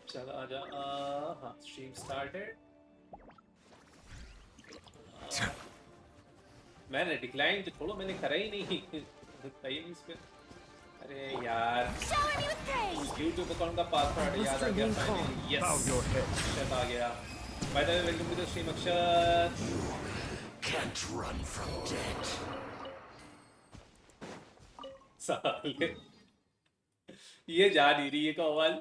चल आजा। हाँ स्ट्रीम स्टार्टेड। मैंने डिक्लाइन तो छोड़ो, मैंने करा ही नहीं। था ही नहीं इस पे। अरे यार YouTube अकाउंट का पासवर्ड याद आ गया फाइनली। यस अक्षत आ गया। By the way welcome to the stream Akshat. Can't run from death. साले ये जा नहीं रही है का आवाज।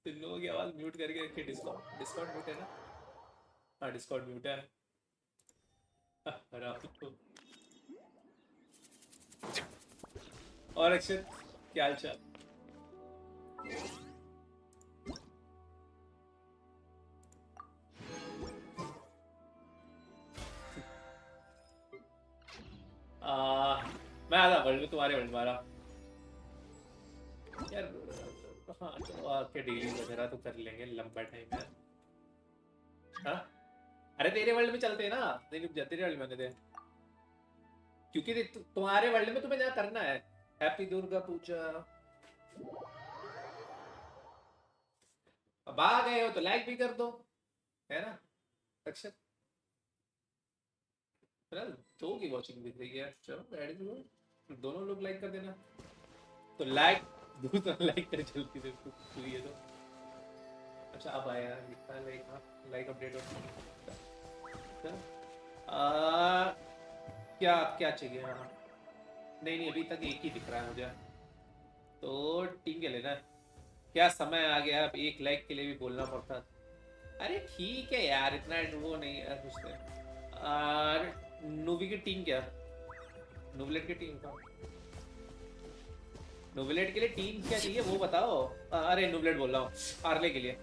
तुम लोगों की आवाज म्यूट करके रखे। डिस्कॉर्ड डिस्कॉर्ड म्यूट है ना? हाँ डिस्कॉर्ड म्यूट है। और अक्षत क्या हाल चाल? मैं आधा वर्ल्ड में तुम्हारे वर्ल्ड मारा यार। हाँ चलो आके डेली वगैरह तो कर लेंगे, लंबा टाइम है। हाँ अरे तेरे वर्ल्ड में चलते हैं ना। नहीं रुक जा, तेरे वर्ल्ड में आने दे, क्योंकि तुम्हारे वर्ल्ड में तुम्हें क्या करना है। हैप्पी दुर्गा पूजा। अब आ गए हो तो लाइक भी कर दो, है ना अक्षत? फिलहाल दो की वॉचिंग दिख रही है। चलो दोनों लोग लाइक कर देना। तो लाइक दूसरा लाइक कर जल्दी से तू ये तो। अच्छा अब आया लिखा है लाइक। हाँ लाइक अपडेट हो। क्या क्या चाहिए? हाँ नहीं नहीं अभी तक एक ही दिख रहा है मुझे। तो टीम के लेना। क्या समय आ गया, अब एक लाइक के लिए भी बोलना पड़ता। अरे ठीक है यार, इतना वो नहीं है पूछते। नूवी की टीम क्या? नोवलेट की टीम का? नोवलेट के लिए टीम क्या चाहिए वो बताओ। अरे नोवलेट बोल रहा हूँ, आर्ले के लिए।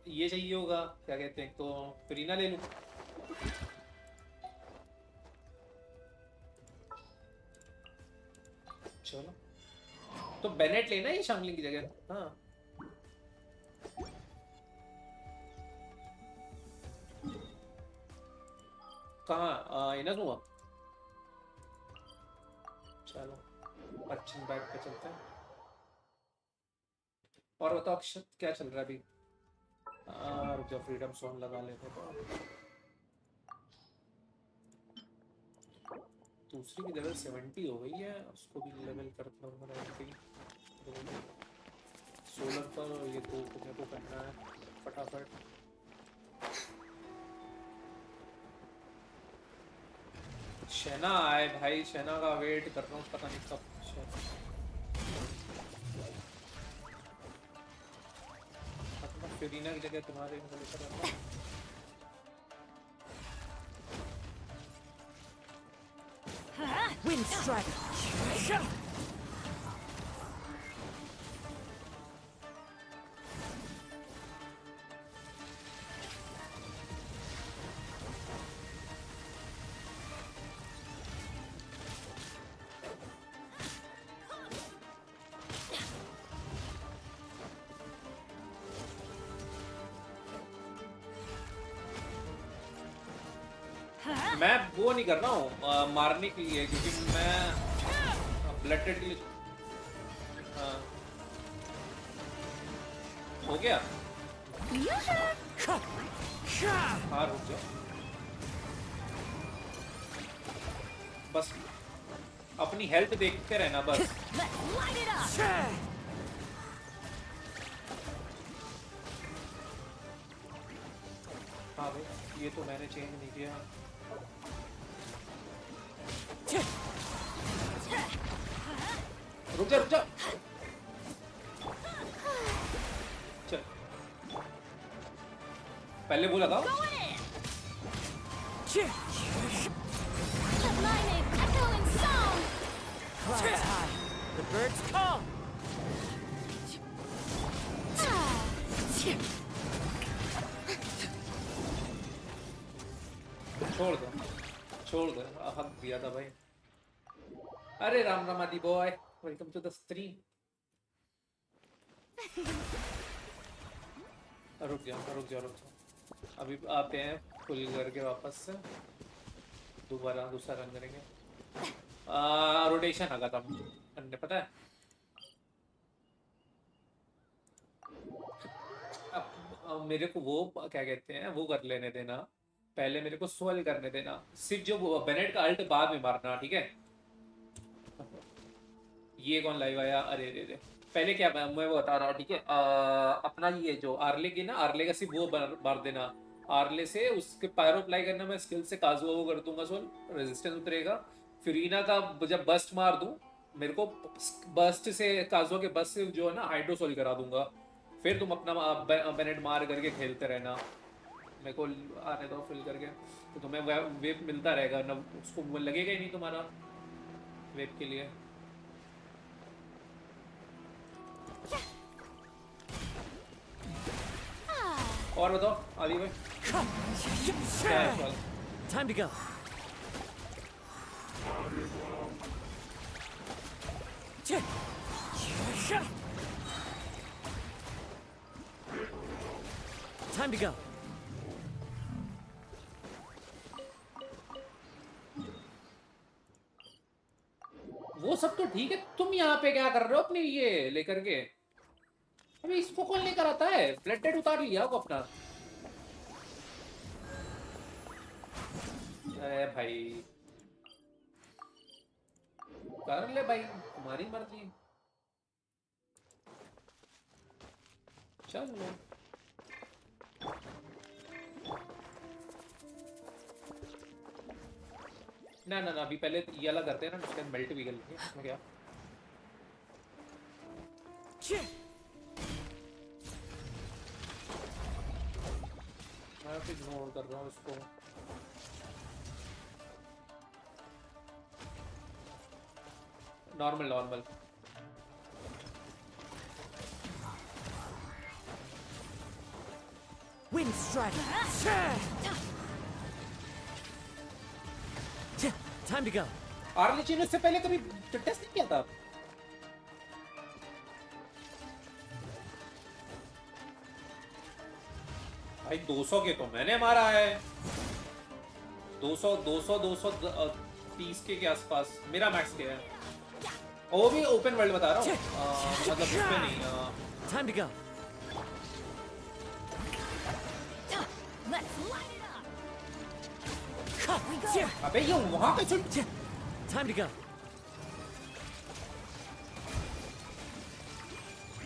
ये चाहिए होगा, क्या कहते हैं, तो करीना ले लूं। चलो तो बेनेट लेना है शांगलिंग की जगह। हाँ कहाँ इनस हुआ। चलो पश्चिम बैग पे चलते हैं। और बताओ अक्षत क्या चल रहा है अभी? रुक जाओ फ्रीडम सॉन्ग लगा लेते तो। दूसरी की लेवल 70 हो गई है, उसको भी लेवल करता हूँ। 16 पर ये दो को मेरे को करना है फटाफट। शैना आए भाई, शैना का वेट कर रहा हूँ, पता नहीं कब। फिरीना की जगह तुम्हारे लेकर Wind strike. मैं वो नहीं कर रहा हूँ मारने के लिए, क्योंकि मैं ब्लडेड के लिए। हाँ हो गया। हाँ रुक जाओ, बस अपनी हेल्थ देखते रहना बस। हाँ भाई ये तो मैंने चेंज नहीं किया। रुक जा रुक जा। चल पहले बोला था। The birds call. छोड़ दो हक दिया था भाई। अरे Ram Ram Adi boy, welcome to the stream. रुक जाओ अभी आते हैं फुल करके वापस से, दोबारा दूसरा रन करेंगे। रोटेशन आगा था करने, पता है। अब मेरे को वो क्या कहते हैं वो कर लेने देना, पहले मेरे को स्वेल करने देना, सिर्फ जो बेनेट का अल्ट बाद में मारना, ठीक है। ये कौन लाइव आया, अरे रे रे। पहले क्या मैं वो बता रहा हूँ, ठीक है। अपना ये जो आर्ले की ना, आर्ले का सिर्फ वो मार देना। आर्ले से उसके पायरो अप्लाई करना, मैं स्किल से काजुआ वो कर दूंगा, सो रेजिस्टेंस उतरेगा। फिरीना का जब बस्ट मार दूं, मेरे को बस्ट से काजुआ के बस्ट से जो है ना हाइड्रोसोल करा दूंगा। फिर तुम अपना बेनेट मार करके खेलते रहना, मेरे को आने दो फिल करके, तो तुम्हें वेब मिलता रहेगा ना, उसको लगेगा ही नहीं तुम्हारा वेब के लिए। और बताओ आदि भाई, क्या है सवाल? Time to go. Time to go. वो सब तो ठीक है, तुम यहाँ पे क्या कर रहे हो अपनी ये लेकर के? अभी इसको कौन लेकर आता है? ब्लड डेड उतार लिया वो अपना। अरे भाई कर ले भाई, तुम्हारी मर्जी, चलो। ना ना ना, अभी पहले ये वाला करते हैं ना, उसके बाद मेल्ट भी कर लेंगे, इसमें क्या। मैं फिर इग्नोर कर रहा हूँ इसको। Normal normal. Wind strike. Time to go. आर्लिची ने उससे पहले कभी टेस्ट नहीं किया था? भाई 200 के तो मैंने मारा है, 200 200 230 के आसपास मेरा मैक्स क्या है। वो भी ओपन वर्ल्ड बता रहा हूँ, मतलब उसमें नहीं। Time to go. अबे ये वहां पे चुट। Time to go.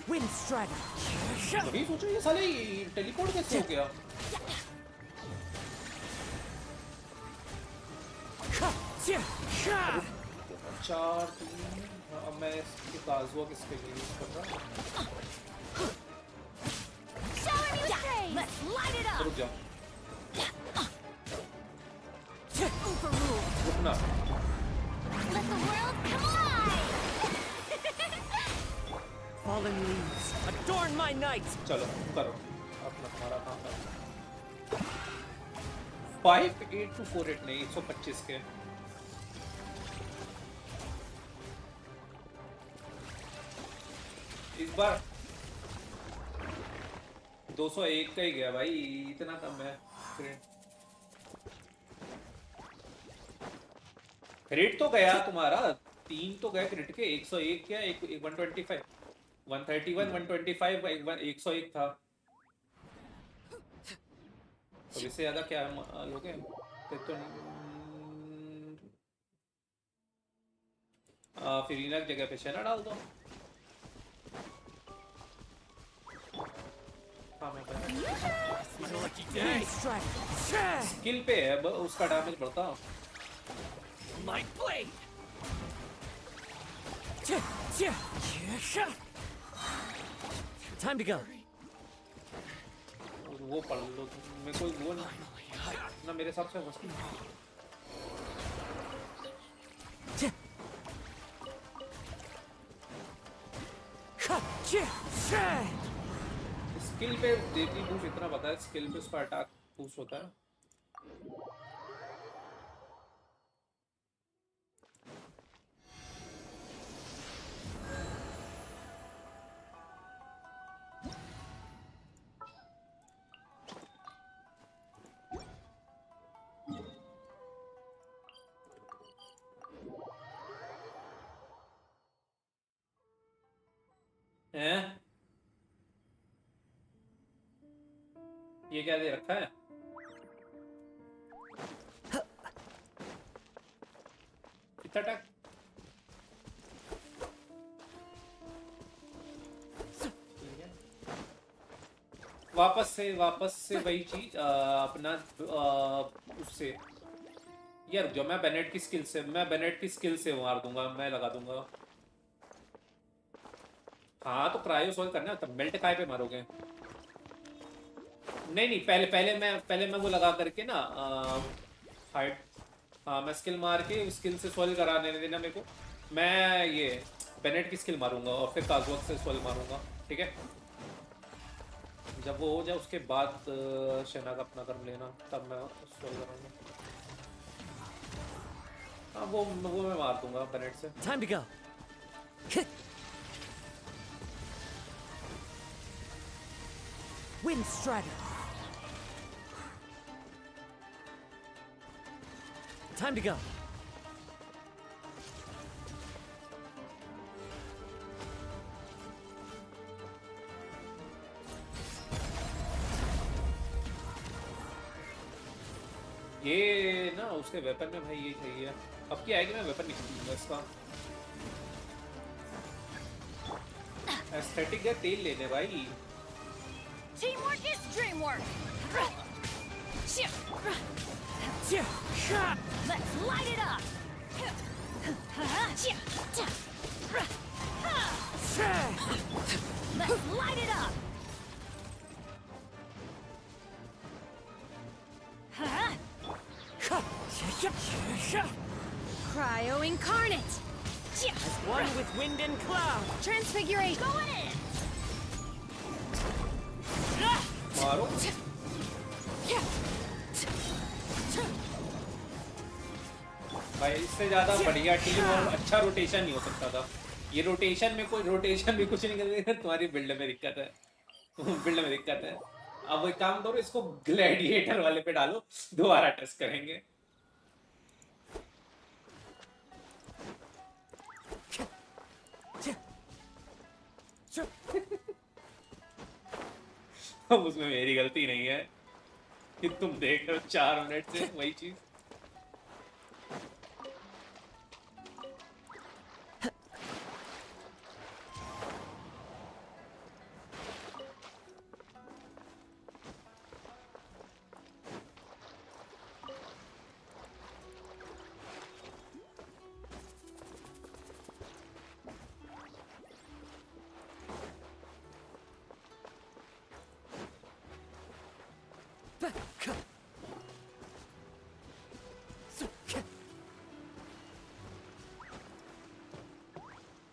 Wind strike. अभी सोचो ये साले टेलीपोर्ट कैसे हो गया? 4 3। अब मैं इसके काजुआ किस पे यूज कर रहा हूँ? रुक जा, रुकना। Fallen leaves adorn my night. चलो करो अपना तुम्हारा काम करो। 58248 नहीं, 125 के। इस बार 201 का ही गया भाई, इतना कम है। क्रिट तो गया तुम्हारा, 3 तो गए क्रिट के, 101 क्या, 125 131 125 101 था। तो इससे ज्यादा क्या लोगे फिर तो। फिर इनक जगह पे शेना डाल दो। हाँ मैं स्किल पे है, उसका डैमेज बढ़ता। Light blade. Time to go. वो पढ़ लो मेरे को, वो ना मेरे हिसाब से मुश्किल। स्किल पे देती बूस्ट इतना पता है, स्किल पे उसका अटैक बूस्ट होता है। ये क्या दे रखा है? कितना अटैक? वापस से वही चीज अपना उससे यार जो मैं बेनेट की स्किल से मार दूंगा, मैं लगा दूंगा। हाँ तो क्रायो सोल करना है, तब मेल्ट काय पे मारोगे? नहीं पहले मैं वो लगा करके ना हाइट। हाँ मैं स्किल मार के स्किल से सोल कराने देना मेरे को। मैं ये बेनेट की स्किल मारूंगा और फिर काजवक से सोल मारूंगा, ठीक है? जब वो हो जाए उसके बाद शना का अपना कर लेना, तब मैं सोल करूंगा। हाँ वो मैं मार दूंगा बेनेट से। Time to go. Wind strider. Time to go. ये ना उसके वेपन में भाई ये चाहिए। अब क्या है कि मैं वेपन निकालूंगा इसका। एस्थेटिक है तेल लेने भाई। Teamwork is dreamwork. Let's light it up. Let's light it up. Cryo incarnate. As one with wind and cloud. Transfiguration. Going in. मारो। भाई इससे ज्यादा बढ़िया टीम और अच्छा रोटेशन नहीं हो सकता था। ये रोटेशन में कुछ नहीं कर रही। तुम्हारी बिल्ड में दिक्कत है। बिल्ड में दिक्कत है। अब एक काम करो, इसको ग्लैडिएटर वाले पे डालो, दोबारा टेस्ट करेंगे। अब उसमें मेरी गलती नहीं है कि तुम देख रहे हो 4 मिनट से वही चीज।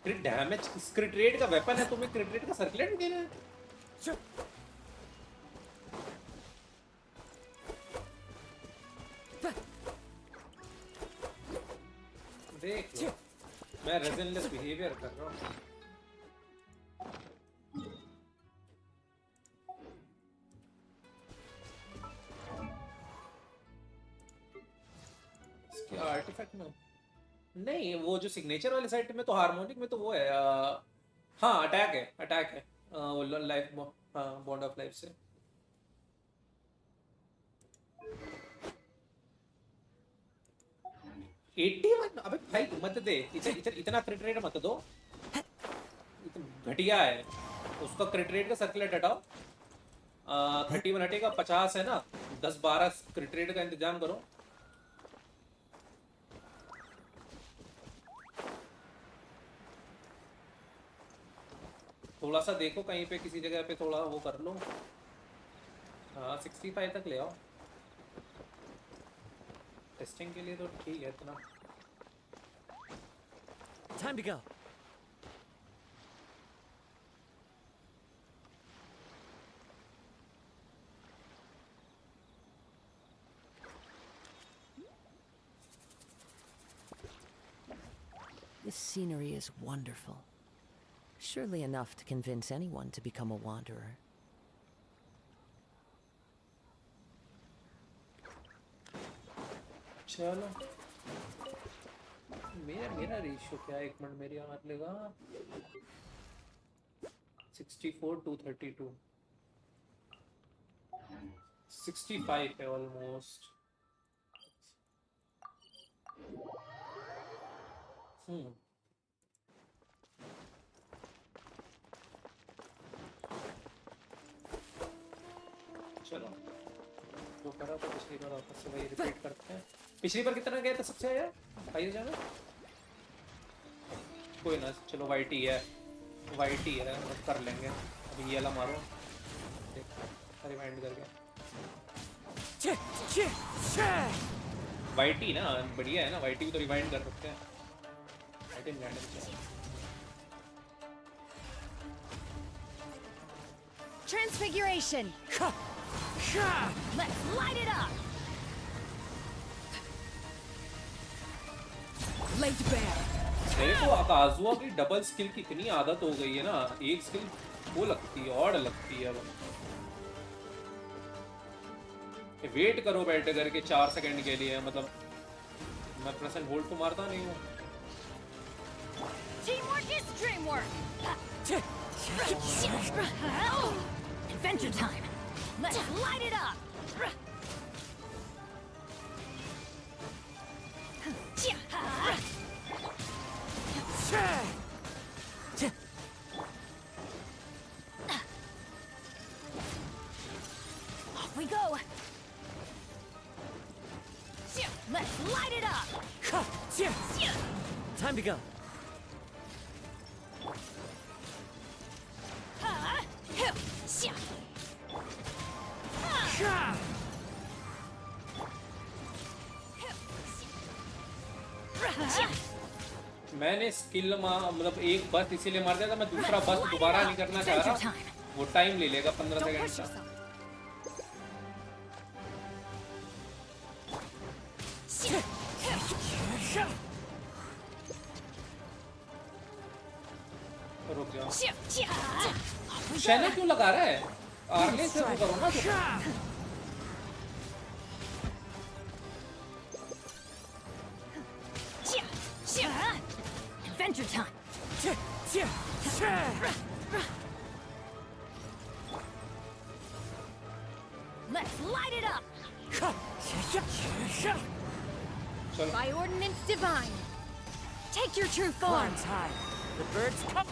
क्रिट डैमेज, क्रिट रेट का वेपन है, तुम्हें क्रिट रेट का सर्कुलेट देना है। देख लो, मैं रेजिलेंस बिहेवियर कर रहा हूँ। इसके आर्टिफैक्ट में नहीं, वो जो सिग्नेचर वाली साइड में तो हार्मोनिक में तो वो है हाँ अटैक है वो लाइफ बॉन्ड ऑफ लाइफ से। अबे भाई मत दे, इतना क्रिट रेट मत दो, घटिया है। उसका क्रिट रेट का सर्कुलेट हटाओ। 31 हटेगा, 50 है ना, 10-12 क्रिट रेट का इंतजाम करो। थोड़ा सा देखो कहीं पे किसी जगह पे थोड़ा वो कर लो। हाँ 65 तक ले आओ टेस्टिंग के लिए, तो ठीक है इतना। Time to go. This scenery is wonderful. Surely enough to convince anyone to become a wanderer. चलो मेरा रेशियो क्या है, 1 मिनट मेरी आंख लेगा। 64 to 32। 65 है ऑलमोस्ट। चलो जो करा तो पिछली बार वापस से वही रिपीट करते हैं। पिछली बार कितना गया था सबसे यार हाईएस्ट जाना? कोई ना, चलो वाइट ही है, वाइट ही है, अब कर लेंगे। अभी ये वाला मारो, रिमाइंड करके। वाइट ही ना बढ़िया है ना, वाइट ही तो रिवाइंड कर सकते हैं। White he Transfiguration. Let's light it up. Laid bare. मेरे को आकाजुआ की डबल स्किल की इतनी आदत हो गई है ना, एक स्किल वो लगती है और लगती है। वेट करो बैठ करके 4 सेकंड के लिए, मतलब मैं प्रेस एंड होल्ड तो मारता नहीं हूँ। Teamwork is dreamwork. Adventure time. Let's light it up. Off we go. Let's light it up. Time to go. मैंने स्किल मतलब एक बस इसीलिए मार दिया था, मैं दूसरा बस दोबारा नहीं करना चाह रहा। वो टाइम ले लेगा 15 Don't सेकंड push का। yourself. रुक जाओ। शैना क्यों लगा रहा है? आर्ले से वो करो ना। Adventure time. Let's light it up. चलो By ordinance divine. Take your true form. high. The birds come.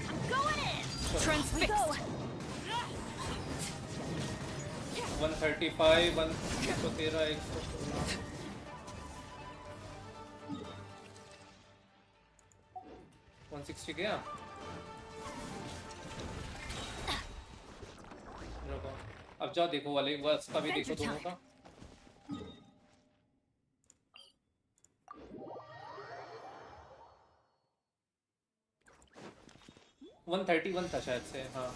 I'm going in. Transfixed. Go. 135 113 116 160 गया। रुको, अब जाओ देखो वाले बस का भी देखो दोनों का। वन 131 था शायद से। हाँ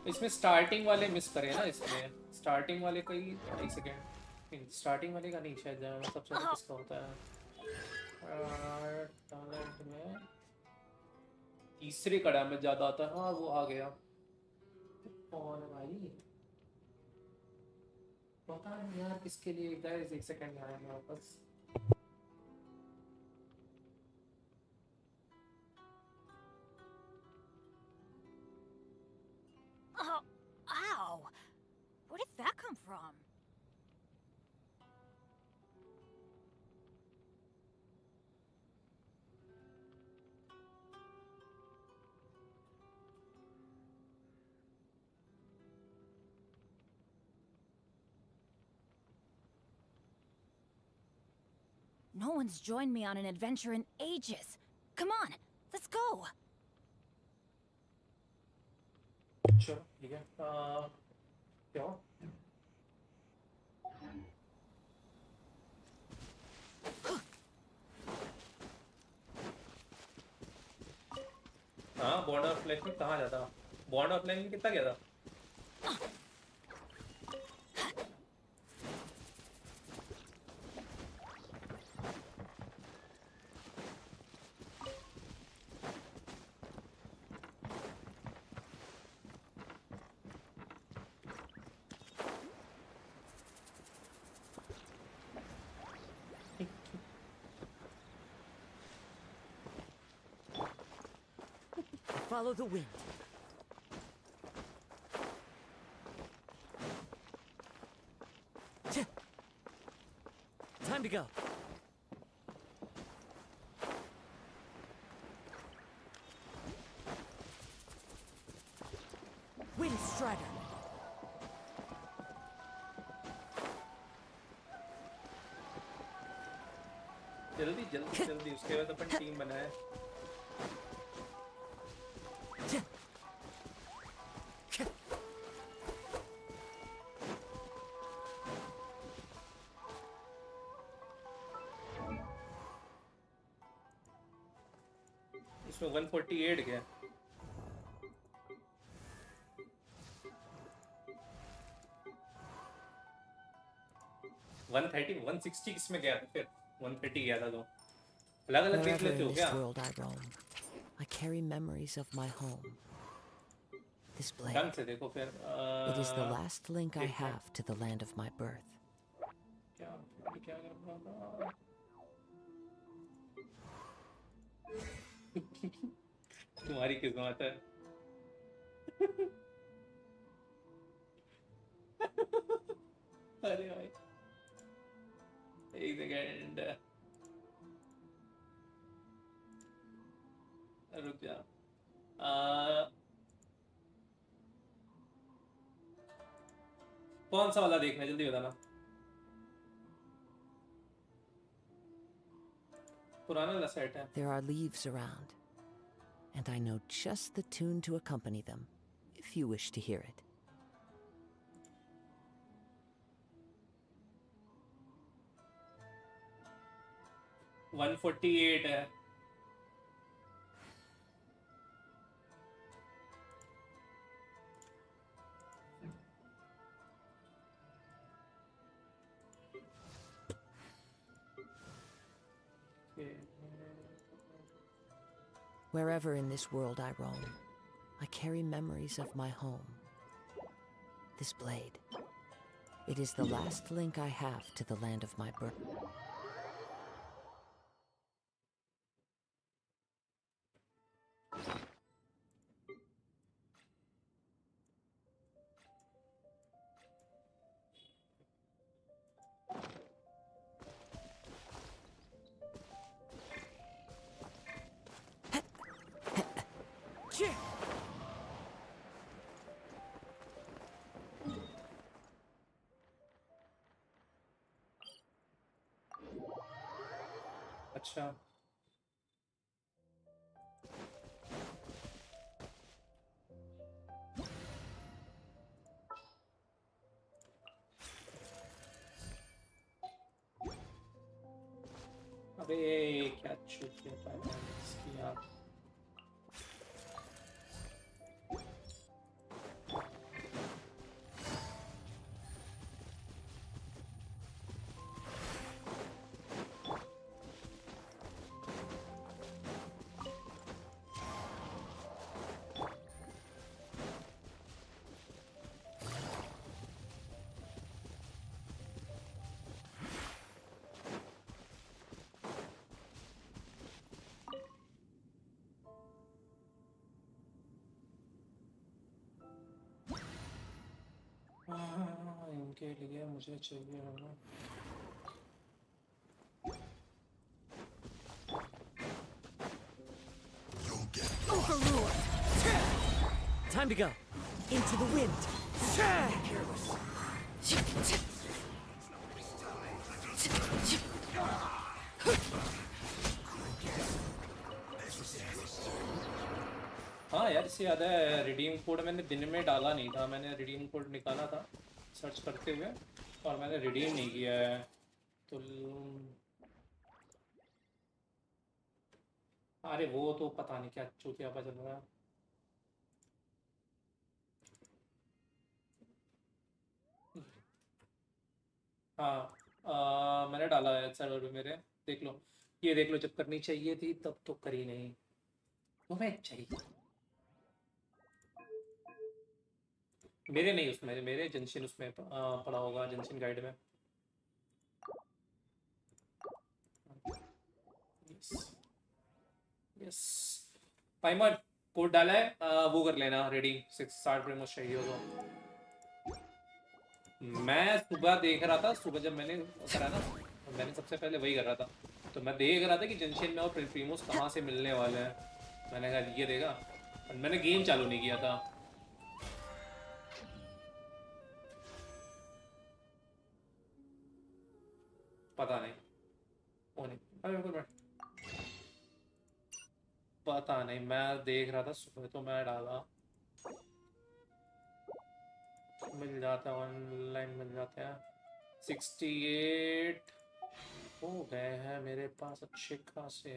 इसमें स्टार्टिंग वाले मिस करे ना, इसमें स्टार्टिंग वाले का ही 2 सेकेंड, स्टार्टिंग वाले का नहीं शायद सबसे ज्यादा किसका होता है। टैलेंट में तीसरे कड़ा में ज्यादा आता है। हाँ वो आ गया। कौन है भाई पता नहीं यार किसके लिए। गाइस 1 सेकेंड आया मैं वापस। Oh, ow. Where did that come from? No one's joined me on an adventure in ages. Come on, let's go. चलो ठीक है। क्या हाँ बॉन्ड ऑफ लाइफ में कहाँ जाता? बॉन्ड ऑफ लाइफ में कितना गया था? Follow the wind. Time to go. Wind strider. जल्दी जल्दी जल्दी उसके बाद अपन टीम बनाए. इसमें 148 गया. 130 160 किसमें गया था फिर 130 गया था तो अलग अलग देख Wherever लेते in हो this क्या? world I roam, I carry memories of my home. This blade. ढंग से देखो फिर. It is the last link I देखते हैं. have to the land of my birth. क्या क्या कर रहा था? तुम्हारी किस्मत है. अरे भाई एक सेकंड रुक जा. कौन सा वाला देखना है जल्दी बताना. पुराना वाला सेट है. There are leaves around, and I know just the tune to accompany them, if you wish to hear it. One 148 है. Wherever in this world I roam, I carry memories of my home. This blade. It is the last link I have to the land of my birth. अच्छा अबे क्या चूक गया था इसकी यार. इनके लिए मुझे चाहिए होगा. You'll get Overruled! Time to go. Into the wind. हाँ यार इससे याद है रिडीम कोड मैंने दिन में डाला नहीं था. मैंने रिडीम कोड निकाला था सर्च करते हुए और मैंने रिडीम नहीं किया है तो. अरे वो तो पता नहीं क्या चूतिया पा चल रहा है. हाँ मैंने डाला है सर्वर पे मेरे. देख लो ये देख लो जब करनी चाहिए थी तब तो करी नहीं. तुम्हें चाहिए मेरे नहीं उसमें मेरे जंक्शन उसमें पड़ा होगा जंक्शन गाइड में. यस यस पाइमर कोड डाला है, वो कर लेना रेडी, 60 प्रीमोस चाहिए हो तो। मैं सुबह देख रहा था, सुबह जब मैंने करा ना, मैंने सबसे पहले वही कर रहा था, तो मैं देख रहा था कि जंक्शन में और प्रीमोस कहाँ से मिलने वाले हैं। मैंने कहा ये देगा, और मैंने गेम चालू नहीं किया था। पता नहीं, ओ नहीं, अरे रुको मिनट, पता नहीं, मैं देख रहा था सुबह तो मैं डाला, मिल जाता है ऑनलाइन, मिल जाते हैं। 68 हो गए हैं मेरे पास अच्छे खासे।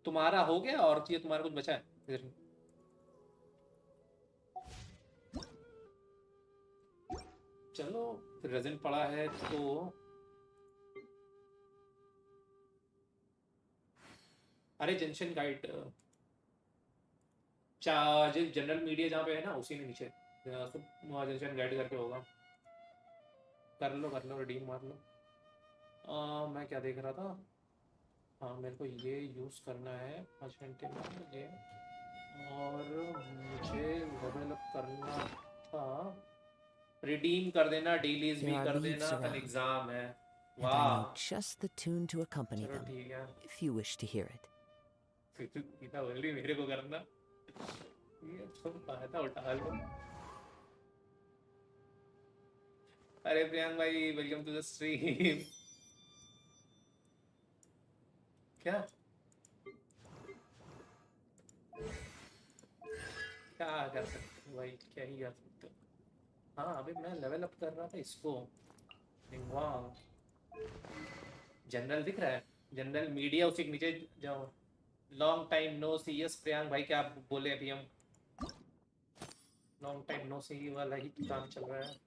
तुम्हारा हो गया और ये तुम्हारा कुछ बचा है फिर? चलो फिर रेजिन पड़ा है तो अरे जंक्शन गाइड जनरल मीडिया जहाँ पे है ना उसी में नीचे जंक्शन गाइड करके होगा। कर लो रिडीम मार लो। मैं क्या देख रहा था, हाँ मेरे को ये यूज़ करना है 5 घंटे में ये, और मुझे लेवल अप करना था। रिडीम कर देना, डेलीज भी कर देना, कल एग्जाम है। And I know just the tune to accompany चलो them, ठीक है। if you wish to hear it. इतना जल्दी मेरे को करना, ये सब फायदा उठा लो। अरे प्रियांक भाई वेलकम टू द स्ट्रीम। क्या क्या कर सकते हो भाई, क्या ही कर सकते हो। हाँ अभी मैं लेवल अप कर रहा था इसको। वाह जनरल दिख रहा है, जनरल मीडिया उसी के नीचे जाओ। लॉन्ग टाइम नो सी, यस प्रियांक भाई क्या बोले अभी हम, लॉन्ग टाइम नो सी वाला ही काम चल रहा है।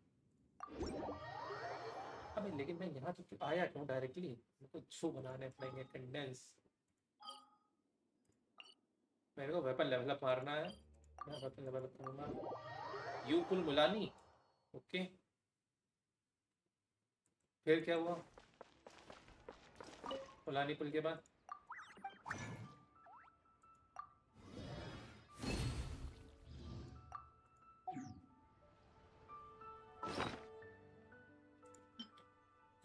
अबे लेकिन मैं यहाँ तो आया क्यों डायरेक्टली, मेरे को शो बनाने पड़ेंगे कंडेंस। मेरे को वेपन लेवल अप मारना है, मैं वेपन लेवल अप करूँगा। यू पुल मुलानी, ओके फिर क्या हुआ मुलानी पुल के बाद?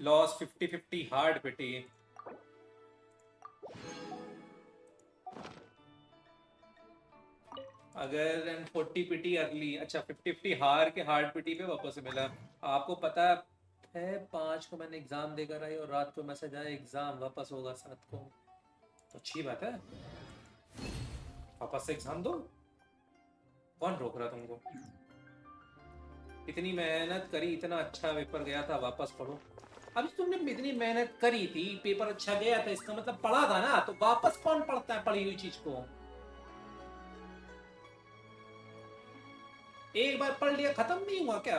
लॉस 50-50 हार्ड पिटी। अगर 40 पिटी अर्ली, अच्छा 50-50 हार के हार्ड पिटी पे वापस से मिला। आपको पता है 5 को मैंने एग्जाम देकर आई और रात को मैसेज आया एग्जाम वापस होगा 7 को, तो अच्छी बात है, वापस से एग्जाम दो, कौन रोक रहा तुमको? इतनी मेहनत करी, इतना अच्छा पेपर गया था, वापस पढ़ो। अब तुमने इतनी मेहनत करी थी, पेपर अच्छा गया था, इसका मतलब पढ़ा था ना, तो वापस कौन पढ़ता है पढ़ी हुई चीज को? एक बार पढ़ लिया खत्म नहीं हुआ क्या?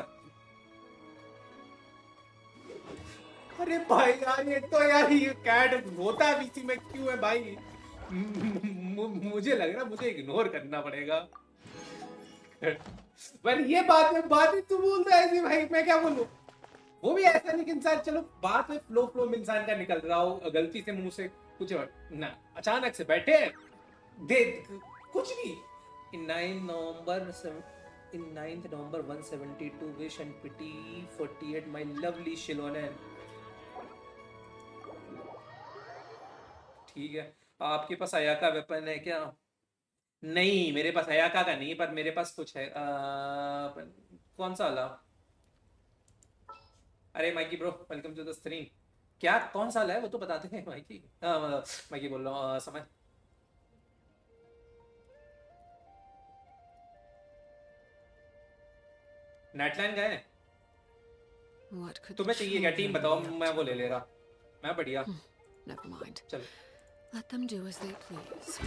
अरे भाई यार ये तो यार ये कैट होता भी इसी में क्यों है भाई? मुझे लग रहा मुझे इग्नोर करना पड़ेगा। पर ये बात में तू बोल रहा है भाई, मैं क्या बोलूं? वो भी ऐसा नहीं कि इंसान, चलो बात में फ्लो में इंसान का निकल रहा हो, गलती से मुंह से कुछ ना अचानक से बैठे दे कुछ भी। इन 9th November 172 wish and pity 48 my lovely Shilonen। ठीक है, आपके पास अयाका वेपन है क्या? नहीं मेरे पास अयाका का नहीं, पर मेरे पास कुछ है। कौन सा वाला? अरे Mikey bro welcome to the stream. क्या कौन सा वाला है वो तो बताते हैं माइकी। मतलब माइकी बोल रहा हूँ समय। नेटलाइन गए? तुम्हें चाहिए क्या? टीम बताओ, मैं वो ले ले रहा, मैं बढ़िया। Never mind. चल Let them do as they please.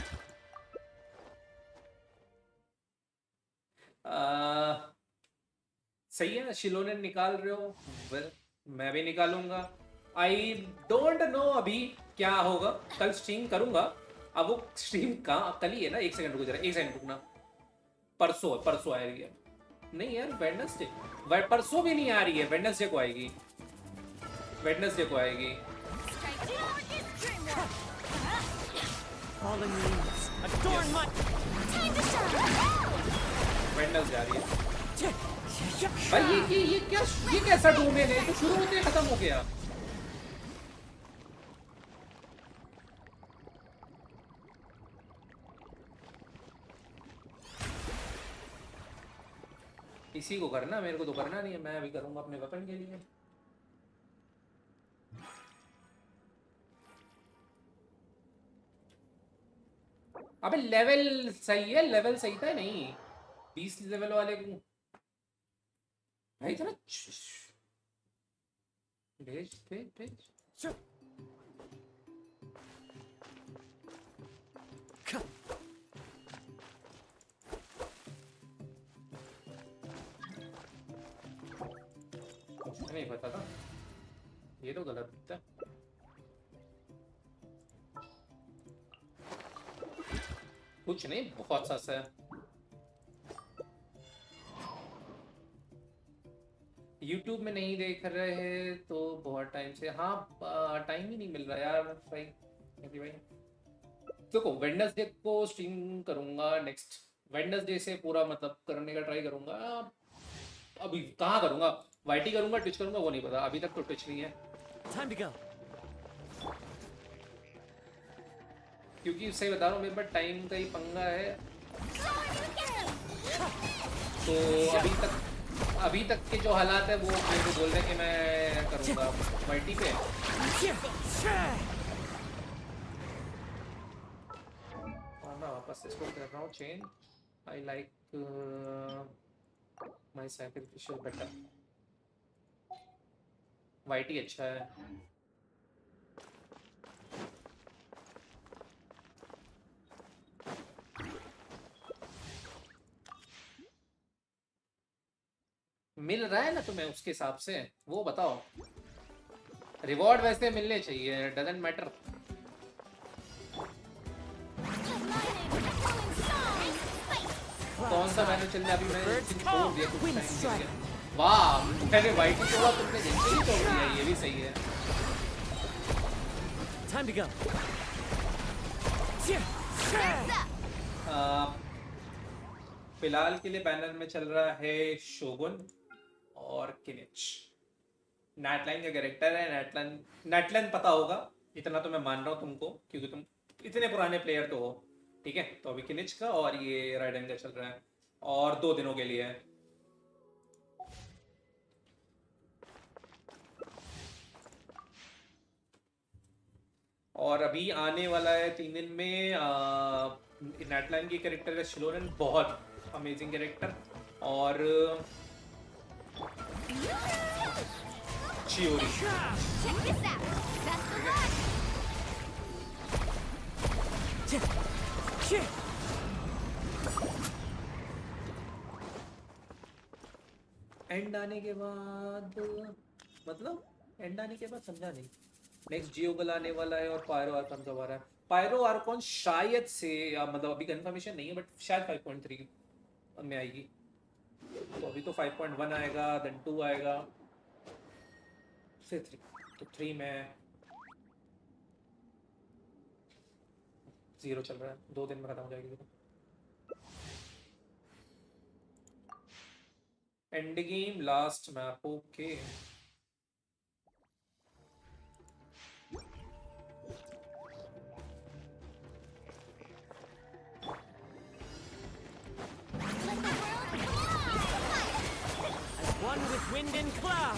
सही है, शिलोने निकाल रहे हो, well, मैं भी निकालूंगा। आई डोंट नो अभी क्या होगा, कल स्ट्रीम करूंगा। अब वो स्ट्रीम कहाँ, कल ही है ना? एक सेकंड रुको जरा, एक सेकंड रुकना। परसों आ रही है? नहीं यार वेडनेसडे, परसों भी नहीं आ रही है, वेडनेसडे को आएगी, वेडनेसडे को आएगी। fallen leaves adorn my. Time to shine! वेंडल्स जा रही है भाई। ये क्या, ये कैसा डोमेन है? तो शुरू होते ही खत्म हो गया। इसी को करना, मेरे को तो करना नहीं है। मैं अभी करूंगा अपने वेपन के लिए। अबे लेवल सही है, लेवल सही था नहीं? 20 लेवल वाले को भाई इतना भेज भेज भेज। मुझे नहीं पता था, ये तो गलत था। कुछ नहीं, बहुत सस्ता है। YouTube में नहीं देख रहे तो बहुत टाइम से। हाँ टाइम ही नहीं मिल रहा यार भाई। भाई देखो वेडनेसडे को स्ट्रीम करूंगा, नेक्स्ट वेडनेसडे से पूरा मतलब करने का ट्राई करूंगा। अभी कहाँ करूंगा, वाईटी करूंगा, ट्विच करूंगा, वो नहीं पता। अभी तक तो ट्विच नहीं है क्योंकि उससे बता रहा हूँ मेरे पास टाइम का ही पंगा है। तो अभी तक के जो हालात है वो मेरे को बोल रहे हैं कि मैं करूँगा मल्टी पे। मैं वापस इसको कर रहा हूँ chain. I like my sacrificial better. वाइटी अच्छा है। मिल रहा है ना तुम्हें उसके हिसाब से, वो बताओ। रिवॉर्ड वैसे मिलने चाहिए, डजंट मैटर। कौन सा मैंने चल रहा अभी? मैंने छोड़ दिया कुछ टाइम के लिए। वाह मैंने वाइट छोड़ा, तुमने जल्दी ही छोड़ दिया, ये भी सही है। Time to go. फिलहाल के लिए बैनर में चल रहा है शोगुन और किनिच। नेटलाइन का कैरेक्टर है। नेटलाइन पता होगा, इतना तो मैं मान रहा हूँ तुमको, क्योंकि तुम इतने पुराने प्लेयर तो हो। ठीक है, तो अभी किनिच का और ये राइडन का चल रहा है, और 2 दिनों के लिए है। और अभी आने वाला है 3 दिन में नेटलाइन की कैरेक्टर है शिलोरन, बहुत अमेजिंग कैरेक्टर। और चियोरी। एंड आने के बाद मतलब एंड आने के बाद समझा नहीं। नेक्स्ट जियोगल आने वाला है और पायरो आर्कन कब आ रहा है? पायरो आर्कन शायद से मतलब अभी कंफर्मेशन नहीं है, बट शायद 5.3 में आएगी। तो अभी तो 5.1 आएगा, देन 2 आएगा, फिर 3। तो 3 में 0 चल रहा है, 2 दिन में खत्म हो जाएगी। End game last map, okay. One with wind and cloud.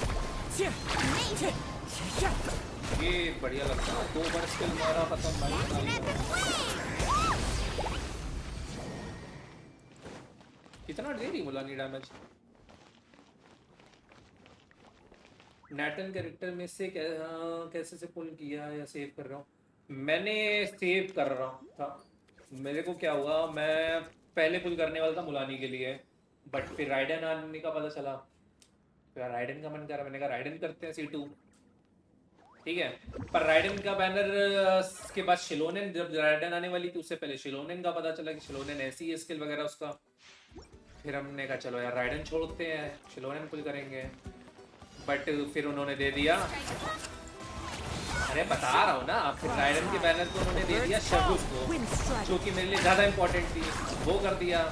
ये बढ़िया लगता है। 2 बार स्किल मारा खत्म भाई। कितना दे रही मुलानी डैमेज? नेटन कैरेक्टर में से कैसे से पुल किया या सेव कर रहा हूँ? मैंने सेव कर रहा था। मेरे को क्या हुआ, मैं पहले पुल करने वाला था मुलानी के लिए, बट फिर राइडन आने का पता चला, फिर राइडन का मन करा, मैंने कहा राइडन करते हैं C2। ठीक है, पर राइडन का बैनर के बाद शिलोनेन, जब राइडन आने वाली थी उससे पहले शिलोनेन का पता चला कि शिलोनेन ऐसी है स्किल वगैरह उसका। फिर हमने कहा चलो यार राइडन छोड़ते हैं, शिलोनेन पुल करेंगे। बट फिर उन्होंने दे दिया अरे बता रहा हूँ ना, फिर राइडन के बैनर को उन्होंने दे दिया शर्गुस को, जो कि मेरे लिए ज़्यादा इम्पोर्टेंट थी, वो कर दिया,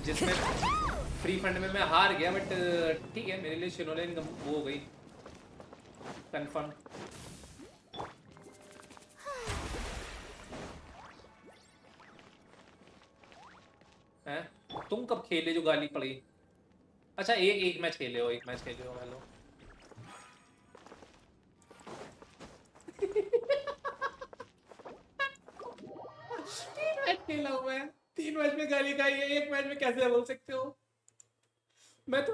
जिसमें फ्री फंड में मैं हार गया, बट ठीक है मेरे लिए शिनोले वो हो गई कंफर्म। हैं? तुम कब खेले जो गाली पड़ी? अच्छा एक मैच खेले हो, एक मैच खेले हो। हेलो तीन मैच खेला हूँ मैं, 3 मैच में गाली खाई है, एक मैच में कैसे बोल सकते हो? मैं तो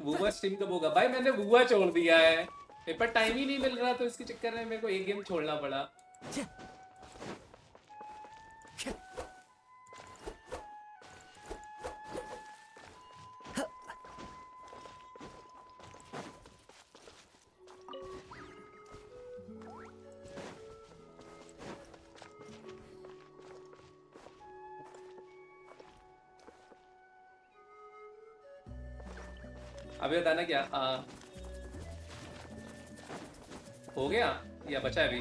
वुआ स्ट्रीम कब होगा? भाई मैंने वुआ छोड़ दिया है, मेरे पर टाइम ही नहीं मिल रहा, तो इसके चक्कर में मेरे को एक गेम छोड़ना पड़ा। अभी बताना क्या हो गया या बचा है अभी?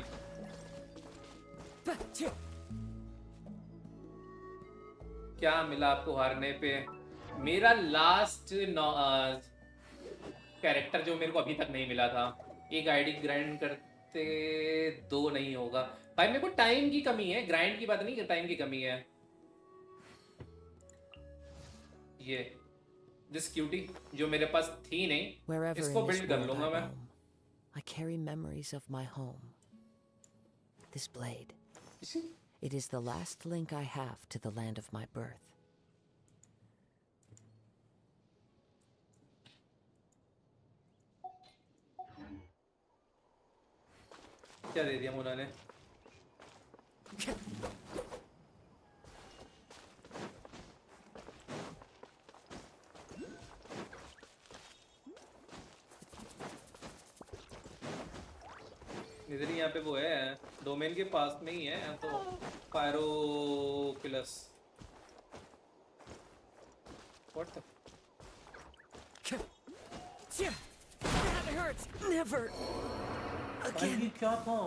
क्या मिला आपको हारने पे? मेरा लास्ट कैरेक्टर जो मेरे को अभी तक नहीं मिला था, एक आईडी ग्राइंड करते 2 नहीं होगा भाई, मेरे को टाइम की कमी है, ग्राइंड की बात नहीं, टाइम की कमी है। ये दिस क्यूटी जो मेरे पास थी नहीं, Wherever इसको in this बिल्ड कर world लूंगा I मैं। roam, I carry memories of my home. This blade. It is the last link I have to the land of my birth. क्या दे दिया मोना ने? इधर ही यहाँ पे वो है, डोमेन के पास में ही है, तो पायरोकिलस। What the? That hurts. Never भाई again. ये क्या था?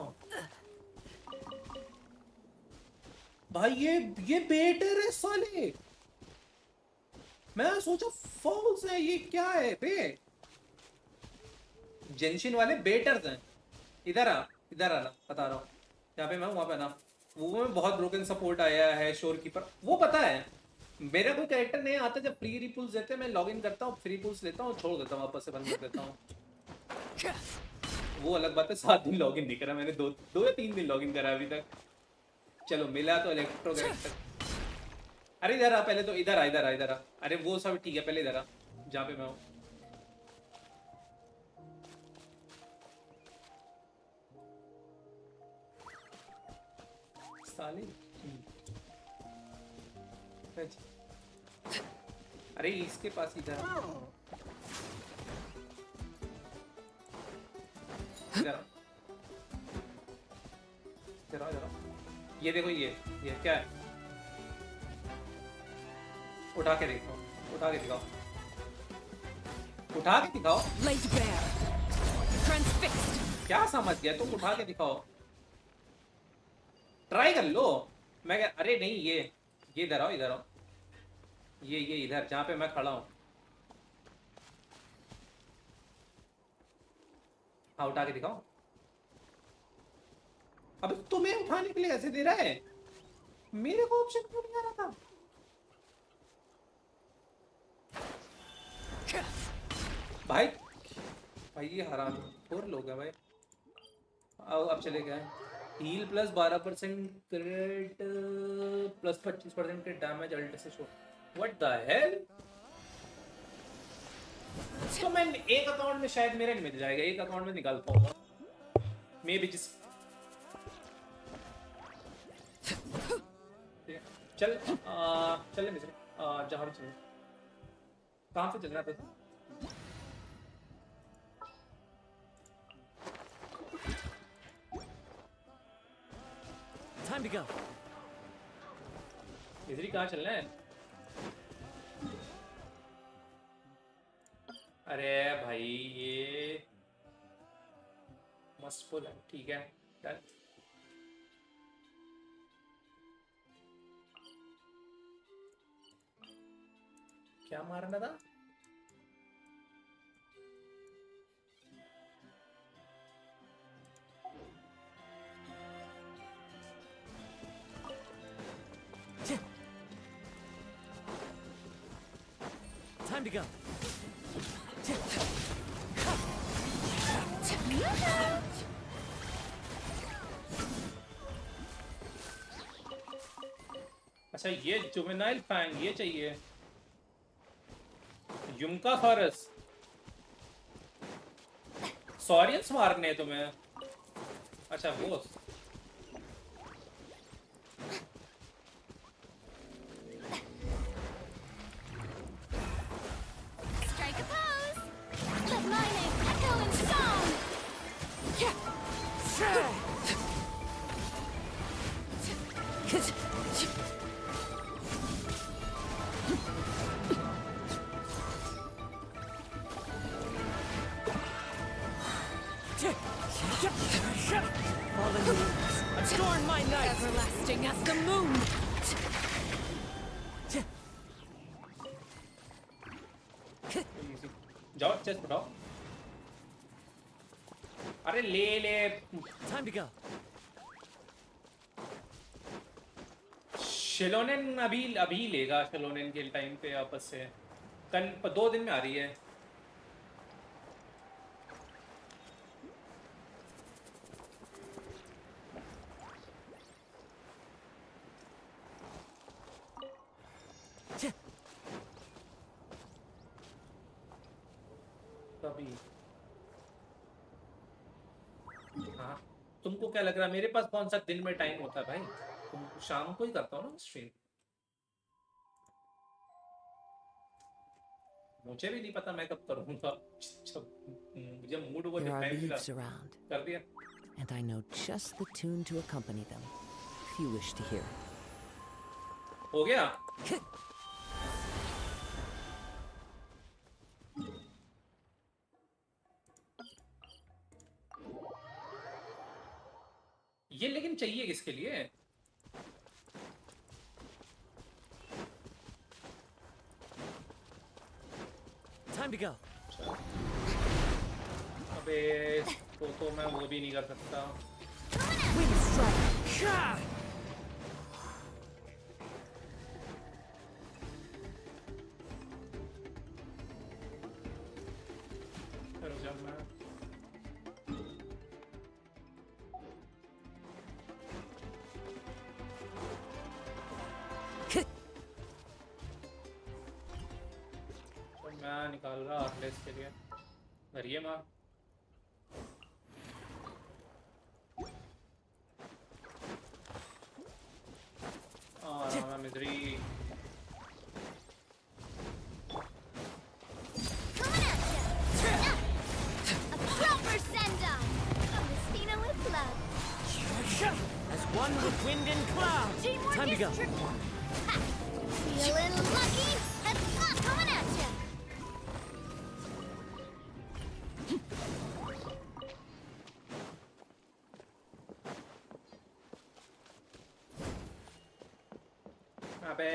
भाई ये बेटर है साले। मैं सोचा फॉल्स है, ये क्या है बे? जेंशिन वाले बेटर्स हैं। इधर आ, इधर आना, बता रहा हूँ। यहाँ पे मैं वहाँ पे ना, वो में बहुत ब्रोकन सपोर्ट आया है, शोर कीपर वो पता है। मेरा कोई कैरेक्टर नहीं आता, जब फ्री रिपुल्स देते हैं मैं लॉग इन करता हूँ, फ्री पुल्स लेता हूँ, छोड़ देता हूँ, वापस से बंद कर देता हूँ। वो अलग बात है, 7 दिन लॉग इन नहीं करा मैंने, 2 या 3 दिन लॉग इन करा अभी तक। चलो मिला तो इलेक्ट्रो कैरेक्टर। अरे इधर आ, पहले तो इधर आ, इधर आ, इधर आ। अरे वो सब ठीक है, पहले इधर आ जहाँ पे मैं हूँ। साले अरे इसके पास इधर इधर इधर इधर। ये देखो, ये क्या है? उठा के देखो, उठा के दिखाओ, उठा के दिखाओ। Laid bare. Transfixed. क्या समझ गया तुम? उठा के दिखाओ, ट्राई कर लो। मैं क्या, अरे नहीं, ये इधर आओ, इधर आओ, ये इधर जहाँ पे मैं खड़ा हूँ। हाँ उठा के दिखाओ। अब तुम्हें उठाने के लिए ऐसे दे रहा है, मेरे को ऑप्शन क्यों नहीं आ रहा था? भाई ये हराम और लोग हैं भाई। अब चले गए। हील प्लस 12% क्रिट प्लस 25% के डैमेज अल्ट से शो। What the hell? तो मैं एक अकाउंट में शायद मेरा नहीं मिल जाएगा, एक अकाउंट में निकाल पाऊंगा मे बी। जिस चल चले मिस्र, जहाँ भी चले। कहाँ से चलना था? Time to go. इधर ही कहाँ चलना है? अरे भाई ये मस्त पुल है, ठीक है डन। क्या मारना था? Time to go. अच्छा ये जुवेनाइल फैंग ये चाहिए। युमका फॉरस सॉरियंस मारने तुम्हें। अच्छा वो Strike a pose! Let my name echo in song! Fallen leaves, adorn my night. Everlasting as the moon! जाओ चेस्ट उठाओ। अरे ले ले। Time to go. शेलोनेन अभी अभी लेगा। शेलोनेन के टाइम पे वापस से कल 2 दिन में आ रही है। तभी हाँ तुमको क्या लग रहा है मेरे पास कौन सा दिन में टाइम होता है भाई? तुम शाम को ही करता हूँ ना स्ट्रीम। मुझे भी नहीं पता मैं कब करूँगा। जब मूड हुआ There जब are टाइम मिला leaves around, कर दिया। and I know just the tune to accompany them, if you wish to hear it. हो गया। ये लेकिन चाहिए किसके लिए? Time to go. अबे तो मैं वो भी नहीं कर सकता। Wind strike. रुक जा मैं निकाल रहा आर्टलेस के लिए। भरिए मार। Misery Coming at ya! A proper send-off! From the Stina with love! As one with wind and cloud. Teamwork Time to is go. tricky! Ha! Feeling lucky? Headlock coming at ya! अबे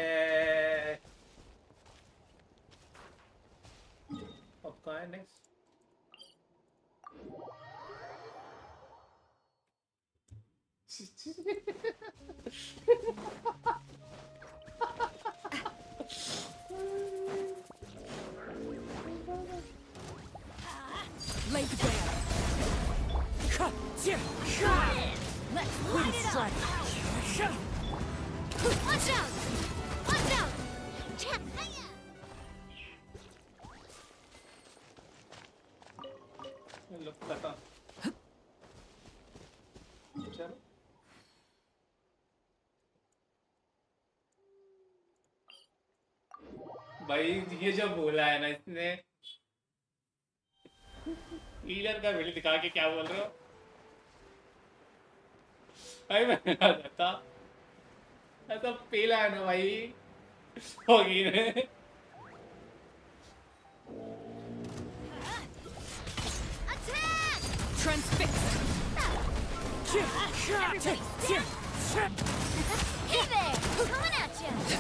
अब कहाँ है next? Lay the band. Let's Wind light it strike. up! Watch out! Watch out! Maiya! लगता था। चलो भाई ये जो बोला है ना इसने लीलर का वीडियो दिखा के क्या बोल रहे हो? भाई मैं था ऐसा पीला है ना भाई होगी ने Attack! Transfixed. Everybody stand! Hey there! Coming at ya!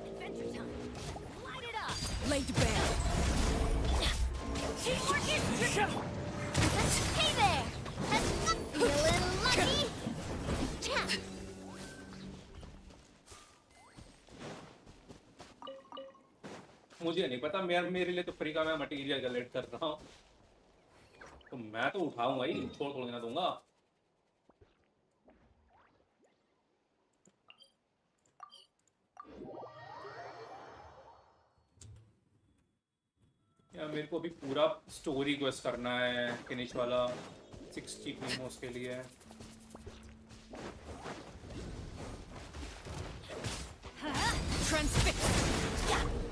Adventure time! Light it up! Laid bare. Teamwork is tricky! Hey there! Feeling lucky? Tap! मुझे नहीं पता मेरे लिए तो फ्री का मैं मटेरियल कलेक्ट कर रहा हूँ तो मैं तो उठाऊंगा ही छोड़ थोड़ी ना दूंगा यार मेरे को अभी पूरा स्टोरी क्वेस्ट करना है फिनिश वाला 60 प्रीमोस के लिए Transfixed.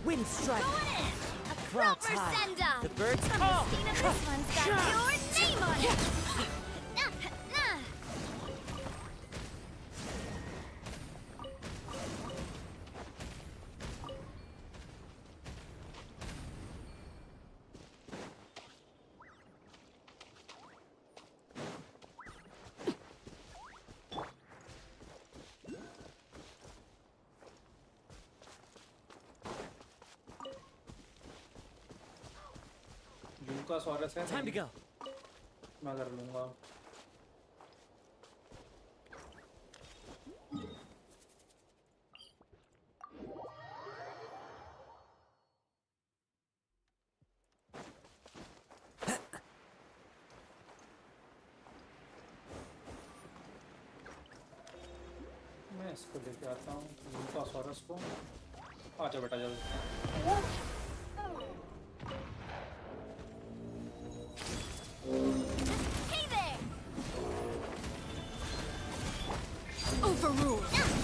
Wind strike. Going in! A Clouds proper high. send-up! The birds I'm call. Christina, this one's got your name on it! का स्वारस है Time to go. मैं कर लूंगा मैं इसको लेके आता हूँ का स्वारस को आजा बेटा जल्दी Hey there! Overruled.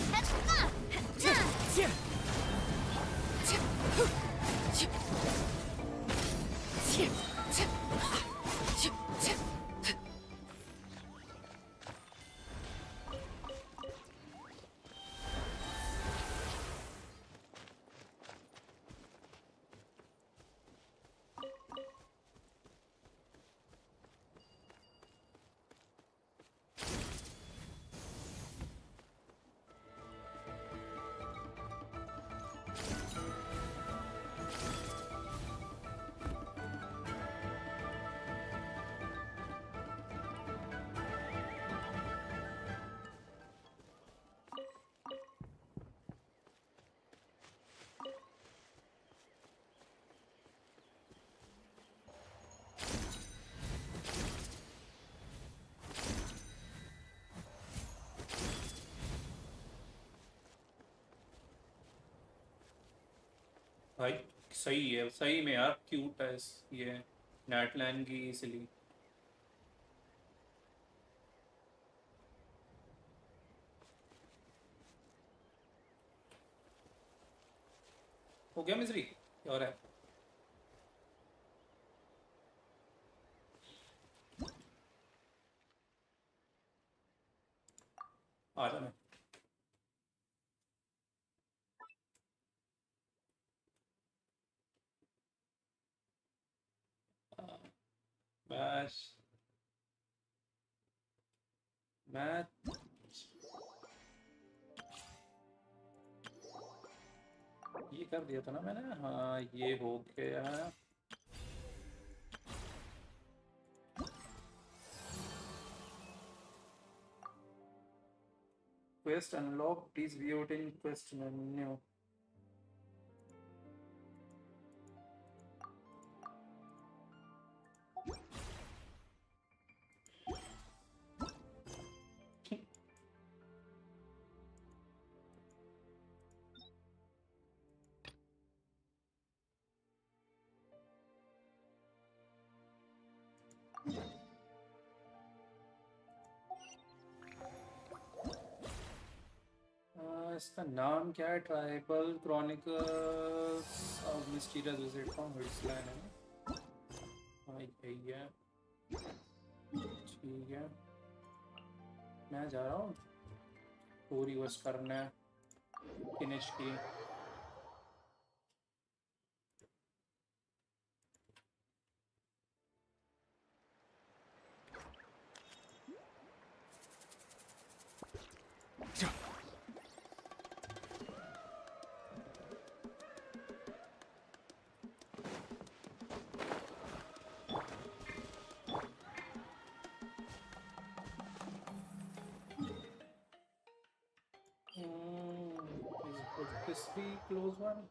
भाई सही है सही में यार क्यूट है ये नेटलैंड की इसलिए हो गया मिजरी और है आ जाना बस मैं ये कर दिया था ना मैंने हाँ ये हो गया quest unlock please view it in quest menu इसका नाम क्या है? Tribal chronicles of mysterious visit from hillsland है ना? हाँ यही है। ठीक है, मैं जा रहा हूँ पूरी वर्ष करना है फिनिश की। Would this be close one?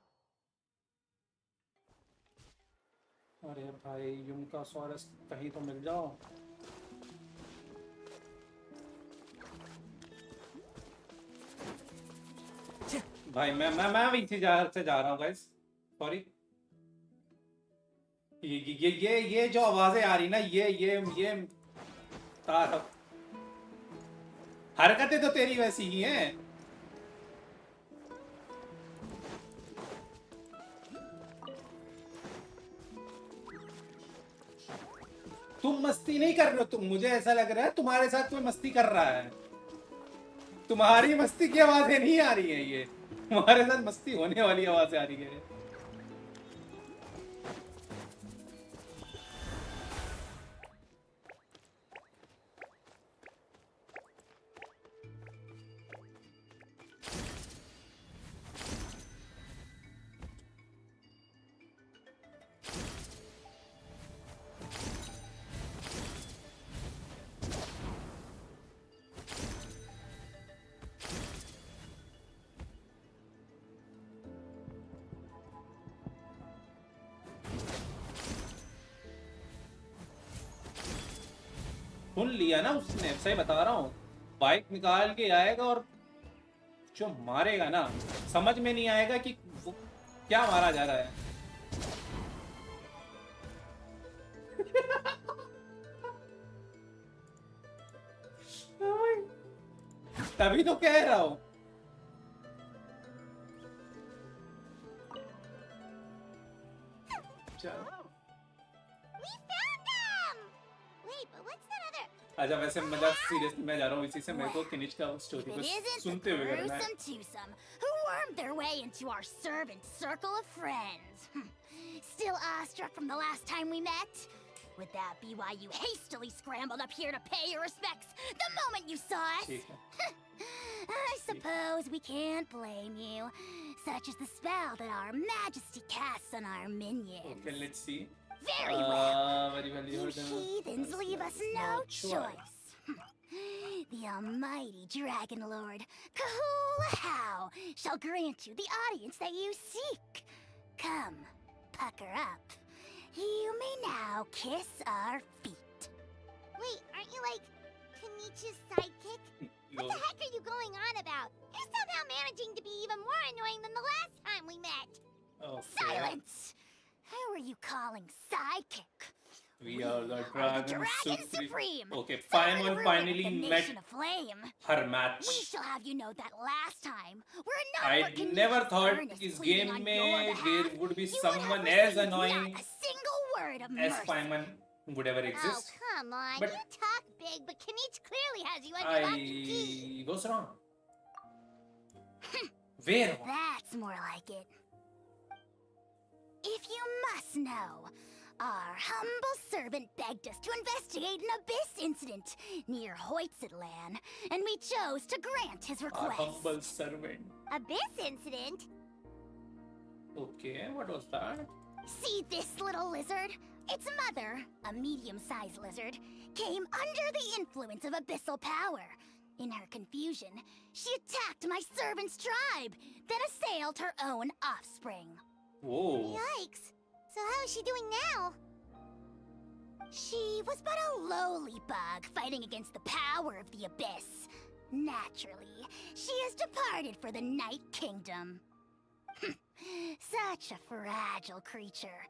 अरे भाई युमका सॉरस कहीं तो मिल जाओ। भाई मैं पीछे से जा रहा हूँ गाइस, सॉरी। ये जो आवाजें आ रही ना, ये तार हरकतें तो तेरी वैसी ही हैं। तुम मस्ती नहीं कर रहे हो, तुम, मुझे ऐसा लग रहा है तुम्हारे साथ कोई मस्ती कर रहा है। तुम्हारी मस्ती की आवाजें नहीं आ रही है, ये तुम्हारे साथ मस्ती होने वाली आवाजें आ रही है। सुन लिया ना उसने, सही बता रहा हूँ। बाइक निकाल के आएगा और जो मारेगा ना, समझ में नहीं आएगा कि वो क्या मारा जा रहा है। तभी तो कह रहा हूँ। अच्छा वैसे मजाक सीरियसली मैं जा रहा हूँ इसी से। मेरे को फिनिश का स्टोरी को सुनते हुए करना है। Who wormed their way into our servant circle of friends? Still awestruck from the last time we met? Would that be why you hastily scrambled up here to pay your respects the moment you saw us? I suppose we can't blame you. Such is the spell that our majesty casts on our minions. Okay, let's see. Very well. You heathens leave us no choice. The almighty Dragon Lord, Kahula shall grant you the audience that you seek. Come, pucker up. You may now kiss our feet. Wait, aren't you like Kenichi's sidekick? What the heck are you going on about? You're somehow managing to be even more annoying than the last time we met. Okay. Silence! Who are you calling sidekick? We are the Dragon Supreme. Okay, Paimon finally met her match. We shall have you know that last time, I never thought this game there would be someone as annoying as Paimon would ever exist. Oh, come on. But you talk big, but Kenichi clearly has you under lock and key. What's wrong? Where? That's more like it. If you must know, our humble servant begged us to investigate an abyss incident near Hoytzitland, and we chose to grant his request. Our humble servant. Abyss incident? Okay, what was that? See this little lizard? Its mother, a medium-sized lizard, came under the influence of abyssal power. In her confusion, she attacked my servant's tribe, then assailed her own offspring. Whoa. Yikes! So how is she doing now? She was but a lowly bug fighting against the power of the abyss. Naturally, she has departed for the Night Kingdom. Such a fragile creature.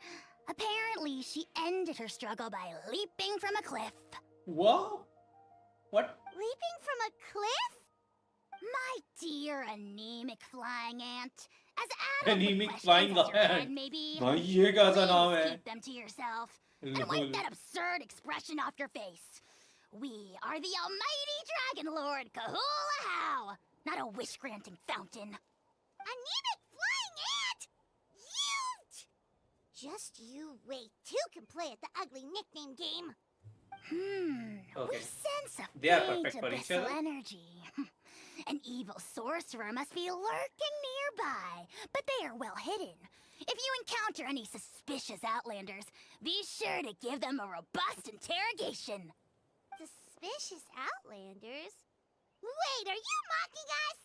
Apparently, she ended her struggle by leaping from a cliff. Whoa? What? Leaping from a cliff? My dear anemic flying ant, as adult with Anemic questions flying as your ant. head may be, भाई ये कैसा नाम please है? keep them to yourself. And Lol. wipe that absurd expression off your face. We are the almighty Dragon Lord Kahula-How, not a wish-granting fountain. Anemic flying ant! Just you wait. Two can play at the ugly nickname game. Okay. We sense a They are faint perfect for each abyssal other. energy. An evil sorcerer must be lurking nearby, but they are well hidden. If you encounter any suspicious outlanders, be sure to give them a robust interrogation. Suspicious outlanders? Wait, are you mocking us?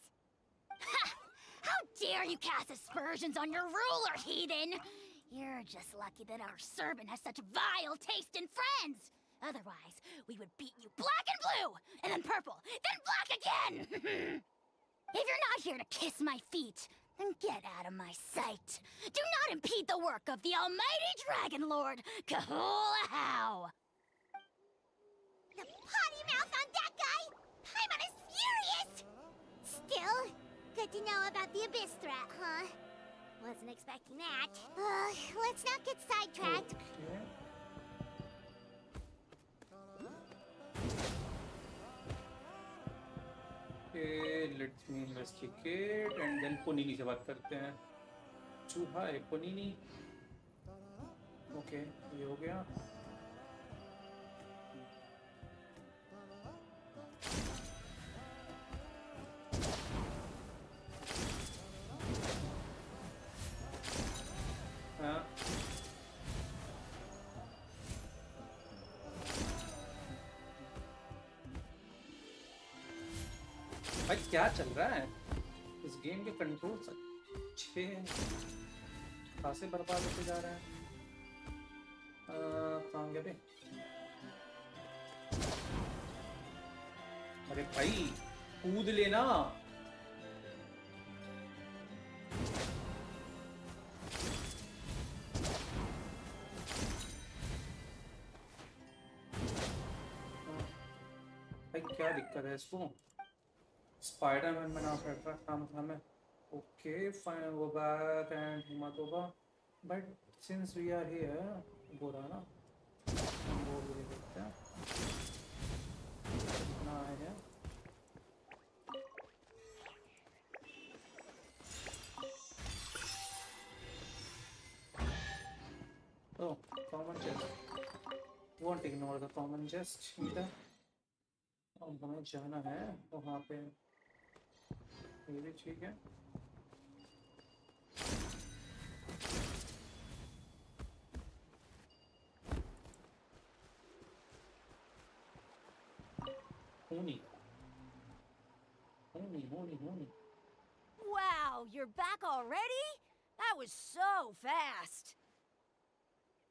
Ha! How dare you cast aspersions on your ruler, heathen! You're just lucky that our servant has such vile taste in friends. Otherwise, we would beat you black and blue, and then purple, then black again! If you're not here to kiss my feet, then get out of my sight. Do not impede the work of the almighty Dragon Lord, Kahula-How! The potty mouth on that guy! Paimon is furious! Still, good to know about the abyss threat, huh? Wasn't expecting that. Let's not get sidetracked. Okay, let's investigate and then पोनीनी से बात करते हैं. चूहा है पोनीनी. Okay, ये हो गया. हाँ. भाई क्या चल रहा है? इस गेम के कंट्रोल्स अच्छे खासे बर्बाद होते जा रहे हैं. कहाँ गया बे? अरे भाई कूद लेना. भाई क्या दिक्कत है इसको? Spider-Man में नाम रख रहा था मैं. Okay, fine, go back and हिम्मत होगा. But since we are here, बुरा ना. हम वो भी देखते हैं. कितना आए हैं? Oh, common chest. Won't ignore the common chest either. अब हमें जाना है वहाँ पे. ये भी ठीक है. होनी. Wow, you're back already? That was so fast.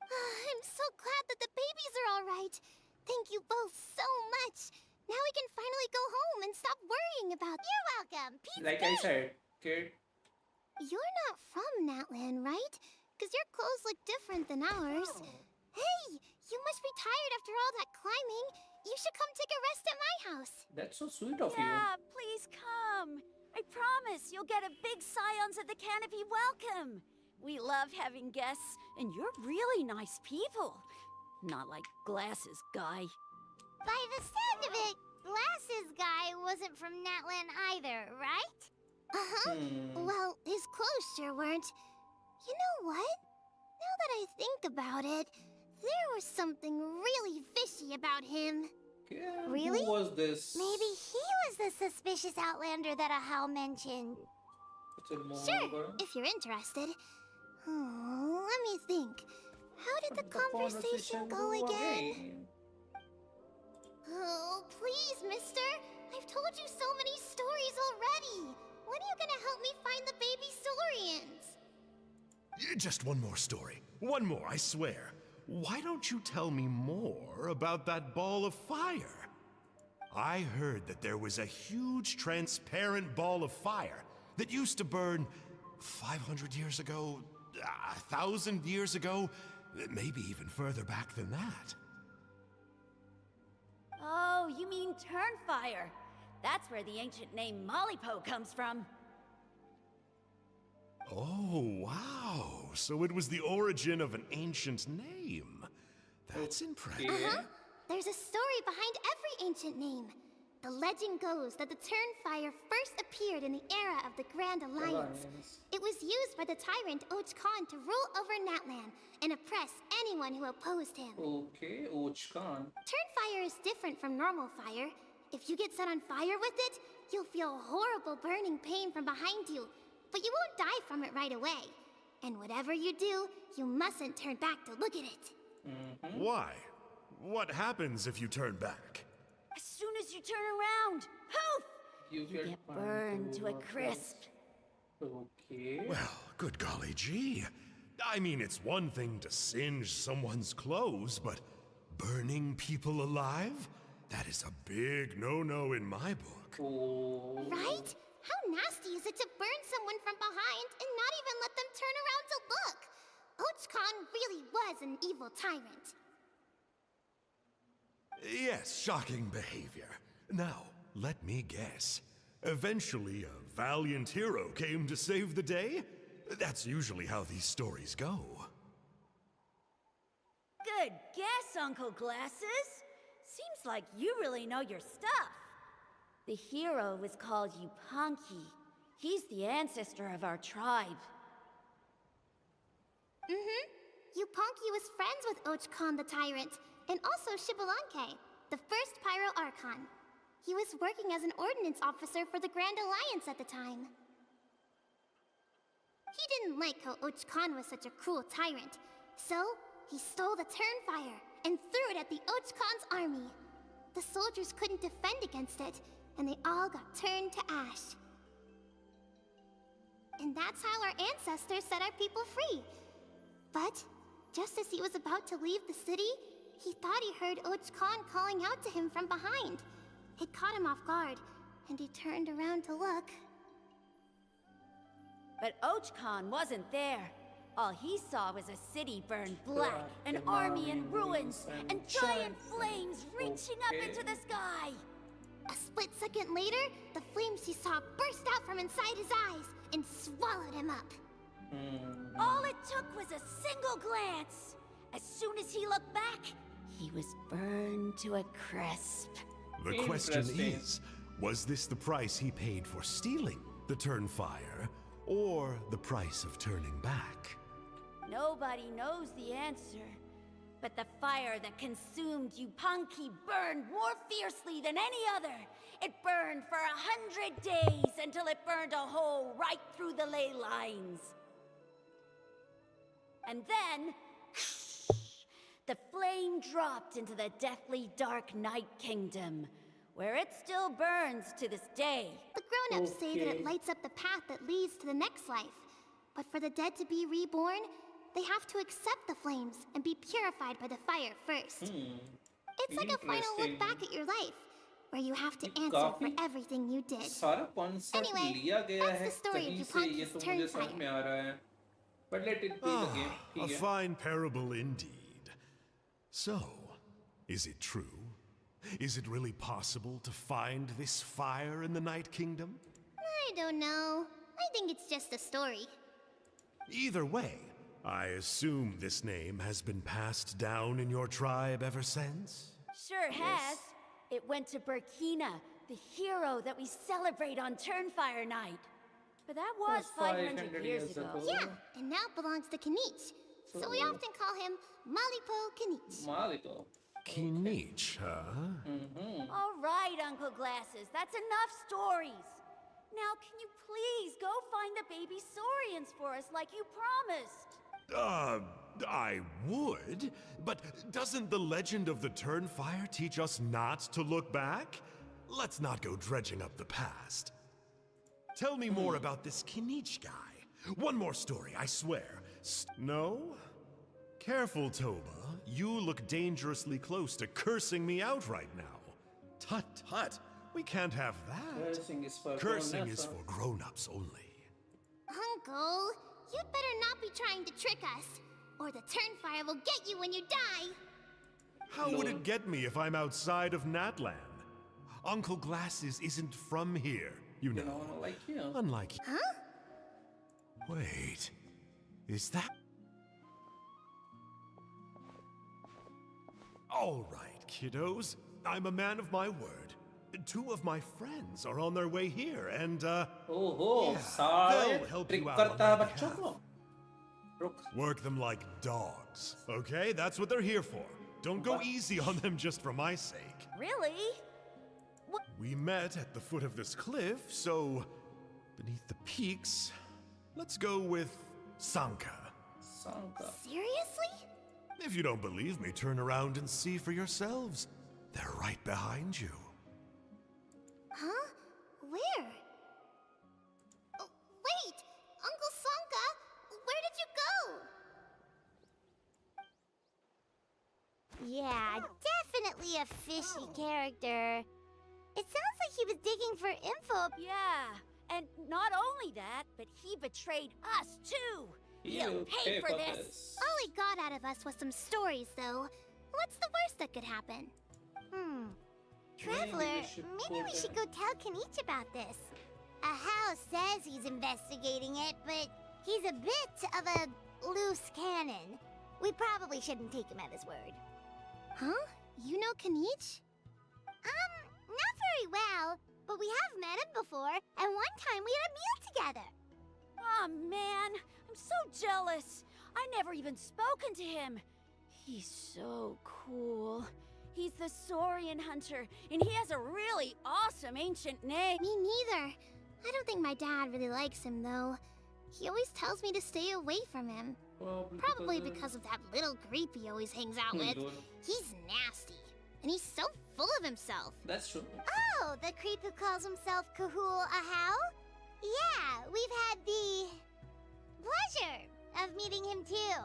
I'm so glad that the babies are all right. Thank you both so much. Now we can finally go home and stop worrying about. You're welcome. Pete's Like I said, kid. You're not from Natlan, right? Because your clothes look different than ours. Hey, you must be tired after all that climbing. You should come take a rest at my house. That's so sweet of you. Yeah, please come. I promise you'll get a big Scions of the Canopy welcome. We love having guests, and you're really nice people. Not like Glasses Guy. By the sound of it, Glasses Guy wasn't from Natlan either, right? Uh-huh. Well, his clothes sure weren't. You know what? Now that I think about it, there was something really fishy about him. Yeah, Really? Who was this? Maybe he was the suspicious outlander that Ahau mentioned. Sure, if you're interested. Oh, let me think. How did the conversation go again? Oh, please, mister. I've told you so many stories already. When are you gonna help me find the baby Saurians? Just one more story. One more, I swear. Why don't you tell me more about that ball of fire? I heard that there was a huge transparent ball of fire that used to burn 500 years ago, 1,000 years ago, maybe even further back than that. Oh, you mean Turnfire. That's where the ancient name Malipo comes from. Oh, wow. So it was the origin of an ancient name. That's impressive. Uh-huh. There's a story behind every ancient name. The legend goes that the Turnfire first appeared in the era of the Grand Alliance. It was used by the tyrant Och Khan to rule over Natlan and oppress anyone who opposed him. Okay, Och Khan. Turnfire is different from normal fire. If you get set on fire with it, you'll feel horrible burning pain from behind you, but you won't die from it right away. And whatever you do, you mustn't turn back to look at it. Why? What happens if you turn back? As soon as you turn around, poof! You Get burned to a crisp. Okay. Well, good golly gee. I mean, it's one thing to singe someone's clothes, but burning people alive? That is a big no-no in my book. Oh. Right? How nasty is it to burn someone from behind and not even let them turn around to look? Och Khan really was an evil tyrant. Yes, shocking behavior. Now, let me guess. Eventually, a valiant hero came to save the day? That's usually how these stories go. Good guess, Uncle Glasses. Seems like you really know your stuff. The hero was called Yupanqui. He's the ancestor of our tribe. Yupanqui was friends with Och Khan the tyrant, and also Shibalanke, the first Pyro Archon. He was working as an ordnance officer for the Grand Alliance at the time. He didn't like how Och Khan was such a cruel tyrant, so he stole the Turnfire and threw it at the Och Khan's army. The soldiers couldn't defend against it, and they all got turned to ash. And that's how our ancestors set our people free. But just as he was about to leave the city, he thought he heard Och Khan calling out to him from behind. It caught him off guard, and he turned around to look. But Och Khan wasn't there. All he saw was a city burned black, an army in ruins, and giant flames reaching up into the sky. A split second later, the flames he saw burst out from inside his eyes and swallowed him up. All it took was a single glance. As soon as he looked back, he was burned to a crisp. The question Interesting. is, was this the price he paid for stealing the Turnfire, or the price of turning back? Nobody knows the answer. But the fire that consumed Yupanqui burned more fiercely than any other. It burned for 100 days until it burned a hole right through the ley lines. And then, the flame dropped into the deathly dark Night Kingdom, where it still burns to this day. The grown-ups say that Okay. it lights up the path that leads to the next life. But for the dead to be reborn, they have to accept the flames and be purified by the fire first. It's like a final look Interesting. back at your life, where you have to ये answer for काफी everything you did. सारा concept Anyway, लिया गया that's है the story of कहीं से, ये Yupanqui's तो मुझे समझ Turnfire. में आ रहा है. But let it be the game. A ठीक है. fine parable indeed. So, is it true? Is it really possible to find this fire in the Night Kingdom? I don't know. I think it's just a story. Either way, I assume this name has been passed down in your tribe ever since? Sure has. It went to Burkina, the hero that we celebrate on Turnfire Night. But that was 500 years ago. Yeah, and now belongs to Kanich. So we often call him Malipo Kanich. Malito. Kinich, huh? All right, Uncle Glasses, that's enough stories. Now, can you please go find the baby saurians for us like you promised? I would, but doesn't the legend of the Turnfire teach us not to look back? Let's not go dredging up the past. Tell me more about this Kinich guy. One more story, I swear. No? Careful, Toba. You look dangerously close to cursing me out right now. Tut tut. We can't have that. Cursing is for Cursing grown-ups, is huh? for grown-ups only. Uncle, you'd better not be trying to trick us, or the Turnfire will get you when you die. How would it get me if I'm outside of Natlan? Uncle Glasses isn't from here, you know. No, like you. Unlike... Huh? Wait, is that... All right, kiddos. I'm a man of my word. 2 of my friends are on their way here, and, ओहो yeah, साले they'll help trick you out करता on है my बच्चों behalf. को. रुक. Work them like dogs, okay? That's what they're here for. Don't go easy on them just for my sake. Really? We met at the foot of this cliff, so beneath the peaks, let's go with Sanka. Sanka. Seriously? If you don't believe me, turn around and see for yourselves. They're right behind you. Huh? Where? Oh, wait! Uncle Sanka, where did you go? Yeah, definitely a fishy character. It sounds like he was digging for info. Yeah. And not only that, but he betrayed us too. He'll You pay for this. All he got out of us was some stories, though. What's the worst that could happen? Traveler, maybe we should go tell Kenichi about this. Ahau says he's investigating it, but he's a bit of a loose cannon. We probably shouldn't take him at his word. Huh? You know Kenichi? Not very well, but we have met him before, and one time we had a meal together. Oh man, I'm so jealous. I never even spoken to him. He's so cool. He's the Saurian hunter, and he has a really awesome ancient name. Me neither. I don't think my dad really likes him, though. He always tells me to stay away from him. Probably because of that little creep he always hangs out with. He's nasty, and he's so full of himself. That's true. Oh, the creep who calls himself Kahul Ahau? Yeah, we've had the pleasure of meeting him too.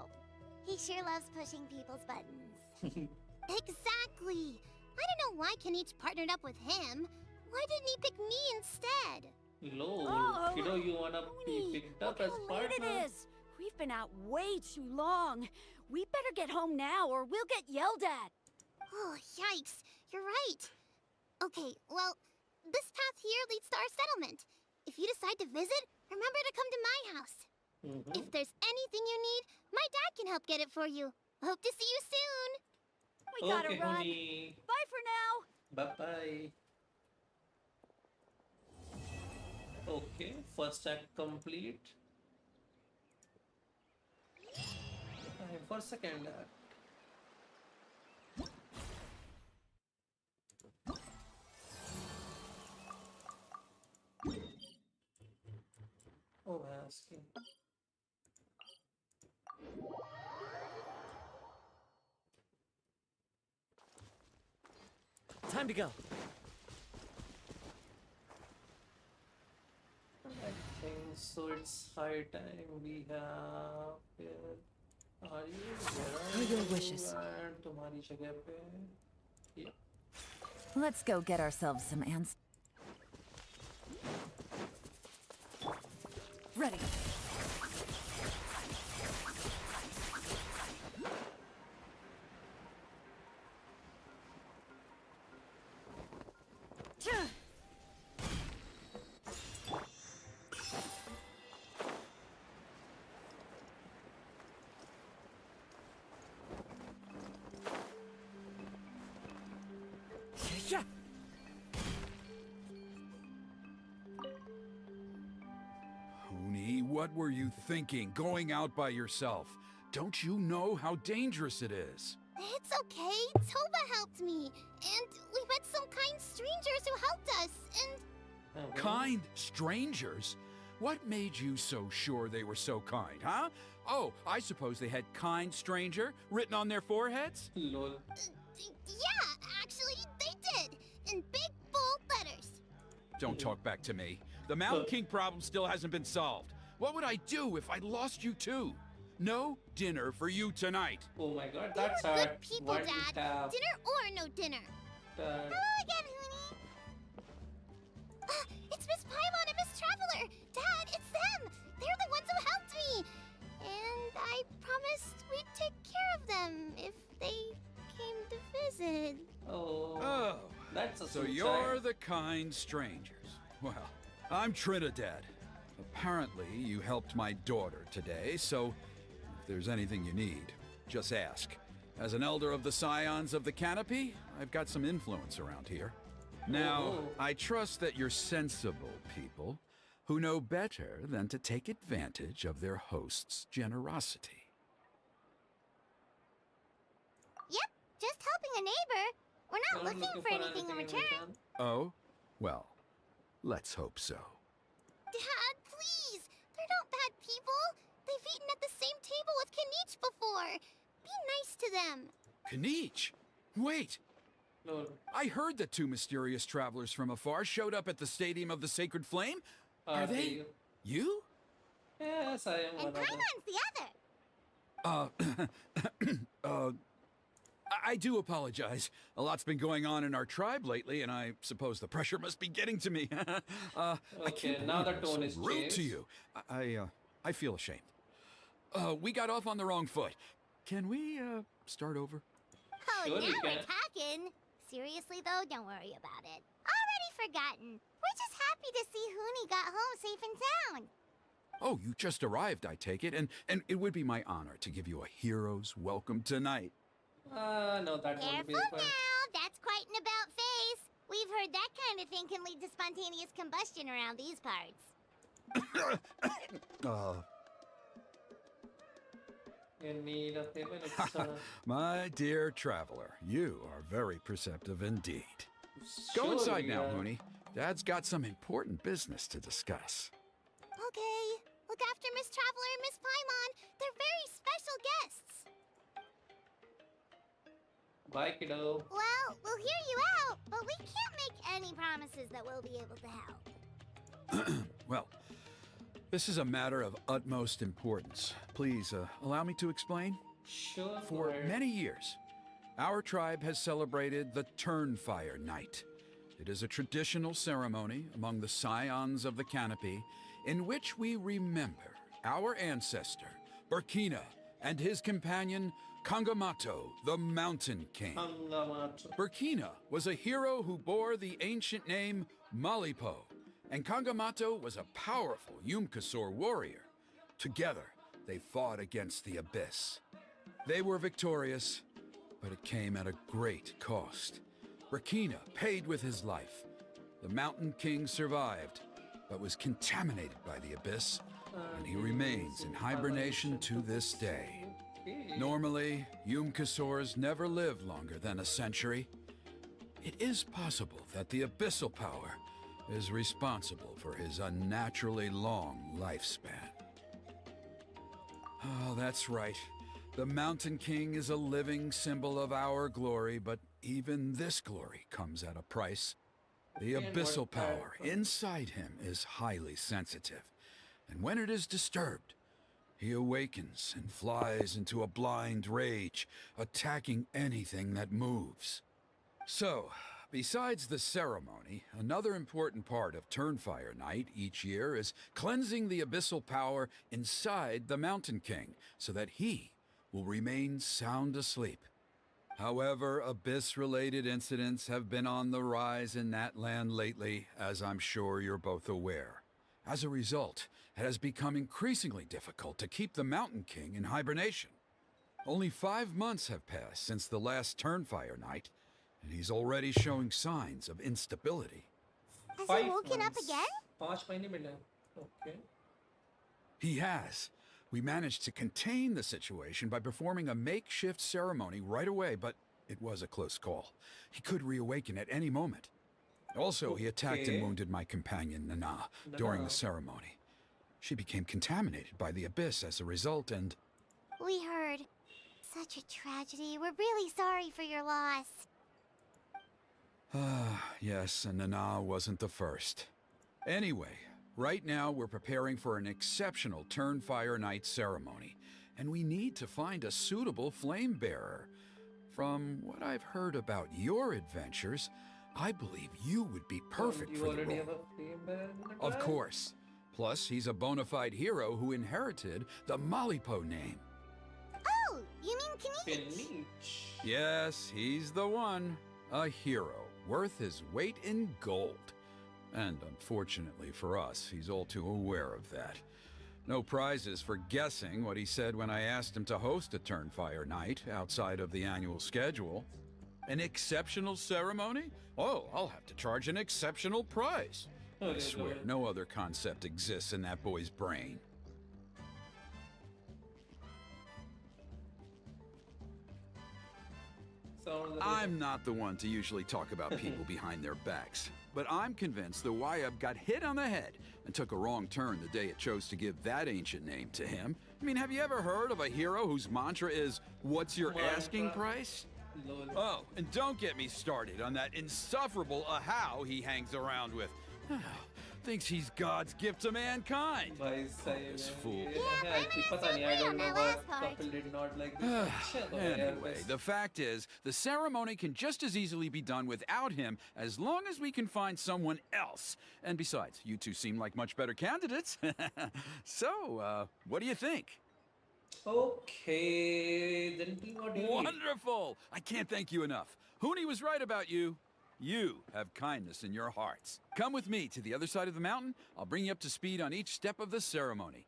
He sure loves pushing people's buttons. Exactly. I don't know why Kenichi partnered up with him. Why didn't he pick me instead? Lol. Oh, Kiddo, you wanna be Tony, picked up look as how late partner? it is. We've been out way too long. We better get home now or we'll get yelled at. Oh, yikes. You're right. Okay, well, this path here leads to our settlement. If you decide to visit, remember to come to my house. If there's anything you need, my dad can help get it for you. Hope to see you soon. We gotta Okay, run. honey. Bye for now. Bye-bye. Okay, first act complete. Time for second act. Oh, asking. Time to go. I think so. It's high time we have. Where are you? Where Are your you? wishes? And तुम्हारी जगह पे. Yeah. Let's go get ourselves some ants. Ready. Yeah. Huni, what were you thinking, going out by yourself? Don't you know how dangerous it is? It's okay. Toba helped me. And we met some kind strangers who helped us. And Kind strangers? What made you so sure they were so kind, huh? Oh, I suppose they had kind stranger written on their foreheads? Lol. yeah, actually, they did. In big, bold letters. Don't talk back to me. The Mountain King problem still hasn't been solved. What would I do if I lost you too? No dinner for you tonight. Oh my god, They that's were hard. good people, What Dad. we have Dinner or no dinner. done. Hello again, Huni. It's Miss Paimon and Miss Traveler. Dad, it's them. They're the ones who helped me. And I promised we'd take care of them if they came to visit. Oh. Oh, That's a So suicide. you're the kind strangers. Well, I'm Trinidad. Apparently, you helped my daughter today, so if there's anything you need, just ask. As an elder of the Scions of the Canopy, I've got some influence around here. Now, Oh. I trust that you're sensible people who know better than to take advantage of their host's generosity. Yep, just helping a neighbor. We're not Not looking for anything in return. Oh? Well, let's hope so. Dad, please! They're not bad people. They've eaten at the same table with Kanich before. Be nice to them. Kanich! Wait! No. I heard that two mysterious travelers from afar showed up at the Stadium of the Sacred Flame. Are they you? Yes, I am And one of them. Paimon's the other. I do apologize. A lot's been going on in our tribe lately, and I suppose the pressure must be getting to me. I Okay, can't now believe the I'm tone so is rude to changed. you. I feel ashamed. We got off on the wrong foot. Can we start over? Oh, Sure now you we're can. talking. Seriously, though, don't worry about it. Already forgotten. We're just happy to see Huni got home safe and sound. Oh, you just arrived, I take it, and it would be my honor to give you a hero's welcome tonight. No, that won't be Careful fun. now. That's quite an about face. We've heard that kind of thing can lead to spontaneous combustion around these parts. In need of 10 minutes. My dear traveler, you are very perceptive indeed. Go Sure, inside now, yeah. Mooney. Dad's got some important business to discuss. Okay. Look after Miss Traveler and Miss Paimon. They're very special guests. Bye, kiddo. Well, we'll hear you out, but we can't make any promises that we'll be able to help. Well, this is a matter of utmost importance. Please, allow me to explain. Sure. For go ahead. many years, our tribe has celebrated the Turnfire Night. It is a traditional ceremony among the Scions of the Canopy in which we remember our ancestor, Burkina, and his companion, Kangamato, the Mountain King. Hangamato. Burkina was a hero who bore the ancient name Malipo, and Kangamato was a powerful Yumkasor warrior. Together, they fought against the Abyss. They were victorious, but it came at a great cost. Burkina paid with his life. The Mountain King survived, but was contaminated by the Abyss, and he remains in hibernation to this day. Okay. Normally, Yumkasors never live longer than a century. It is possible that the abyssal power is responsible for his unnaturally long lifespan. Oh, that's right. The Mountain King is a living symbol of our glory, but even this glory comes at a price. The And abyssal what power type? inside him is highly sensitive, and when it is disturbed, he awakens and flies into a blind rage, attacking anything that moves. So, besides the ceremony, another important part of Turnfire Night each year is cleansing the abyssal power inside the Mountain King so that he will remain sound asleep. However, abyss-related incidents have been on the rise in that land lately, as I'm sure you're both aware. As a result, it has become increasingly difficult to keep the Mountain King in hibernation. Only 5 months have passed since the last Turnfire Night, and he's already showing signs of instability. Has Five he woken up months. again? 5 महीने मिले. Okay. He has. We managed to contain the situation by performing a makeshift ceremony right away, but it was a close call. He could reawaken at any moment. Also, he attacked and Okay. wounded my companion, Nana, during Nana. the ceremony. She became contaminated by the abyss as a result, and We heard. Such a tragedy. We're really sorry for your loss. yes, and Nana wasn't the first. Anyway, right now we're preparing for an exceptional Turnfire Night ceremony, and we need to find a suitable flame bearer. From what I've heard about your adventures, I believe you would be perfect You for the already role. have a flame bearer in the Of tribe? course. Plus, he's a bona fide hero who inherited the Malipo name. Oh, you mean Kanich? Finich. Yes, he's the one. A hero, worth his weight in gold. And unfortunately for us, he's all too aware of that. No prizes for guessing what he said when I asked him to host a Turnfire night outside of the annual schedule. An exceptional ceremony? Oh, I'll have to charge an exceptional price. I swear, no other concept exists in that boy's brain. I'm not the one to usually talk about people behind their backs, but I'm convinced the Wayab got hit on the head and took a wrong turn the day it chose to give that ancient name to him. I mean, have you ever heard of a hero whose mantra is, "What's your asking price?" Oh, and don't get me started on that insufferable Ahau he hangs around with. Thinks he's God's gift to mankind. This fool. Anyway, the fact is, the ceremony can just as easily be done without him as long as we can find someone else. And besides, you two seem like much better candidates. So, what do you think? Okay, then what do you need? Wonderful! I can't thank you enough. Huni was right about you. You have kindness in your hearts. Come with me to the other side of the mountain. I'll bring you up to speed on each step of the ceremony.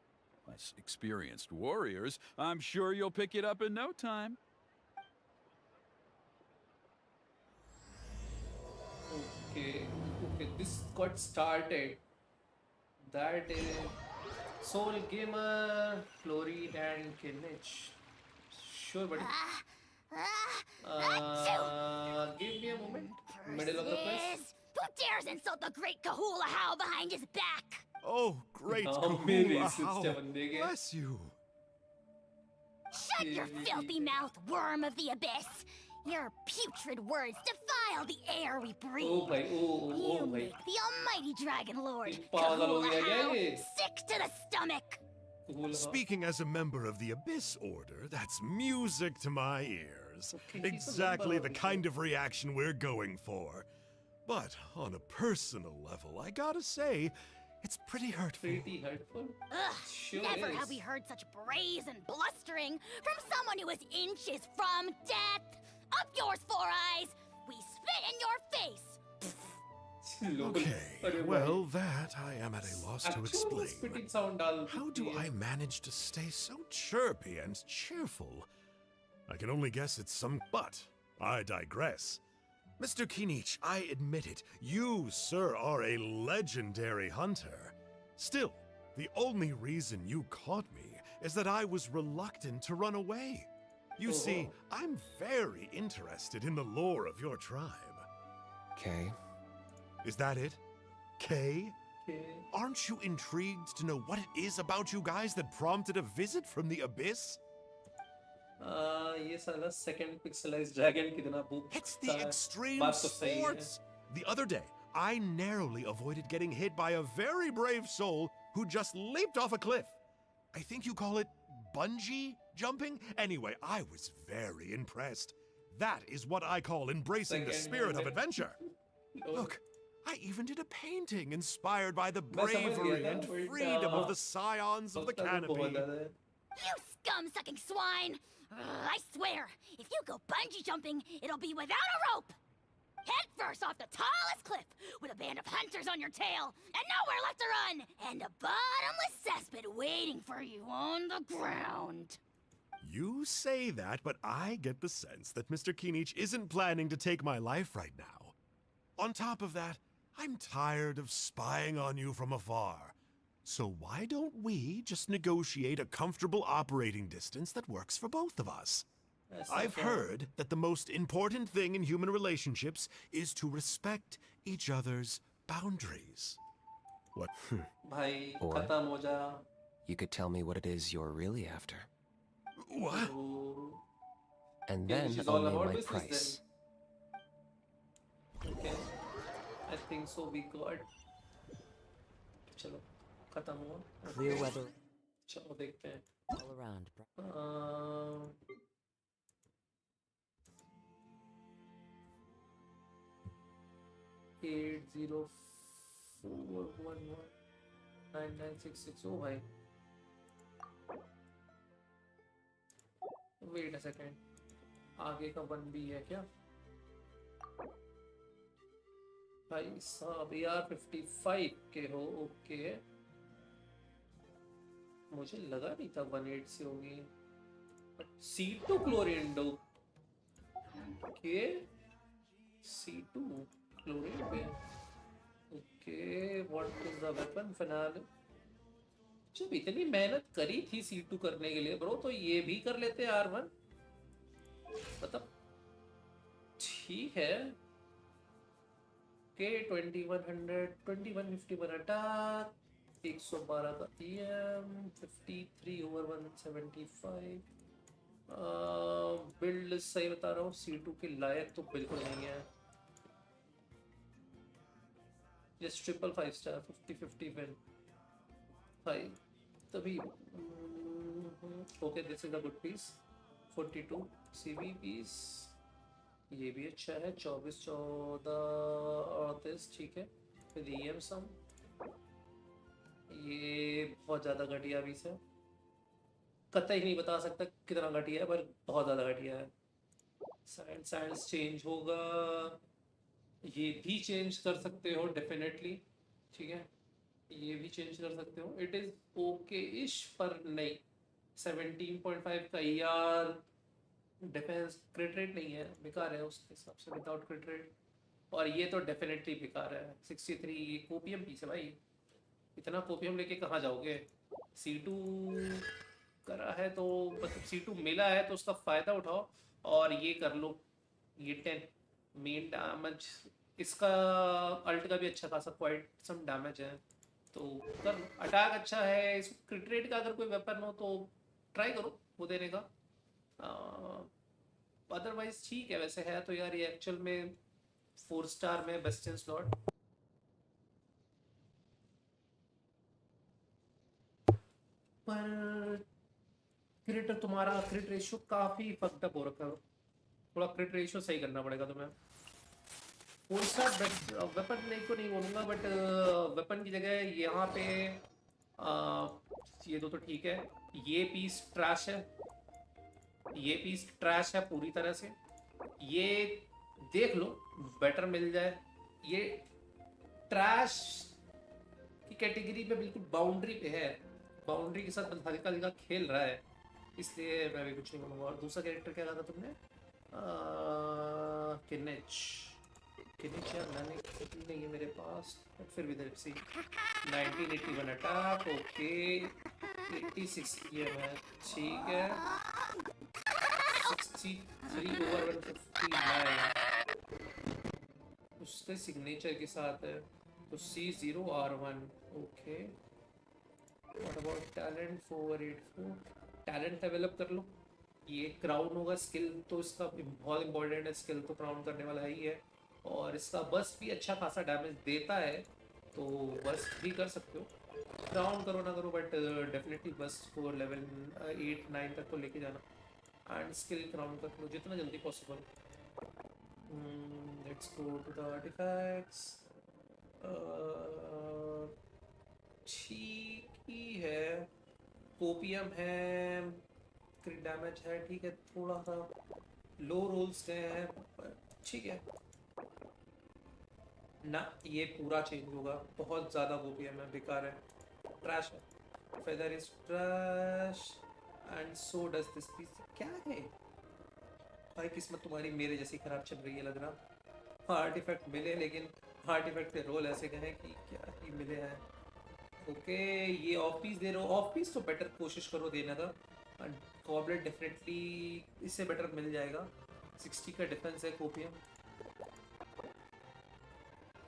As experienced warriors, I'm sure you'll pick it up in no time. Okay, this got started. That is Soul Gamer, Florid, and Kinich. Sure, buddy. Give me a moment. Middle of the quest. Who dares insult the great Kahula How behind his back? Oh, great Maybe Kahula, it's how Stefan. bless you. Shut your filthy mouth, worm of the abyss! Your putrid words defile the air we breathe. You make the almighty Dragon Lord, Kahula How, sick to the stomach! Speaking as a member of the Abyss Order, that's music to my ears. Exactly the kind of reaction we're going for. But on a personal level, I gotta say, it's pretty hurtful. Ugh, Sure never is. have we heard such brazen blustering from someone who is inches from death. Up yours, Four Eyes! We spit in your face! Okay, well, that I am at a loss to explain. How do I manage to stay so chirpy and cheerful? I can only guess it's some... But I digress. Mr. Kinich, I admit it, you, sir, are a legendary hunter. Still, the only reason you caught me is that I was reluctant to run away. You see, I'm very interested in the lore of your tribe. Okay. Is that it? Kay? Aren't you intrigued to know what it is about you guys that prompted a visit from the Abyss? ये साला second pixelized dragon कितना भूख It's the था। extreme बात तो सही है। sports! The other day, I narrowly avoided getting hit by a very brave soul who just leaped off a cliff. I think you call it bungee jumping? Anyway, I was very impressed. That is what I call embracing the spirit of adventure. Look, I even did a painting inspired by the bravery and freedom of the scions of the canopy. You scum-sucking swine! I swear, if you go bungee jumping, it'll be without a rope! Head first off the tallest cliff, with a band of hunters on your tail, and nowhere left to run, and a bottomless cesspit waiting for you on the ground. You say that, but I get the sense that Mr. Kinich isn't planning to take my life right now. On top of that, I'm tired of spying on you from afar. So why don't we just negotiate a comfortable operating distance that works for both of us? I've heard that the most important thing in human relationships is to respect each other's boundaries. What? भाई Or- खत्म हो जा। You could tell me what it is you're really after. What? And Yeah, then which is I'll all name about my business price. Okay, I think so. We got. चलो खत्म हुआ। Clear weather चलो देखते हैं। all around. bro. 804119966 ओ भाई wait a second आगे का one भी है क्या भाई साहब यार 55 के हो, ओके। मुझे लगा नहीं था 18 से होगी। C2 क्लोरीन डो, ओके। C2 क्लोरीन पे, okay. What is the weapon final? जब इतनी मेहनत करी थी C2 करने के लिए ब्रो, तो ये भी कर लेते R1, मतलब ठीक है। के 2100 2151 अटैक, 112 का EM, 53 ओवर 175। बिल्ड सही बता रहा हूँ, C2 के लायक तो बिल्कुल नहीं है। जस्ट ट्रिपल 5 स्टार 50-50 विन 5 तभी। Okay, this is a good piece. 42 CB piece, ये भी अच्छा है। 24 14 38, ठीक है। फिर EM सम, ये बहुत ज़्यादा घटिया पीस है। कतई नहीं बता सकता कितना घटिया है, पर बहुत ज़्यादा घटिया है। साइंस चेंज होगा, ये भी चेंज कर सकते हो डेफिनेटली, ठीक है। ये भी चेंज कर सकते हो, इट इज़ ओके इश, पर नहीं। 17.5 का यार डिफेंस क्रिट रेट नहीं है, बेकार है उसके हिसाब से विदाउट क्रिट रेट। और ये तो डेफिनेटली बेकार है। 63 कोपियम पीस है भाई, इतना कोपियम लेके कहाँ जाओगे? C2 करा है तो मतलब C2 मिला है तो उसका फ़ायदा उठाओ और ये कर लो। ये 10 मेन डैमेज, इसका अल्ट का भी अच्छा खासा क्वाइट सम डैमेज है, तो कर लो। अटैक अच्छा है, इस क्रिट रेट का अगर कोई वेपन हो तो ट्राई करो वो देने का। अदरवाइज ठीक है वैसे है तो यार। ये एक्चुअल में 4 स्टार में बेस्ट इन स्लॉट। पर क्रिट तुम्हारा क्रिट रेशियो काफी फक्ड अप हो रखा है, थोड़ा क्रिट रेशियो सही करना पड़ेगा तुम्हें। 4 स्टार वेपन नहीं को नहीं बोलूंगा, बट वेपन की जगह यहाँ पे ये दो तो ठीक है। ये पीस ट्रैश है, ये पीस ट्रैश है पूरी तरह से। ये देख लो बेटर मिल जाए। ये ट्रैश की कैटेगरी पे बिल्कुल बाउंड्री पे है, बाउंड्री के साथ हल्का हल्का खेल रहा है, इसलिए मैं भी कुछ नहीं बोलूँगा। और दूसरा कैरेक्टर क्या कहा था तुमने? किनिच। किनिच यार मैंने नहीं है मेरे पास, बट फिर भी से 1981 अटैक, ओके। 86 किया मैं, ठीक है। 63 ओवर 159 उसके सिग्नेचर के साथ है, तो C0R1, okay. What about talent 484? Talent develop कर लो। ये क्राउन होगा, स्किल तो इसका बहुत इंपॉर्टेंट है, स्किल तो क्राउन करने वाला ही है। और इसका बस भी अच्छा खासा डैमेज देता है, तो बस भी कर सकते हो। क्राउन करो ना करो, बट डेफिनेटली बस को लेवल 8-9 तक तो लेके जाना। एंड स्किल क्राउन कर लो जितना जल्दी possible. Let's go to the artefacts. ठीक ही है, कोपियम है, क्रिट डैमेज है, ठीक है। थोड़ा सा लो रोल्स गए हैं, पर ठीक है ना। ये पूरा चेंज होगा, बहुत ज़्यादा कोपियम है, बेकार है, ट्रैश है। Feather is trash and so does this piece. क्या है भाई, किस्मत तुम्हारी मेरे जैसी खराब चल रही है लग रहा। आर्टिफैक्ट मिले, लेकिन आर्टिफैक्ट के रोल ऐसे गए हैं कि क्या ही मिले हैं। ओके, ये ऑफ पीस दे रहे हो, ऑफ पीस तो बेटर कोशिश करो देने का। गॉबलेट डेफिनेटली इससे बेटर मिल जाएगा। 60 का डिफेंस है कोपियम,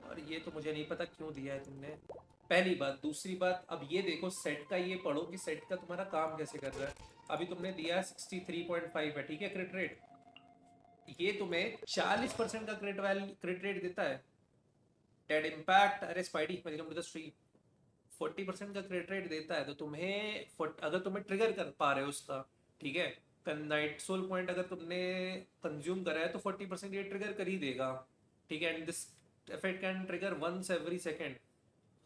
और ये तो मुझे नहीं पता क्यों दिया है तुमने, पहली बात। दूसरी बात, अब ये देखो सेट का, ये पढ़ो कि सेट का तुम्हारा काम कैसे कर रहा है। अभी तुमने दिया 63.5 है, ठीक है क्रिट रेट। ये तुम्हें 40% का क्रिट रेट देता है। डेड इम्पैक्ट, अरे Spidey welcome to the stream. 40% का क्रिट रेट देता है, तो तुम्हें अगर तुम्हें ट्रिगर कर पा रहे हो उसका, ठीक है। नाइट सोल पॉइंट अगर तुमने कंज्यूम करा है तो 40% ये ट्रिगर कर ही देगा, ठीक है। And this effect can trigger once every second,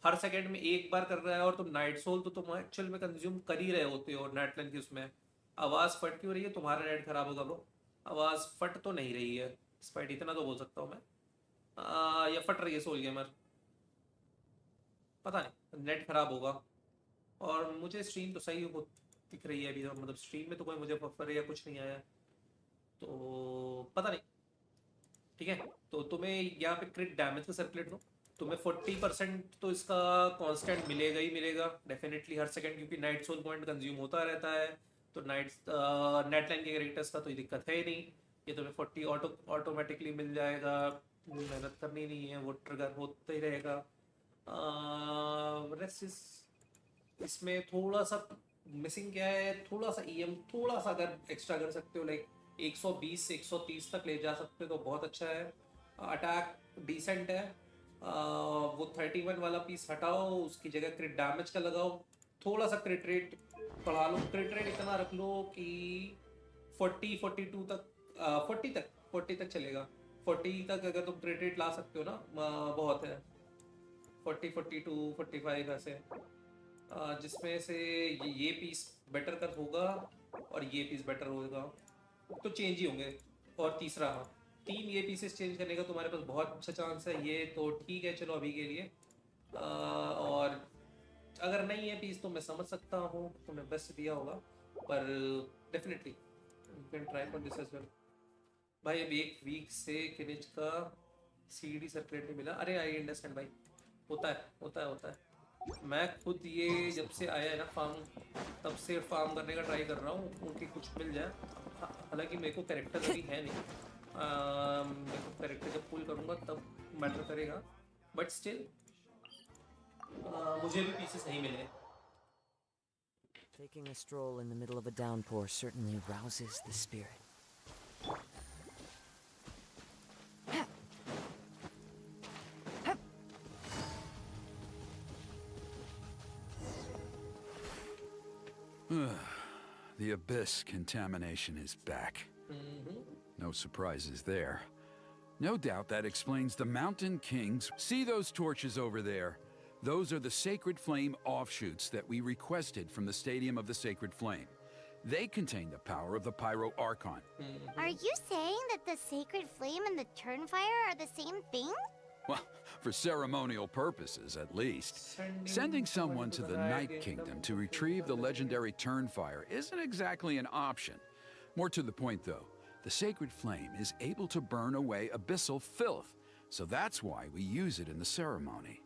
हर सेकेंड में एक बार कर रहा है। और तुम नाइट सोल तो तुम एक्चुअल में कंज्यूम कर ही रहे होते हो नेटलन की उसमें। आवाज़ फट क्यों रही है? तुम्हारा नेट खराब होगा ब्रो, आवाज़ फट तो नहीं रही है स्पाइड, इतना तो बोल सकता हूँ मैं। या फट रही है सोल गेमर, पता नहीं नेट खराब होगा। और मुझे स्ट्रीम तो सही हो दिख रही है अभी, तो मतलब स्ट्रीम में तो कोई मुझे बफर या कुछ नहीं आया, तो पता नहीं। ठीक है, तो तुम्हें यहाँ पे क्रिट डैमेज का सर्कुलेट दो, तुम्हें 40% तो इसका कांस्टेंट मिलेगा ही मिलेगा डेफिनेटली हर सेकंड, क्योंकि नाइट सोल पॉइंट कंज्यूम होता रहता है। तो नेट लाइन के कैरेक्टर्स का तो ये दिक्कत है ही नहीं, ये तुम्हें 40 ऑटोमेटिकली मिल जाएगा, मेहनत करनी नहीं है, वो ट्रिगर होता ही रहेगा। इसमें थोड़ा सा मिसिंग क्या है, थोड़ा सा ईएम थोड़ा सा अगर एक्स्ट्रा कर सकते हो, लाइक 120 से 130 तक ले जा सकते हो तो बहुत अच्छा है। अटैक डिसेंट है, वो 31 वाला पीस हटाओ, उसकी जगह क्रिट डैमेज का लगाओ, थोड़ा सा क्रिट रेट बढ़ा लो, क्रिट रेट इतना रख लो कि 42 तक 40 तक चलेगा। 40 तक अगर तुम क्रिट रेट ला सकते हो ना, बहुत है। 40 42 45 ऐसे, जिसमें से ये पीस बेटर कर होगा और ये पीस बेटर होगा, तो चेंज ही होंगे। और तीसरा, हाँ, 3 ये पीसेस चेंज करने का तुम्हारे पास बहुत अच्छा चांस है, ये तो ठीक है चलो अभी के लिए। और अगर नहीं है पीस तो मैं समझ सकता हूँ, तुमने बेस्ट दिया होगा, पर definitely you can try for this as well. भाई अभी 1 वीक से किनिच का सीडी सर्कुलेट नहीं मिला। अरे आई अंडरस्टैंड भाई, होता है। मैं खुद ये जब से आया है ना फार्म, तब से फार्म करने का ट्राई कर रहा हूँ, उनकी कुछ मिल जाए। हालांकि मेरे को कैरेक्टर अभी है नहीं, मेरे को कैरेक्टर जब पुल करूँगा तब मैटर करेगा, बट स्टिल मुझे भी पीसेस नहीं मिले। Taking a stroll in the middle of a downpour certainly rouses the spirit. The abyss contamination is back. No surprises there. No doubt that explains the Mountain Kings. See those torches over there? Those are the Sacred Flame offshoots that we requested from the Stadium of the Sacred Flame. They contain the power of the Pyro Archon. Are you saying that the Sacred Flame and the Turnfire are the same thing? Well, for ceremonial purposes, at least. Sending someone to the Night Kingdom to retrieve the legendary Turnfire isn't exactly an option. More to the point, though, the Sacred Flame is able to burn away abyssal filth, so that's why we use it in the ceremony.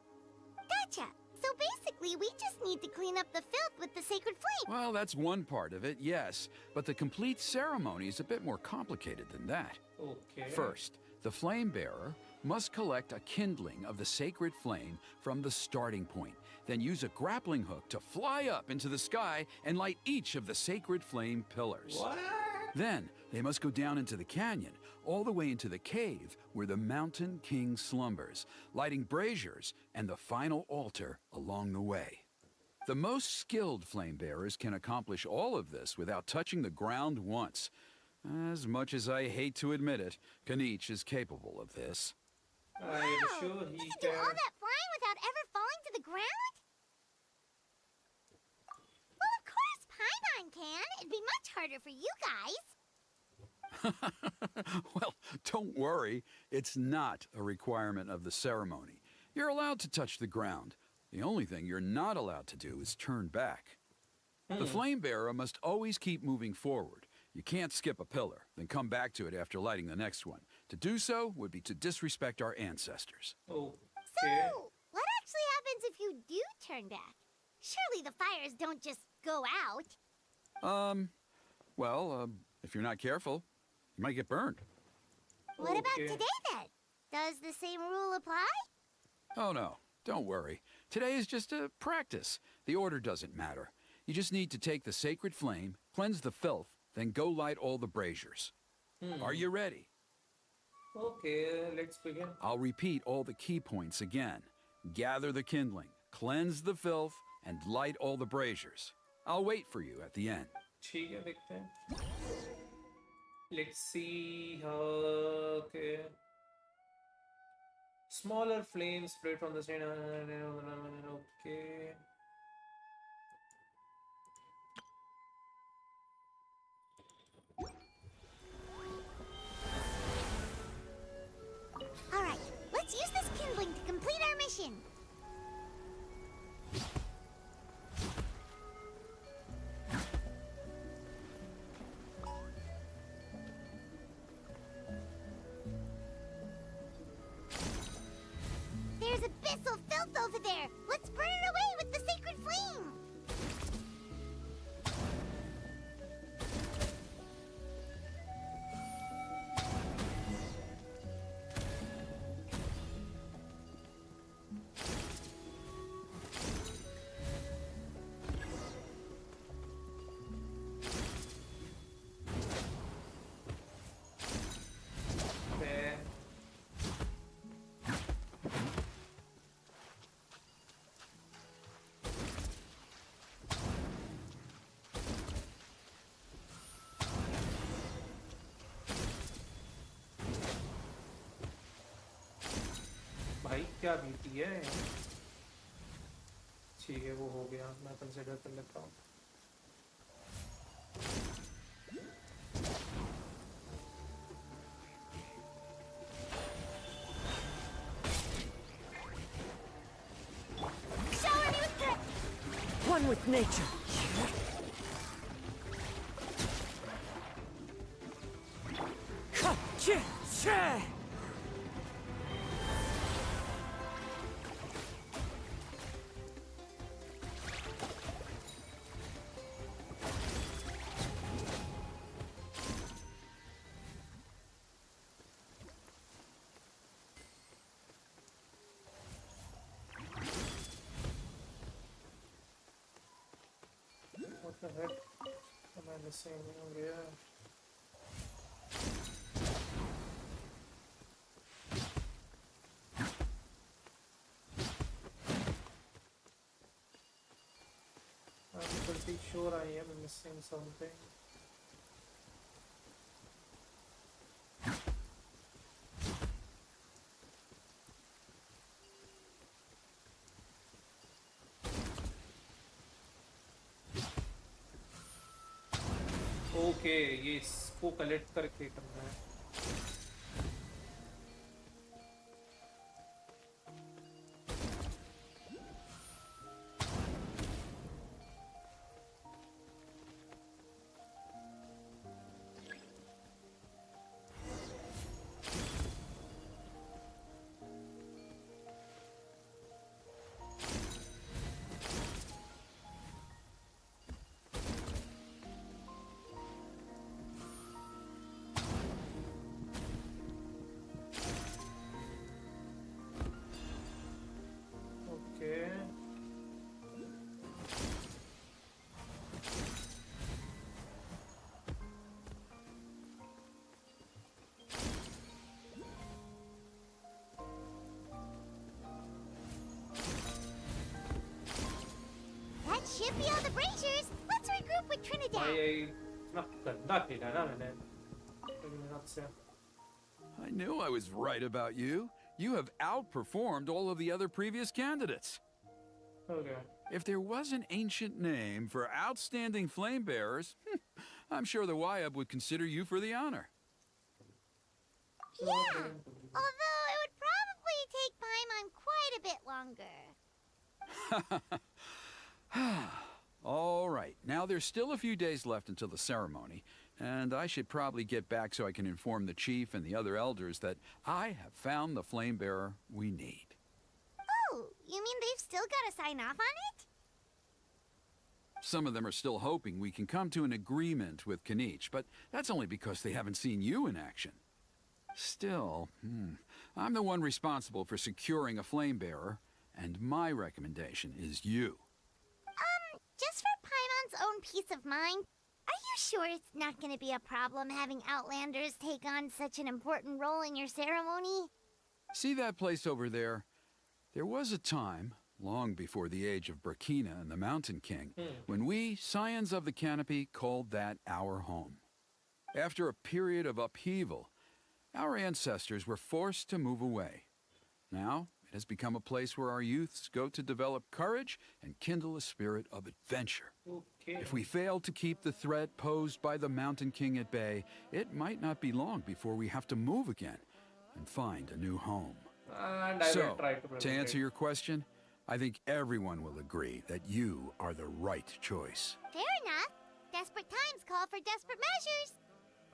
Gotcha! So basically, we just need to clean up the filth with the Sacred Flame. Well, that's one part of it, yes, but the complete ceremony is a bit more complicated than that. Okay. First, the Flame Bearer must collect a kindling of the Sacred Flame from the starting point, then use a grappling hook to fly up into the sky and light each of the Sacred Flame pillars. What? Then, they must go down into the canyon, all the way into the cave where the Mountain King slumbers, lighting braziers and the final altar along the way. The most skilled flame bearers can accomplish all of this without touching the ground once. As much as I hate to admit it, Kanich is capable of this. I'm Wow! sure You he can do all can. that flying without ever falling to the ground? Well, of course Paimon can. It'd be much harder for you guys. Well, don't worry. It's not a requirement of the ceremony. You're allowed to touch the ground. The only thing you're not allowed to do is turn back. The flame bearer must always keep moving forward. You can't skip a pillar, then come back to it after lighting the next one. To do so would be to disrespect our ancestors. Okay. So, what actually happens if you do turn back? Surely the fires don't just go out. If you're not careful, you might get burned. What about Okay. today then? Does the same rule apply? Oh no, don't worry. Today is just a practice. The order doesn't matter. You just need to take the sacred flame, cleanse the filth, then go light all the braziers. Are you ready? Okay, let's begin. I'll repeat all the key points again. Gather the kindling, cleanse the filth, and light all the braziers. I'll wait for you at the end. ठीक है, देखते हैं. Let's see how. Okay. Smaller flames spread from the side. Okay. Alright, let's use this kindling भाई क्या बीती है। ठीक है वो हो गया, मैं कंसिडर कर लेता हूँ। One with nature. Ka-chi-che! What the heck am I missing over here? I'm pretty sure I am missing something. Okay ये इसको कलेक्ट करके करना है। Okay That should be all the braziers. Let's regroup with Trinidad. भाई इतना गंदा खेला ना मैंने मेहनत से। I knew I was right about you. You have outperformed all of the other previous candidates. Okay. If there was an ancient name for outstanding flame bearers, I'm sure the Wyab would consider you for the honor. Yeah, although it would probably take Paimon quite a bit longer. All right, now there's still a few days left until the ceremony, and I should probably get back so I can inform the chief and the other elders that I have found the flame bearer we need. Oh, you mean they've still got to sign off on it? Some of them are still hoping we can come to an agreement with Kanich, but that's only because they haven't seen you in action. Still, I'm the one responsible for securing a flame bearer, and my recommendation is you. Just for Paimon's own peace of mind, are you sure it's not going to be a problem having Outlanders take on such an important role in your ceremony? See that place over there? There was a time, long before the age of Burkina and the Mountain King, when we, Scions of the Canopy, called that our home. After a period of upheaval, our ancestors were forced to move away. Now, it has become a place where our youths go to develop courage and kindle a spirit of adventure. Okay. If we fail to keep the threat posed by the Mountain King at bay, it might not be long before we have to move again and find a new home. And I will So, try to to prevent answer it. your question, I think everyone will agree that you are the right choice. Fair enough. Desperate times call for desperate measures.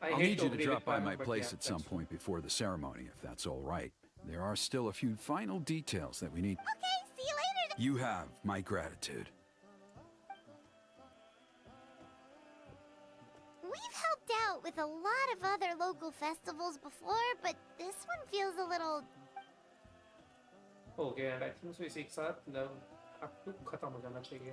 I I'll hate need to you to agree drop with by Paimon, my but place yeah, at some that's point before the ceremony, if that's all right. There are still a few final details that we need. Okay, see you later. You have my gratitude. We've helped out with a lot of other local festivals before, but this one feels a little... Okay, and I think so इसे एक साथ अब तो खत्म हो जाना चाहिए।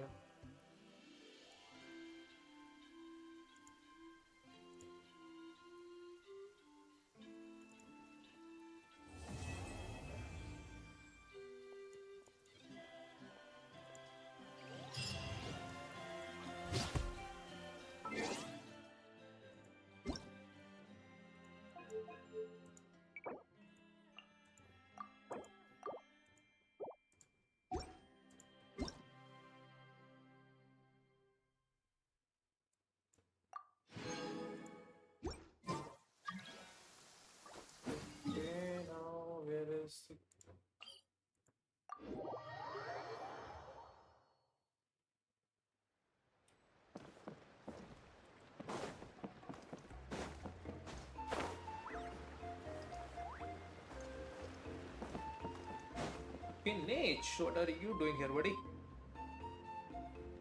Nate, what are you doing here, buddy?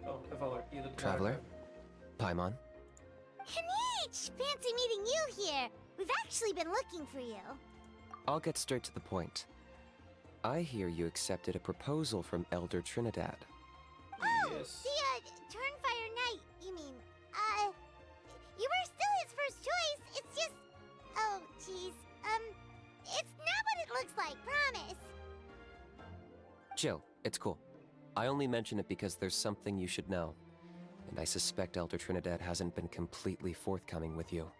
Oh, I forgot. You're the Traveler? Paimon? Kanich! Fancy meeting you here. We've actually been looking for you. I'll get straight to the point. I hear you accepted a proposal from Elder Trinidad. Oh, Yes. the, Turnfire Knight, you mean. You were still his first choice. It's just... Oh, jeez. It's not what it looks like, promise. Chill, it's cool. I only mention it because there's something you should know. And I suspect Elder Trinidad hasn't been completely forthcoming with you.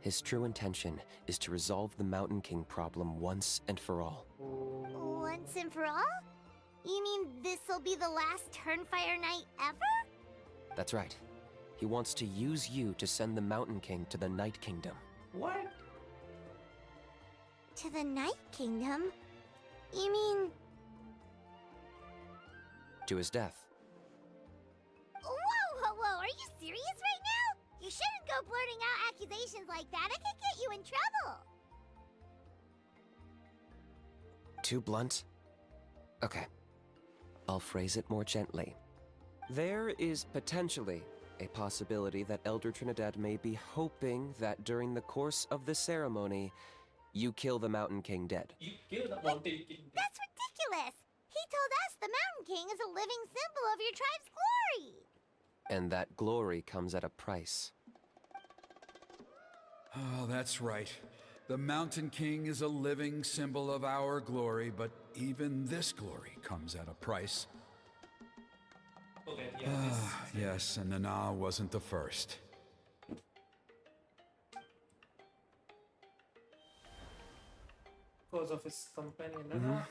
His true intention is to resolve the Mountain King problem once and for all. Once and for all? You mean this'll be the last Turnfire Knight ever? That's right. He wants to use you to send the Mountain King to the Night Kingdom. What? To the Night Kingdom? You mean... To his death. Whoa, are you serious right now? You shouldn't go blurting out accusations like that. It could get you in trouble. Too blunt? Okay. I'll phrase it more gently. There is potentially a possibility that Elder Trinidad may be hoping that during the course of the ceremony, you kill the Mountain King dead. You kill the Mountain King. That's ridiculous. He told us the Mountain King is a living symbol of your tribe's glory. And that glory comes at a price. Oh, that's right. The Mountain King is a living symbol of our glory, but even this glory comes at a price. Okay, yeah. Yes, and Nana wasn't the first. Because of his companion.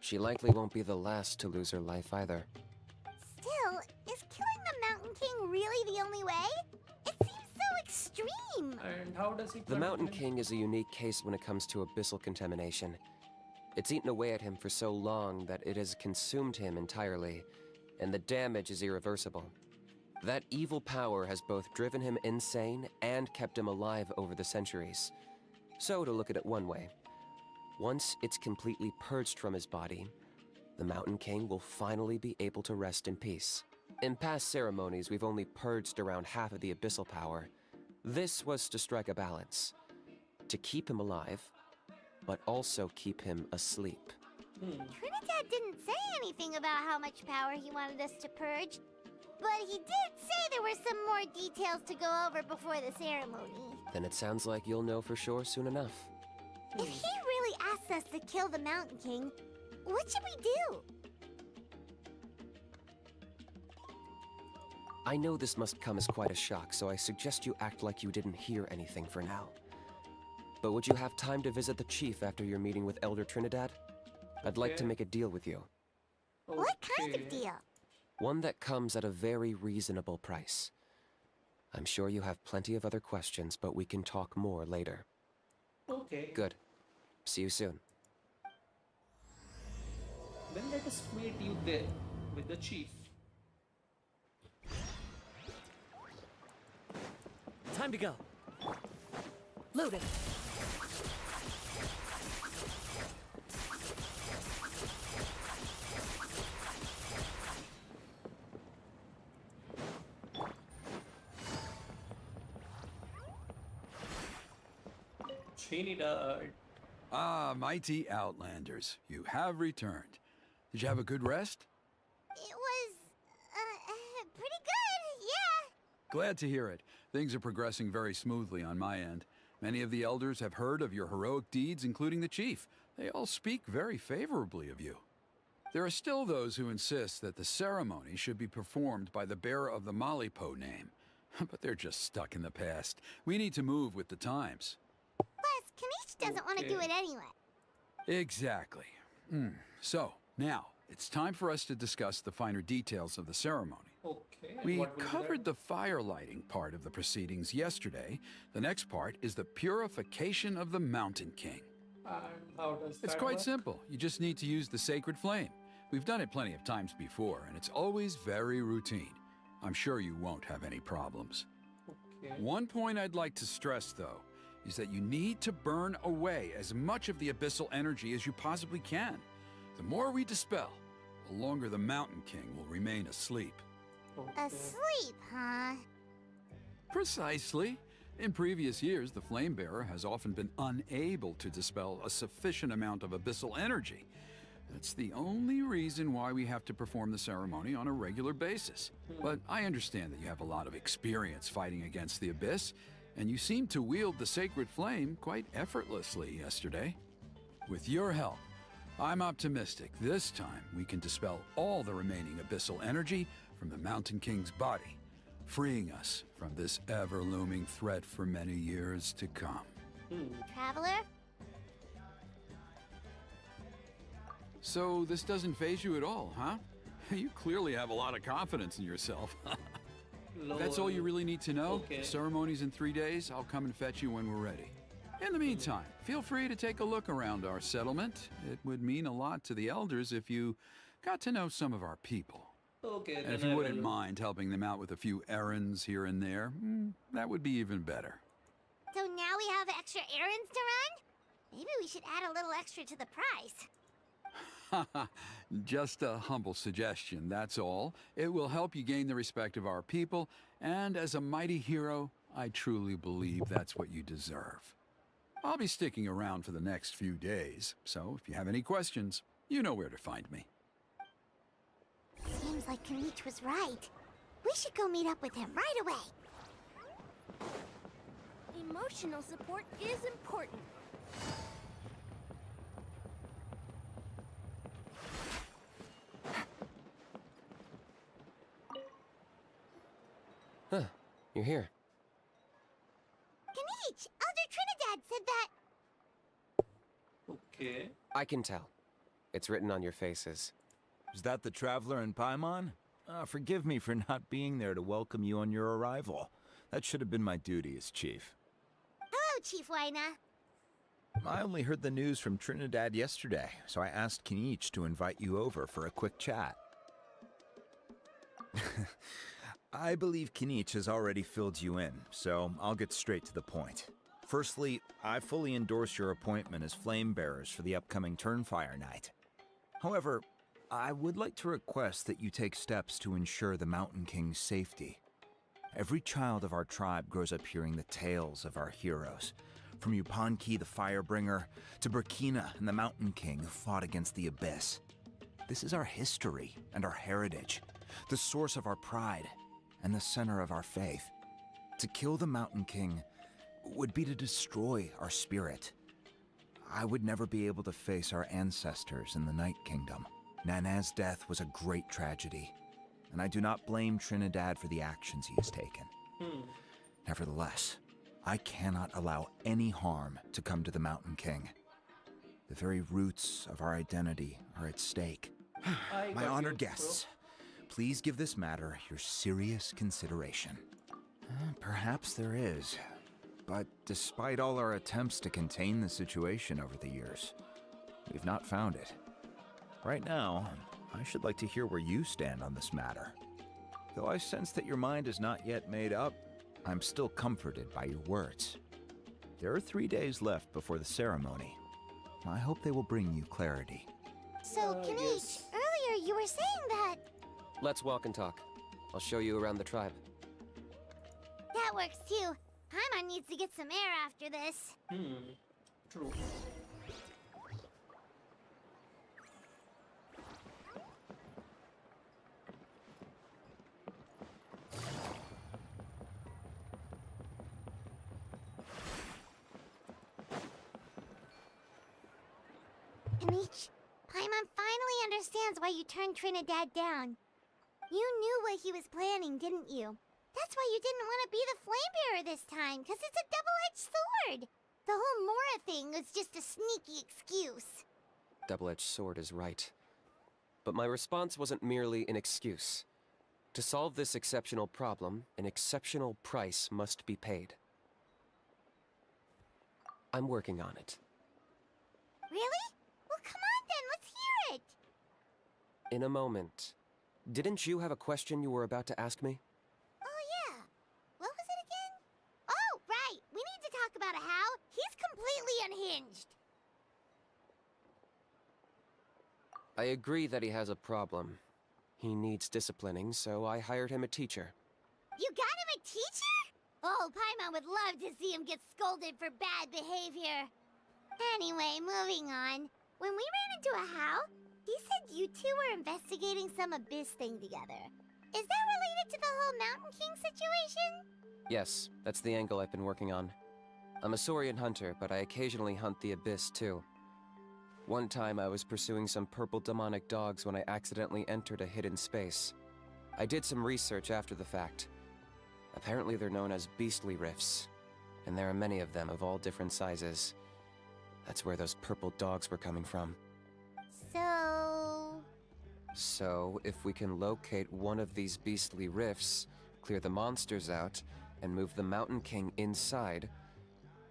She likely won't be the last to lose her life either. Still, is killing the Mountain King really the only way? It seems so extreme. And how does he... The Mountain King is a unique case when it comes to abyssal contamination. It's eaten away at him for so long that it has consumed him entirely, and the damage is irreversible. That evil power has both driven him insane and kept him alive over the centuries. So, to look at it one way, once it's completely purged from his body, the Mountain King will finally be able to rest in peace. In past ceremonies, we've only purged around half of the abyssal power. This was to strike a balance, to keep him alive, but also keep him asleep. Trinidad didn't say anything about how much power he wanted us to purge, but he did say there were some more details to go over before the ceremony. Then it sounds like you'll know for sure soon enough. If he really asks us to kill the Mountain King, what should we do? I know this must come as quite a shock, so I suggest you act like you didn't hear anything for now. But would you have time to visit the chief after your meeting with Elder Trinidad? I'd like to make a deal with you. What kind of deal? One that comes at a very reasonable price. I'm sure you have plenty of other questions, but we can talk more later. Okay. Good. See you soon. Then let us meet you there with the chief. Time to go. Loading. Trinidad. Ah, mighty Outlanders, you have returned. Did you have a good rest? It was, pretty good, yeah. Glad to hear it. Things are progressing very smoothly on my end. Many of the elders have heard of your heroic deeds, including the chief. They all speak very favorably of you. There are still those who insist that the ceremony should be performed by the bearer of the Malipo name. But they're just stuck in the past. We need to move with the times. Plus, Kanish doesn't want to do it anyway. Exactly. So, now, it's time for us to discuss the finer details of the ceremony. Okay. We what will be covered that? the fire lighting part of the proceedings yesterday. The next part is the purification of the Mountain King. And how does It's that quite work? simple. You just need to use the sacred flame. We've done it plenty of times before, and it's always very routine. I'm sure you won't have any problems. Okay. One point I'd like to stress, though, is that you need to burn away as much of the abyssal energy as you possibly can. The more we dispel, the longer the Mountain King will remain asleep. Okay. Asleep, huh? Precisely. In previous years, the Flame Bearer has often been unable to dispel a sufficient amount of abyssal energy. That's the only reason why we have to perform the ceremony on a regular basis. But I understand that you have a lot of experience fighting against the Abyss, and you seemed to wield the sacred flame quite effortlessly yesterday. With your help, I'm optimistic this time we can dispel all the remaining abyssal energy from the Mountain King's body, freeing us from this ever-looming threat for many years to come. Traveler? So this doesn't faze you at all, huh? You clearly have a lot of confidence in yourself. If that's all you really need to know. Okay. The ceremony's in 3 days. I'll come and fetch you when we're ready. In the meantime, feel free to take a look around our settlement. It would mean a lot to the elders if you got to know some of our people. Okay, And then if you I wouldn't will. mind helping them out with a few errands here and there, that would be even better. So now we have extra errands to run? Maybe we should add a little extra to the price. Just a humble suggestion, that's all. It will help you gain the respect of our people, and as a mighty hero, I truly believe that's what you deserve. I'll be sticking around for the next few days, so if you have any questions, you know where to find me. Seems like Kanich was right. We should go meet up with him right away. Emotional support is important. Huh, you're here. Kanich, Elder Trinidad said that. Okay. I can tell. It's written on your faces. Is that the Traveler in Paimon? Forgive me for not being there to welcome you on your arrival. That should have been my duty as chief. Hello, Chief Waina. I only heard the news from Trinidad yesterday, so I asked Kanich to invite you over for a quick chat. I believe Kanich has already filled you in, so I'll get straight to the point. Firstly, I fully endorse your appointment as flame bearers for the upcoming Turnfire Night. However, I would like to request that you take steps to ensure the Mountain King's safety. Every child of our tribe grows up hearing the tales of our heroes, from Yupanqui the Firebringer to Burkina and the Mountain King who fought against the Abyss. This is our history and our heritage, the source of our pride and the center of our faith. To kill the Mountain King would be to destroy our spirit. I would never be able to face our ancestors in the Night Kingdom. Nana's death was a great tragedy, and I do not blame Trinidad for the actions he has taken. Nevertheless, I cannot allow any harm to come to the Mountain King. The very roots of our identity are at stake. My honored guests, please give this matter your serious consideration. Perhaps there is, but despite all our attempts to contain the situation over the years, we've not found it. Right now, I should like to hear where you stand on this matter. Though I sense that your mind is not yet made up, I'm still comforted by your words. There are 3 days left before the ceremony. I hope they will bring you clarity. So, Kanich, earlier you were saying that... Let's walk and talk. I'll show you around the tribe. That works too. Paimon needs to get some air after this. True. Kanich, Paimon finally understands why you turned Trinidad down. You knew what he was planning, didn't you? That's why you didn't want to be the flame bearer this time, because it's a double-edged sword. The whole Mora thing was just a sneaky excuse. Double-edged sword is right. But my response wasn't merely an excuse. To solve this exceptional problem, an exceptional price must be paid. I'm working on it. Really? Well, come on then, let's hear it! In a moment. Didn't you have a question you were about to ask me? Oh, yeah. What was it again? Oh, right! We need to talk about a how. He's completely unhinged. I agree that he has a problem. He needs disciplining, so I hired him a teacher. You got him a teacher? Oh, Paimon would love to see him get scolded for bad behavior. Anyway, moving on. When we ran into a how, he said you two were investigating some abyss thing together. Is that related to the whole Mountain King situation? Yes, that's the angle I've been working on. I'm a Saurian hunter, but I occasionally hunt the abyss too. One time I was pursuing some purple demonic dogs when I accidentally entered a hidden space. I did some research after the fact. Apparently they're known as beastly rifts, and there are many of them of all different sizes. That's where those purple dogs were coming from. So, if we can locate one of these beastly rifts, clear the monsters out, and move the Mountain King inside,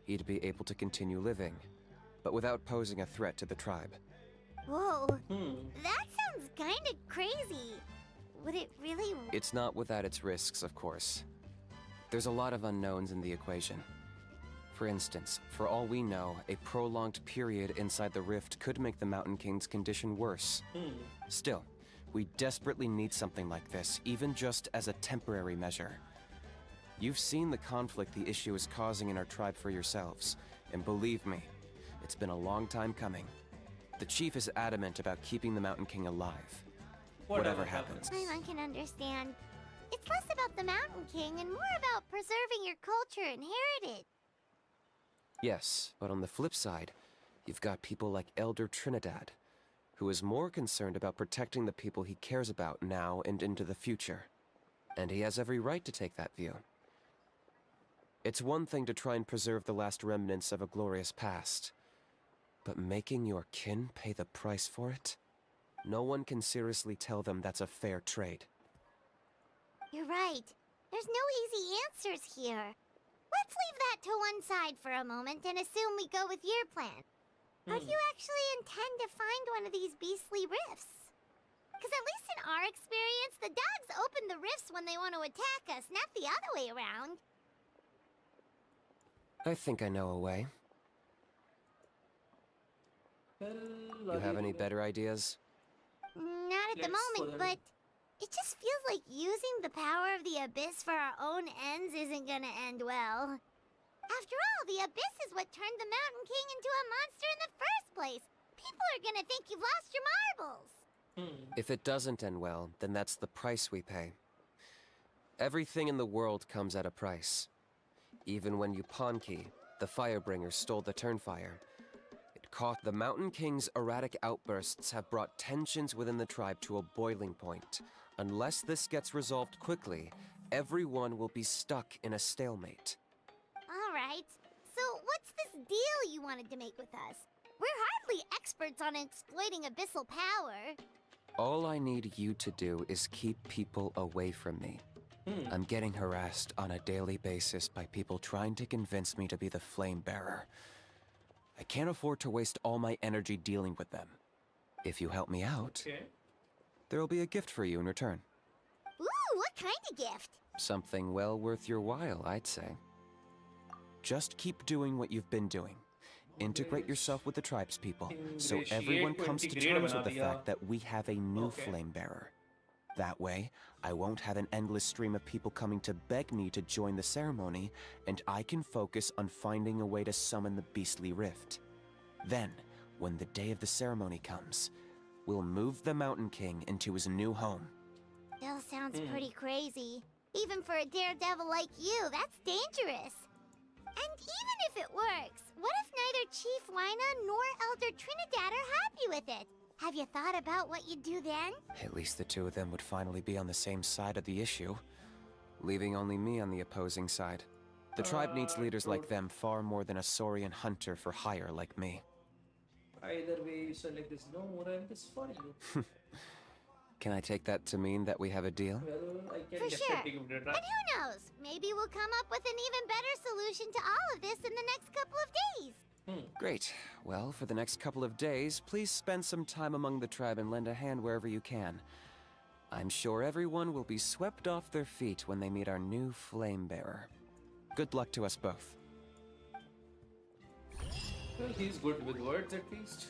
he'd be able to continue living, but without posing a threat to the tribe. Whoa, that sounds kinda crazy. Would it really... It's not without its risks, of course. There's a lot of unknowns in the equation. For instance, for all we know, a prolonged period inside the rift could make the Mountain King's condition worse. Still, we desperately need something like this, even just as a temporary measure. You've seen the conflict the issue is causing in our tribe for yourselves, and believe me, it's been a long time coming. The chief is adamant about keeping the Mountain King alive. Whatever happens. Paimon can understand. It's less about the Mountain King and more about preserving your culture and heritage. Yes, but on the flip side, you've got people like Elder Trinidad, who is more concerned about protecting the people he cares about now and into the future. And he has every right to take that view. It's one thing to try and preserve the last remnants of a glorious past, but making your kin pay the price for it? No one can seriously tell them that's a fair trade. You're right. There's no easy answers here. Let's leave that to one side for a moment and assume we go with your plan. How do you actually intend to find one of these beastly rifts? Because at least in our experience, the dogs open the rifts when they want to attack us, not the other way around. I think I know a way. You have any better ideas? Not at the Let's moment, but it just feels like using the power of the Abyss for our own ends isn't gonna end well. After all, the Abyss is what turned the Mountain King into a monster in the first place. People are gonna think you've lost your marbles. If it doesn't end well, then that's the price we pay. Everything in the world comes at a price. Even when Yupanqui, the Firebringer, stole the Turnfire, it caught the Mountain King's erratic outbursts have brought tensions within the tribe to a boiling point. Unless this gets resolved quickly, everyone will be stuck in a stalemate. Alright, so what's this deal you wanted to make with us? We're hardly experts on exploiting abyssal power. All I need you to do is keep people away from me. I'm getting harassed on a daily basis by people trying to convince me to be the flame bearer. I can't afford to waste all my energy dealing with them. If you help me out, there'll be a gift for you in return. Ooh, what kind of gift? Something well worth your while, I'd say. Just keep doing what you've been doing. Integrate yourself with the tribe's people, so everyone comes to terms with the fact that we have a new flame bearer. That way, I won't have an endless stream of people coming to beg me to join the ceremony, and I can focus on finding a way to summon the beastly rift. Then, when the day of the ceremony comes, we'll move the Mountain King into his new home. Still sounds pretty crazy. Even for a daredevil like you, that's dangerous. And even if it works, what if neither Chief Wyna nor Elder Trinidad are happy with it? Have you thought about what you'd do then? At least the two of them would finally be on the same side of the issue, leaving only me on the opposing side. The tribe needs leaders like them far more than a Saurian hunter for hire like me. Either way, you select this. No, I'm just for you. Can I take that to mean that we have a deal? Well, I can For sure. definitely give it a try. And who knows? Maybe we'll come up with an even better solution to all of this in the next couple of days. Great. Well, for the next couple of days, please spend some time among the tribe and lend a hand wherever you can. I'm sure everyone will be swept off their feet when they meet our new flame bearer. Good luck to us both. Well, he's good with words at least.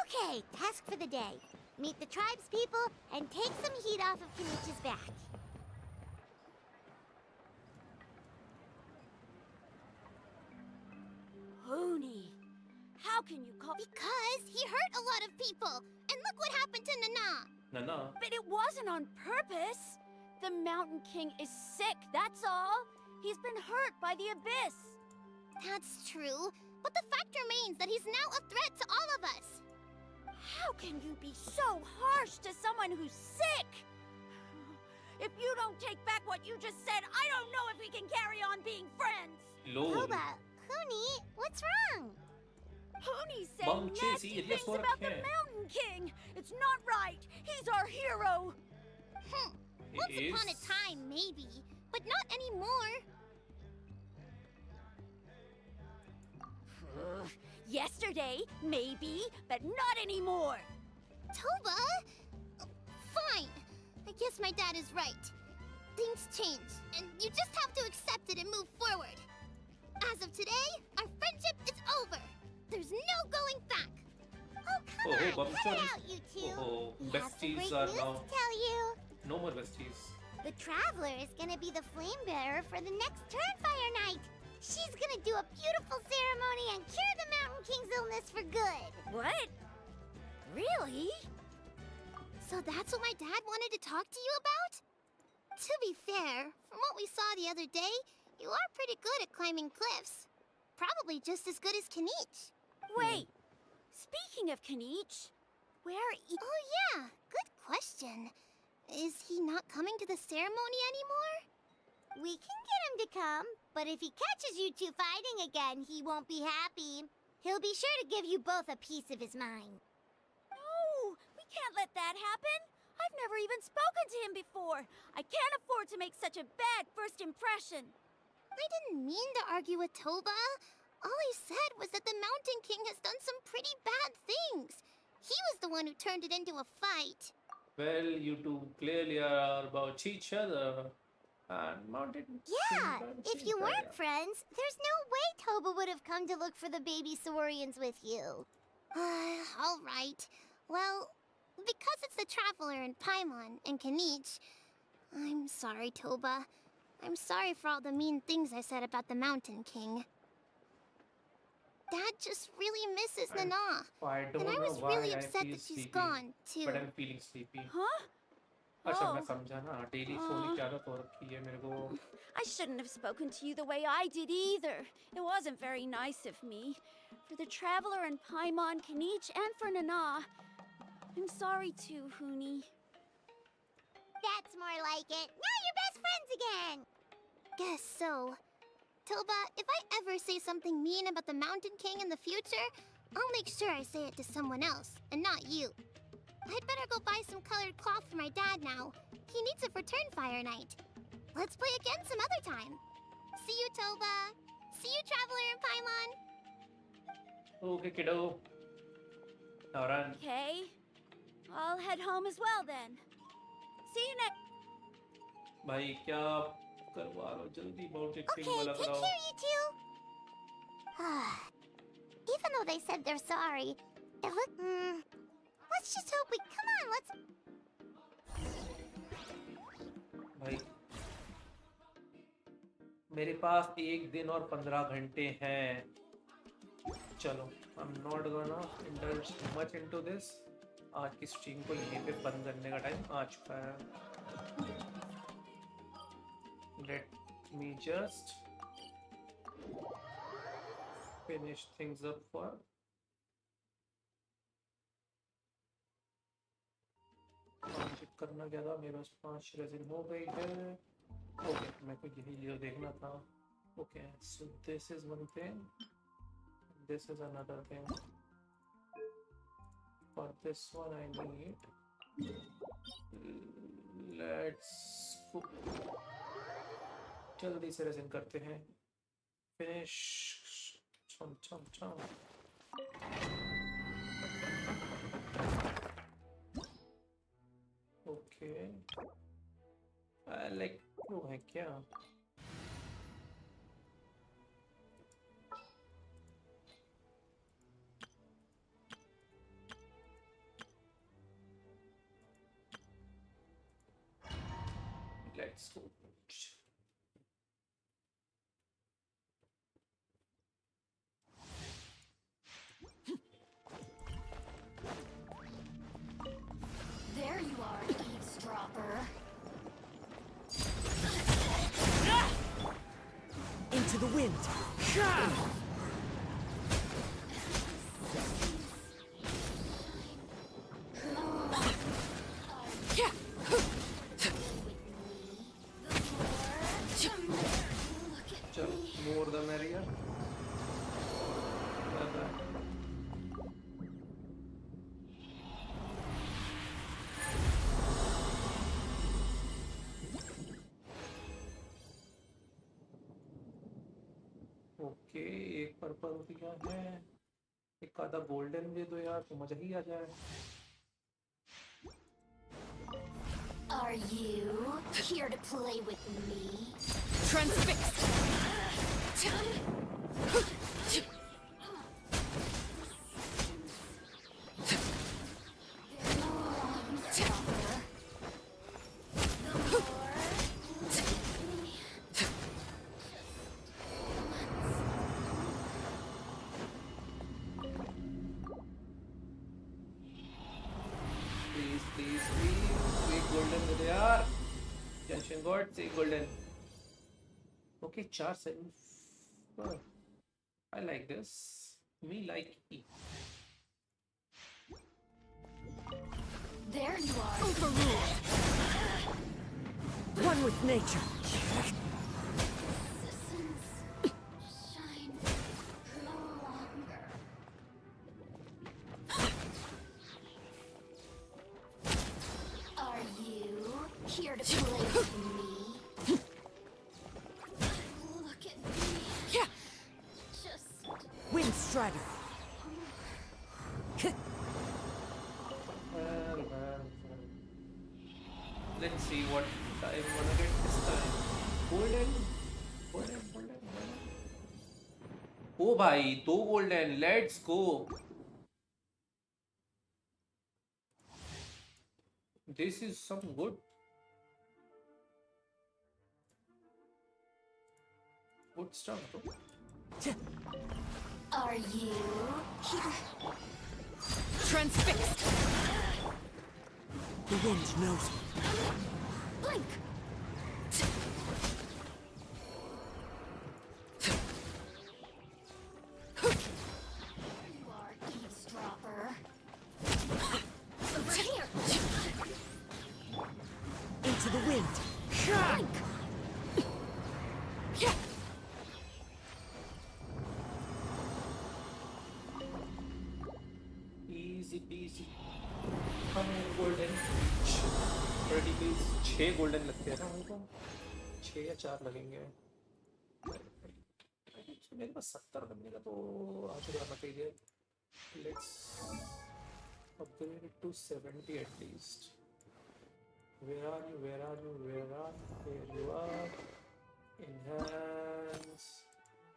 Okay, task for the day. Meet the tribe's people and take some heat off of Kenichi's back. Hoonie, how can you call... Because he hurt a lot of people. And look what happened to Nana. Nana. But it wasn't on purpose. The Mountain King is sick, that's all. He's been hurt by the abyss. That's true. But the fact remains that he's now a threat to all of us. How can you be so harsh to someone who's sick? If you don't take back what you just said, I don't know if we can carry on being friends. Lol. Toba, Huni, what's wrong? Hoonie's saying Bum nasty chasey, things idiot about the sort of Mountain King. It's not right. He's our hero. Once upon a time, maybe. But not anymore. Yesterday, maybe, but not anymore. Toba? Fine. I guess my dad is right. Things change, and you just have to accept it and move forward. As of today, our friendship is over. There's no going back. Oh, come on, cut it out, you two. We have some great news to tell you. No more besties. The Traveler is gonna be the flame bearer for the next Turnfire night. She's gonna do a beautiful ceremony and cure the Mountain King's illness for good. What? Really? So that's what my dad wanted to talk to you about? To be fair, from what we saw the other day, you are pretty good at climbing cliffs. Probably just as good as Kanich. Wait, speaking of Kanich, where is... Oh yeah, good question. Is he not coming to the ceremony anymore? We can get him to come, but if he catches you two fighting again, he won't be happy. He'll be sure to give you both a piece of his mind. No, we can't let that happen. I've never even spoken to him before. I can't afford to make such a bad first impression. I didn't mean to argue with Toba. All I said was that the Mountain King has done some pretty bad things. He was the one who turned it into a fight. Well, you two clearly are about each other. And Mountain Yeah, King if you weren't friends, there's no way Toba would have come to look for the baby Saurians with you. All right. Well, because it's the Traveler and Paimon and Kanich, I'm sorry, Toba. I'm sorry for all the mean things I said about the Mountain King. Dad just really misses Nana. And I was really upset that she's gone, too. But I'm feeling sleepy. Huh? अच्छा मैं समझा ना daily सोने की आदत हो रखी है मेरे को. I shouldn't have spoken to you the way I did either. It wasn't very nice of me. For the Traveler and Paimon, Kanich, and for Nana. I'm sorry too, Huni. That's more like it. Now you're best friends again. Guess so. Toba, if I ever say something mean about the Mountain King in the future, I'll make sure I say it to someone else, and not you. I'd better go buy some colored cloth for my dad now. He needs it for Turnfire night. Let's play again some other time. See you, Toba. See you, Traveler and Paimon. Okay, kiddo. Now run. Okay. I'll head home as well then. See you next... भाई क्या करवा लो जल्दी Mountain Okay, King वाला take कराओ. care, you two. Even though they said they're sorry, it looked... Let's just hope we... Come on, let's... भाई मेरे पास 1 दिन और 15 घंटे हैं. चलो I'm not gonna indulge too much into this. आज की स्ट्रीम को यहीं पे बंद करने का टाइम आ चुका है. Let me just finish things up for करना क्या था, मेरे पास 5 रेजिन हो गई है। ओके, मेरे को यही लियो देखना था। Okay, so this is one thing, this is another thing. For this one I need, let's जल्दी से रेजिन करते हैं। फिनिश। छम छम छम। ओके, लाइक वो है क्या? Let's go. There you are, eavesdropper. Into the wind. चल, more the merrier. ओके, एक पर्पल दिया है, एक आधा गोल्डन दे दो यार, तो मजा ही आ जाए। Are you here to play with me? Transfixed. Please please please, एक गोल्डन दे दो यार। जंक्शन गॉड से golden. Okay, 4 7। I like this, me like E. There you are. Overruled. One with nature. Citizens shine no longer. Are you here to play with me? Look at me. Yeah. Just Wind strider. Let's see what I wanna get this time. Golden, golden, golden, golden. ओ भाई, 2 golden, let's go. This is some good. Good stuff, bro. are you here? Transfixed. The wind knows me. Blink. You are eavesdropper. Over here. Into the wind. Blink. Yeah. Easy peasy. Golden 30 piece. 6 golden लगते हैं ना हमको, 6 या 4 लगेंगे। मेरे पास 70 बनने का तो आ चुका है material. Let's upgrade to 70 at least. Where are you, where are you, where are, where you are. Enhance.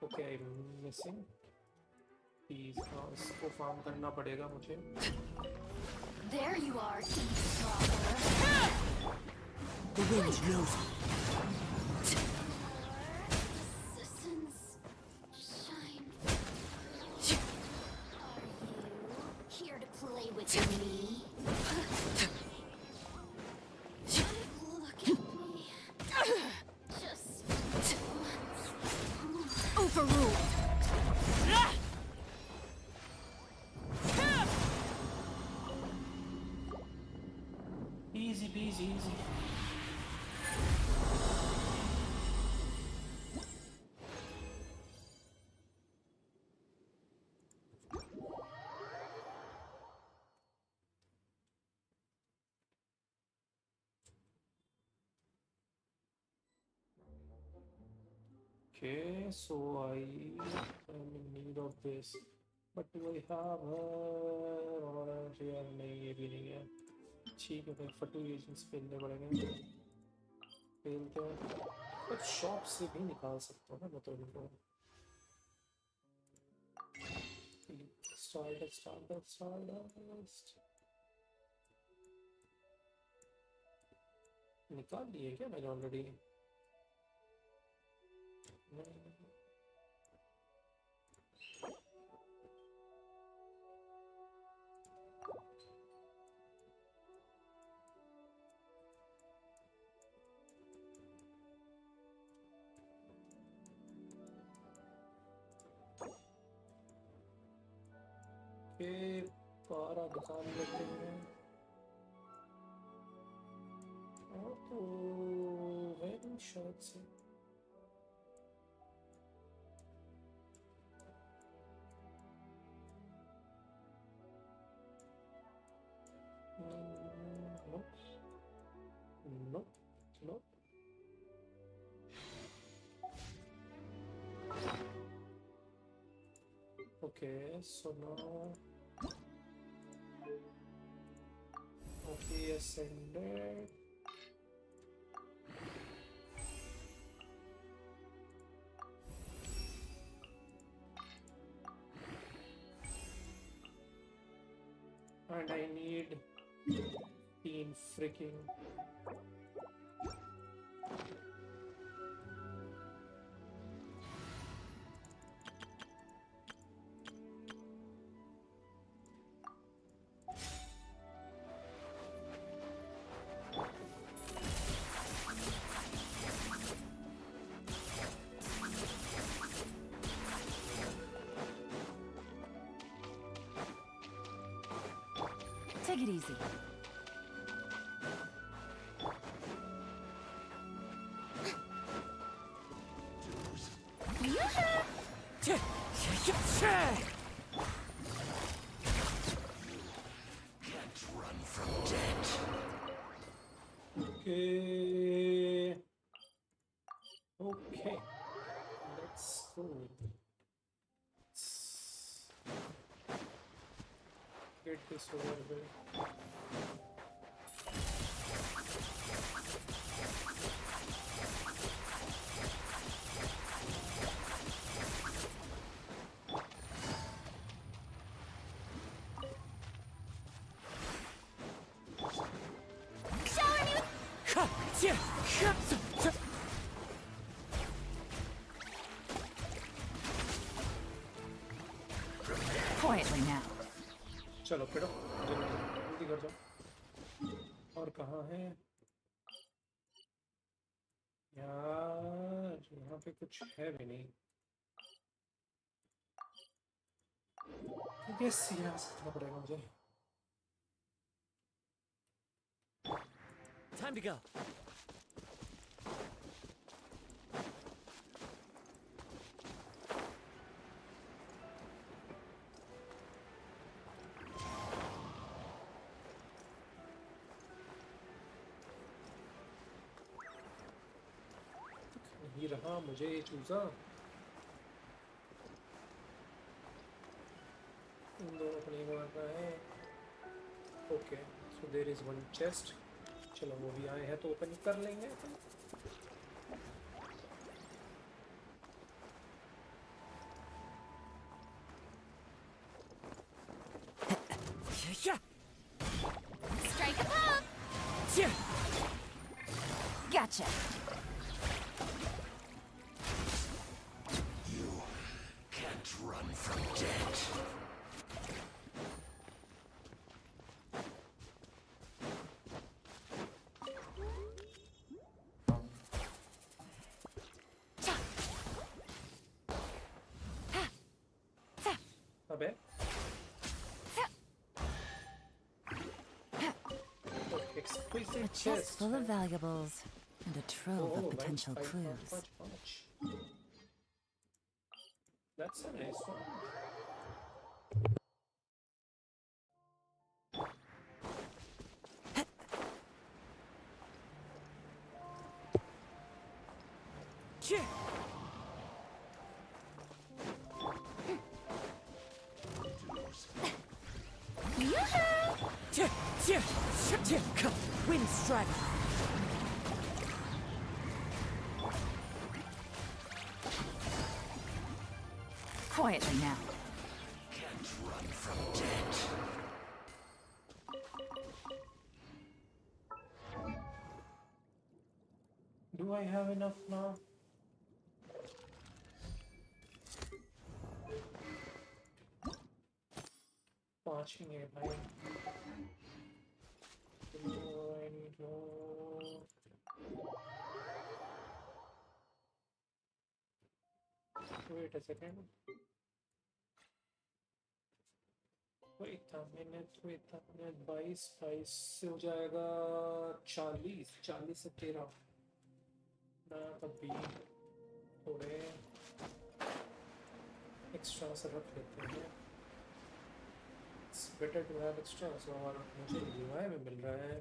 Okay, I am missing piece. इसको फार्म करना पड़ेगा मुझे। There you are, eavesdropper. The wind knows me. Citizens shine. Are you here to play with me? Look at me. Just once. Overruled. Easy peasy, easy. Okay, so I am in need of this, but do I have or यार नहीं ये भी नहीं है. ठीक है फिर फटू agents पेलने पड़ेंगे. पेलते हैं. पर शॉप से भी निकाल सकता हूँ ना मैं तो इनको. Stardust. निकाल लिए क्या मैंने ऑलरेडी? के पारा निकाल लेते हैं. और तो है नहीं शायद से. No. Okay, so now ascended. And I need 15 freaking. Take it easy. Can't run from death. Okay. Let's go. Get this over there. Quietly now. चलो फिरो जल्दी कर जाओ. और कहाँ है यार? यहाँ पे कुछ है भी नहीं. यस यहाँ से जाना पड़ेगा मुझे. Time to go. नहीं रहा मुझे ये चूजा. इन दोनों को नहीं मारना है. Okay so there is one chest. चलो वो भी आए हैं तो ओपन कर लेंगे. Strike a pop! Gotcha. You can't run from death. अबे A chest full of valuables and a trove of potential clues. That's a nice one. Wind strike. Quietly now. Can't run from death. Do I have enough now? Watching it, I need more. Wait a second. Wait a minute. 22 से हो जाएगा 40 से 13 ना तभी थोड़े extra से रख लेते हैं. It's better to have extra. So और मुझे लिवाय में मिल रहा है.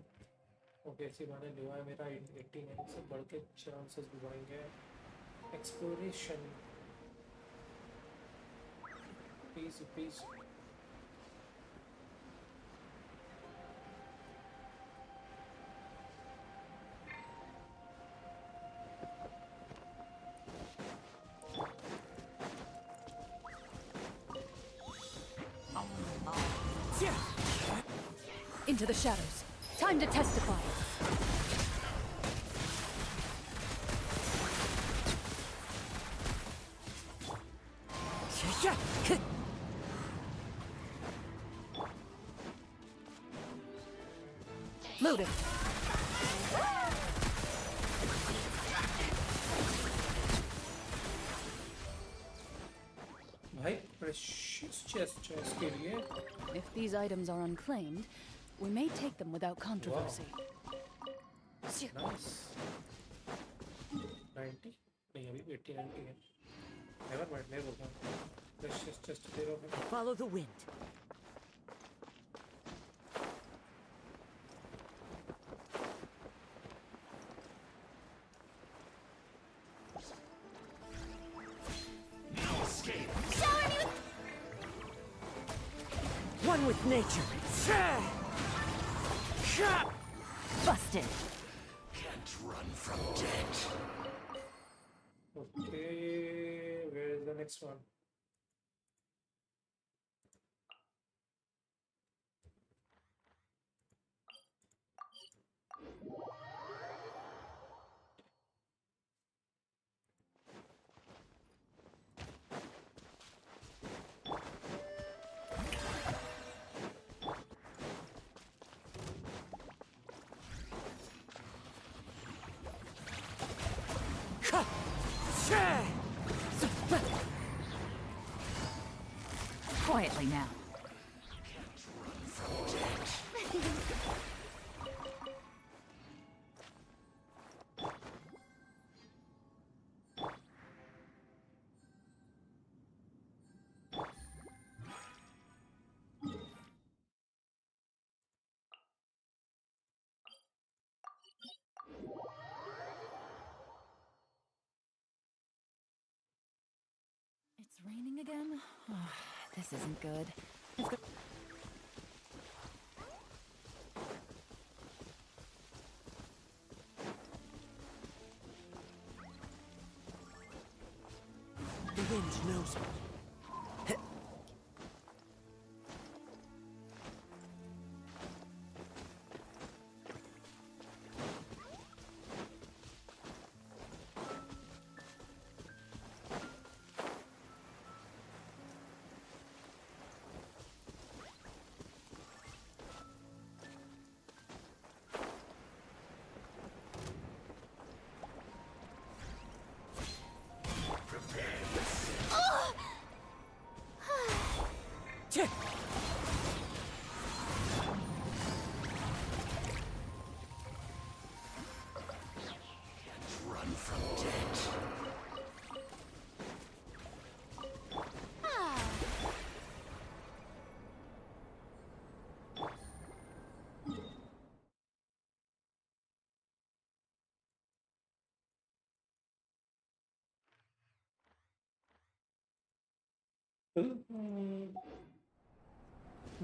ओके इसी बहाने लिवाय मेरा 89 से बढ़ के चांसेस भी बढ़ेंगे. Exploration. Peace. Into the shadows. Time to testify. Loaded. भाई precious chest के लिए. If these items are unclaimed, we may take them without controversy. Nice. 90? नहीं अभी 80-90 है. Never mind, मैं बोलता हूँ. Precious chest दे रहा हूँ. Follow the wind. One with nature. Busted. Can't run from death. Okay, where is the next one? Quietly now. It's raining again? Oh, this isn't good. The wind knows me.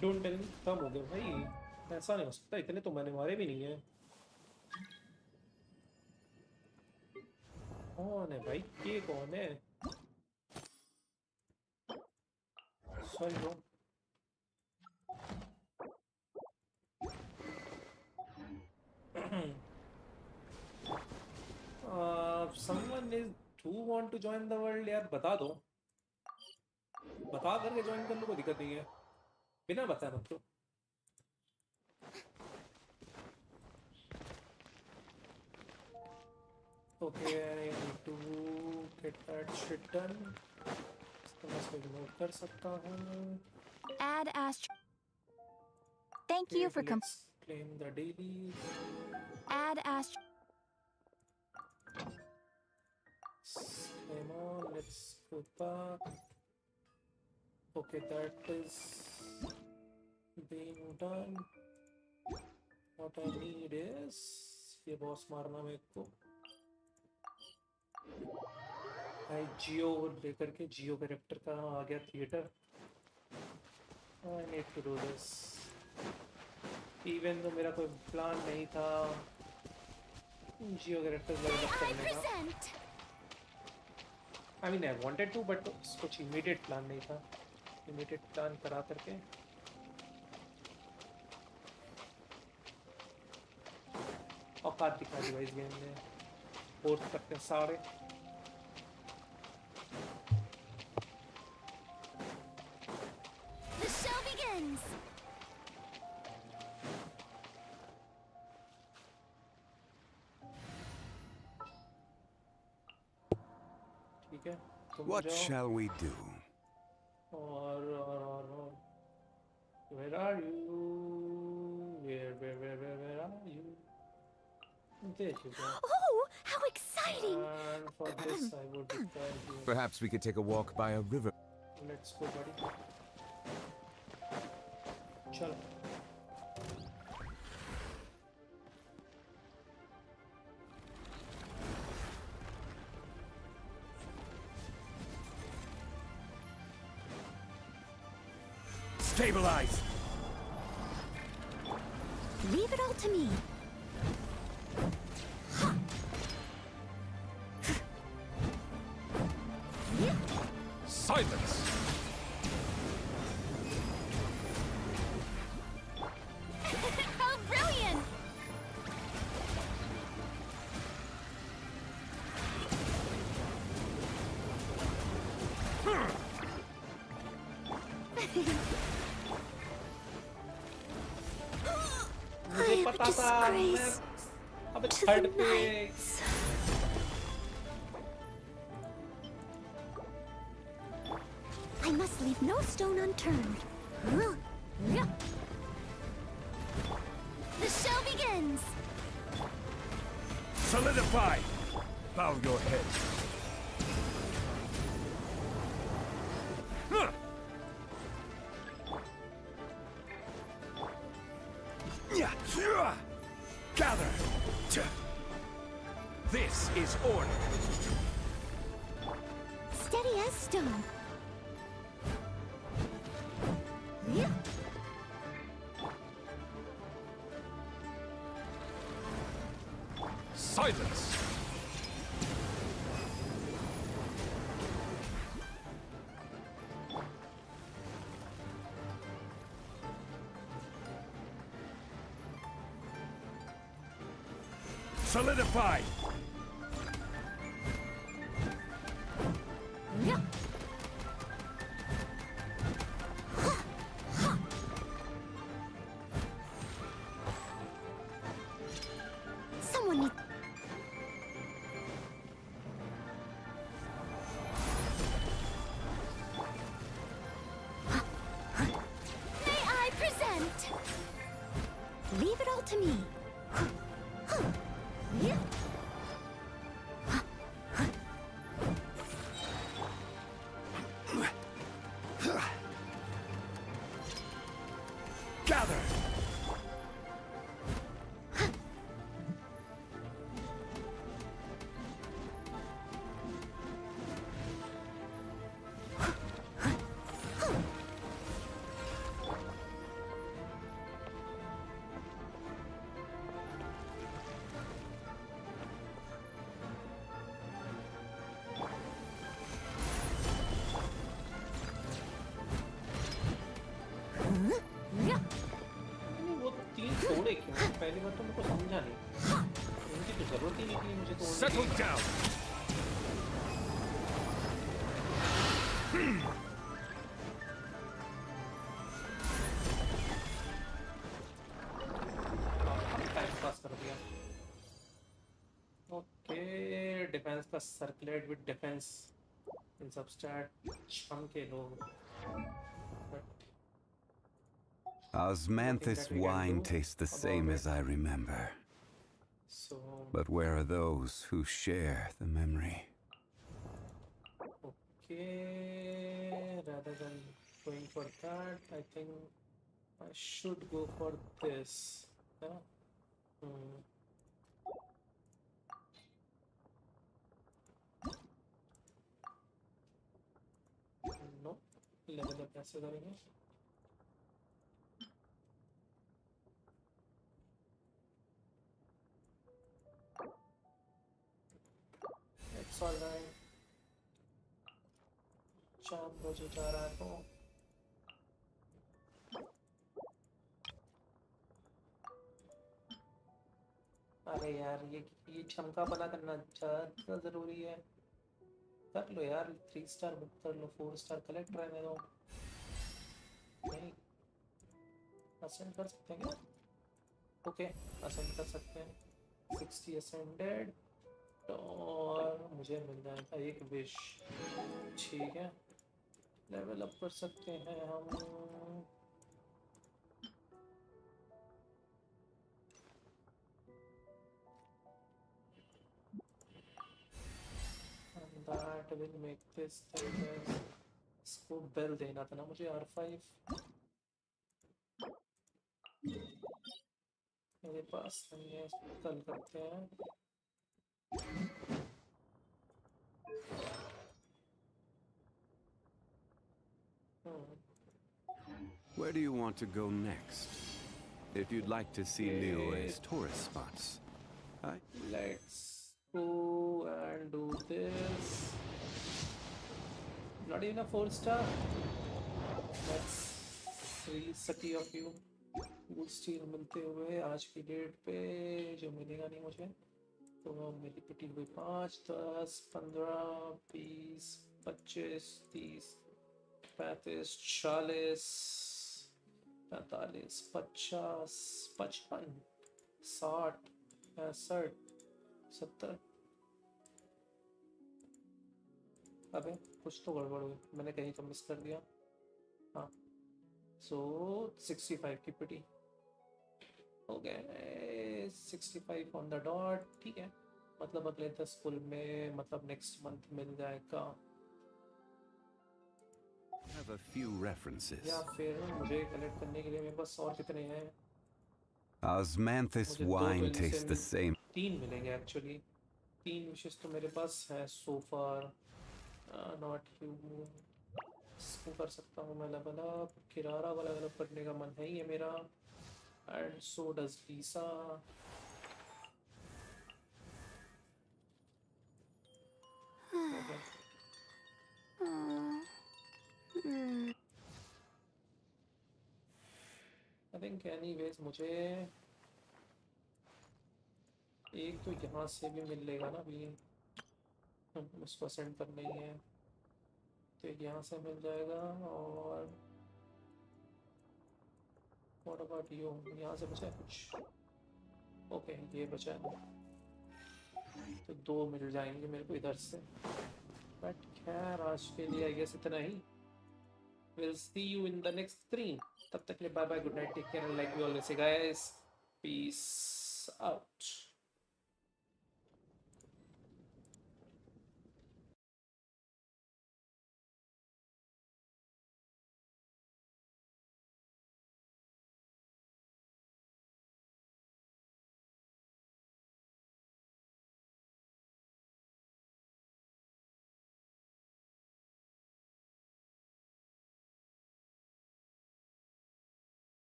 Don't tell me कम हो गया भाई, ऐसा नहीं हो सकता, इतने तो मैंने मारे भी नहीं है। कौन है भाई, ये कौन है? Sorry bro. someone is who want to join the world, यार बता दो, बता करके ज्वाइन कर लो, कोई दिक्कत नहीं है, बिना बताए मत तो। Okay, I need to get that shit done. इसको मैं इसको ignore कर सकता हूँ। Add astro. Thank you for Let's claim the daily. Add astro. Come on, let's go back. Okay, that is being done. What I need is ये boss मारना मेरे को। भाई जियो लेकर के, जियो कैरेक्टर का आ गया theatre. I need to do this. Even though मेरा कोई प्लान नहीं था जियो कैरेक्टर लेवल अप करने का। I mean, I wanted to, but कुछ immediate प्लान नहीं था। immediate प्लान करा करके औकात दिखा दी भाई इस गेम में। फोर्थ करते हैं सारे। The show begins. ठीक है, तुम What जाओ। shall we do? और where are you? Where are you? There you go. Oh, how exciting! And for this I would require you. Perhaps we could take a walk by a river. Let's go, buddy. चलो। Stabilize! Leave it all to me. Silence! How brilliant! मुझे पता था, मैं अब third पे I must leave no stone unturned. The show begins. Solidify! Bow your head. Gather! This is order. Steady as stone. Silence! Solidify! Someone needs... May I present? Leave it all to me. Gather! मुझे तोड़ने Settle की। down. Time pass कर दिया। Okay, defence का circulate with defence in सब stat छम के लोग। But Osmanthus wine tastes the same as I remember. So, But where are those who share the memory? okay, rather than going for that, I think I should go for this. Yeah. Hmm. No, level up कैसे करेंगे? It's alright. 4 बजे जा रहा है तो अरे यार ये चमका बना करना ज़्यादा ज़रूरी है। कर लो यार, 3 स्टार बुक कर लो, 4 स्टार कलेक्ट रहने दो। नहीं असेंड कर सकते हैं क्या? ओके, असेंड कर सकते हैं। 60 असेंडेड और मुझे मिल जाएगा एक विश। ठीक है, लेवल अप कर सकते हैं हम। And that will make this thing as इसको बेल देना था ना मुझे, R5 मेरे पास नहीं है, इसको कल करते हैं। Where do you want to go next? If you'd like to see Liyue's tourist spots. Let's go and do this. Not even a 4 star. That's really sucky of you. Good steel मिलते हुए आज की date पे जो मिलेगा नहीं मुझे, तो मेरी पिटी हुई 5, 10, 15, 20, 25, 30, 35, 40, 45, 50, 55, 60, 65, 70। अबे कुछ तो गड़बड़ हुई, मैंने कहीं तो मिस कर दिया। हाँ, सो 65 की पिटी हो गए, 65 ऑन द डॉट। ठीक है, मतलब अगले 10 पुल में, मतलब नेक्स्ट मंथ मिल जाएगा। I have a few references. या फिर मुझे कलेक्ट करने के लिए मेरे पास और कितने हैं? Osmanthus मुझे 2 wine बिल tastes the से same. 3 मिलेंगे एक्चुअली। 3 विशेष तो मेरे पास है सो फार। नॉट यू, इसको कर सकता हूँ मैं लेवल अप। किरारा वाला लेवल अप करने का मन है ही है मेरा। And so does Lisa. I think anyways मुझे एक तो यहाँ से भी मिलेगा ना अभी, उसको सेंड करना ही है, तो एक यहाँ से मिल जाएगा। और व्हाट अबाउट यू, यहाँ से बचा है कुछ? ओके, ये बचा है, तो 2 मिल जाएंगे मेरे को इधर से। बट खैर आज के लिए आई गेस इतना ही। We'll see you in the next stream. तब तक के लिए bye bye, good night, take care, and like we always say guys, peace out.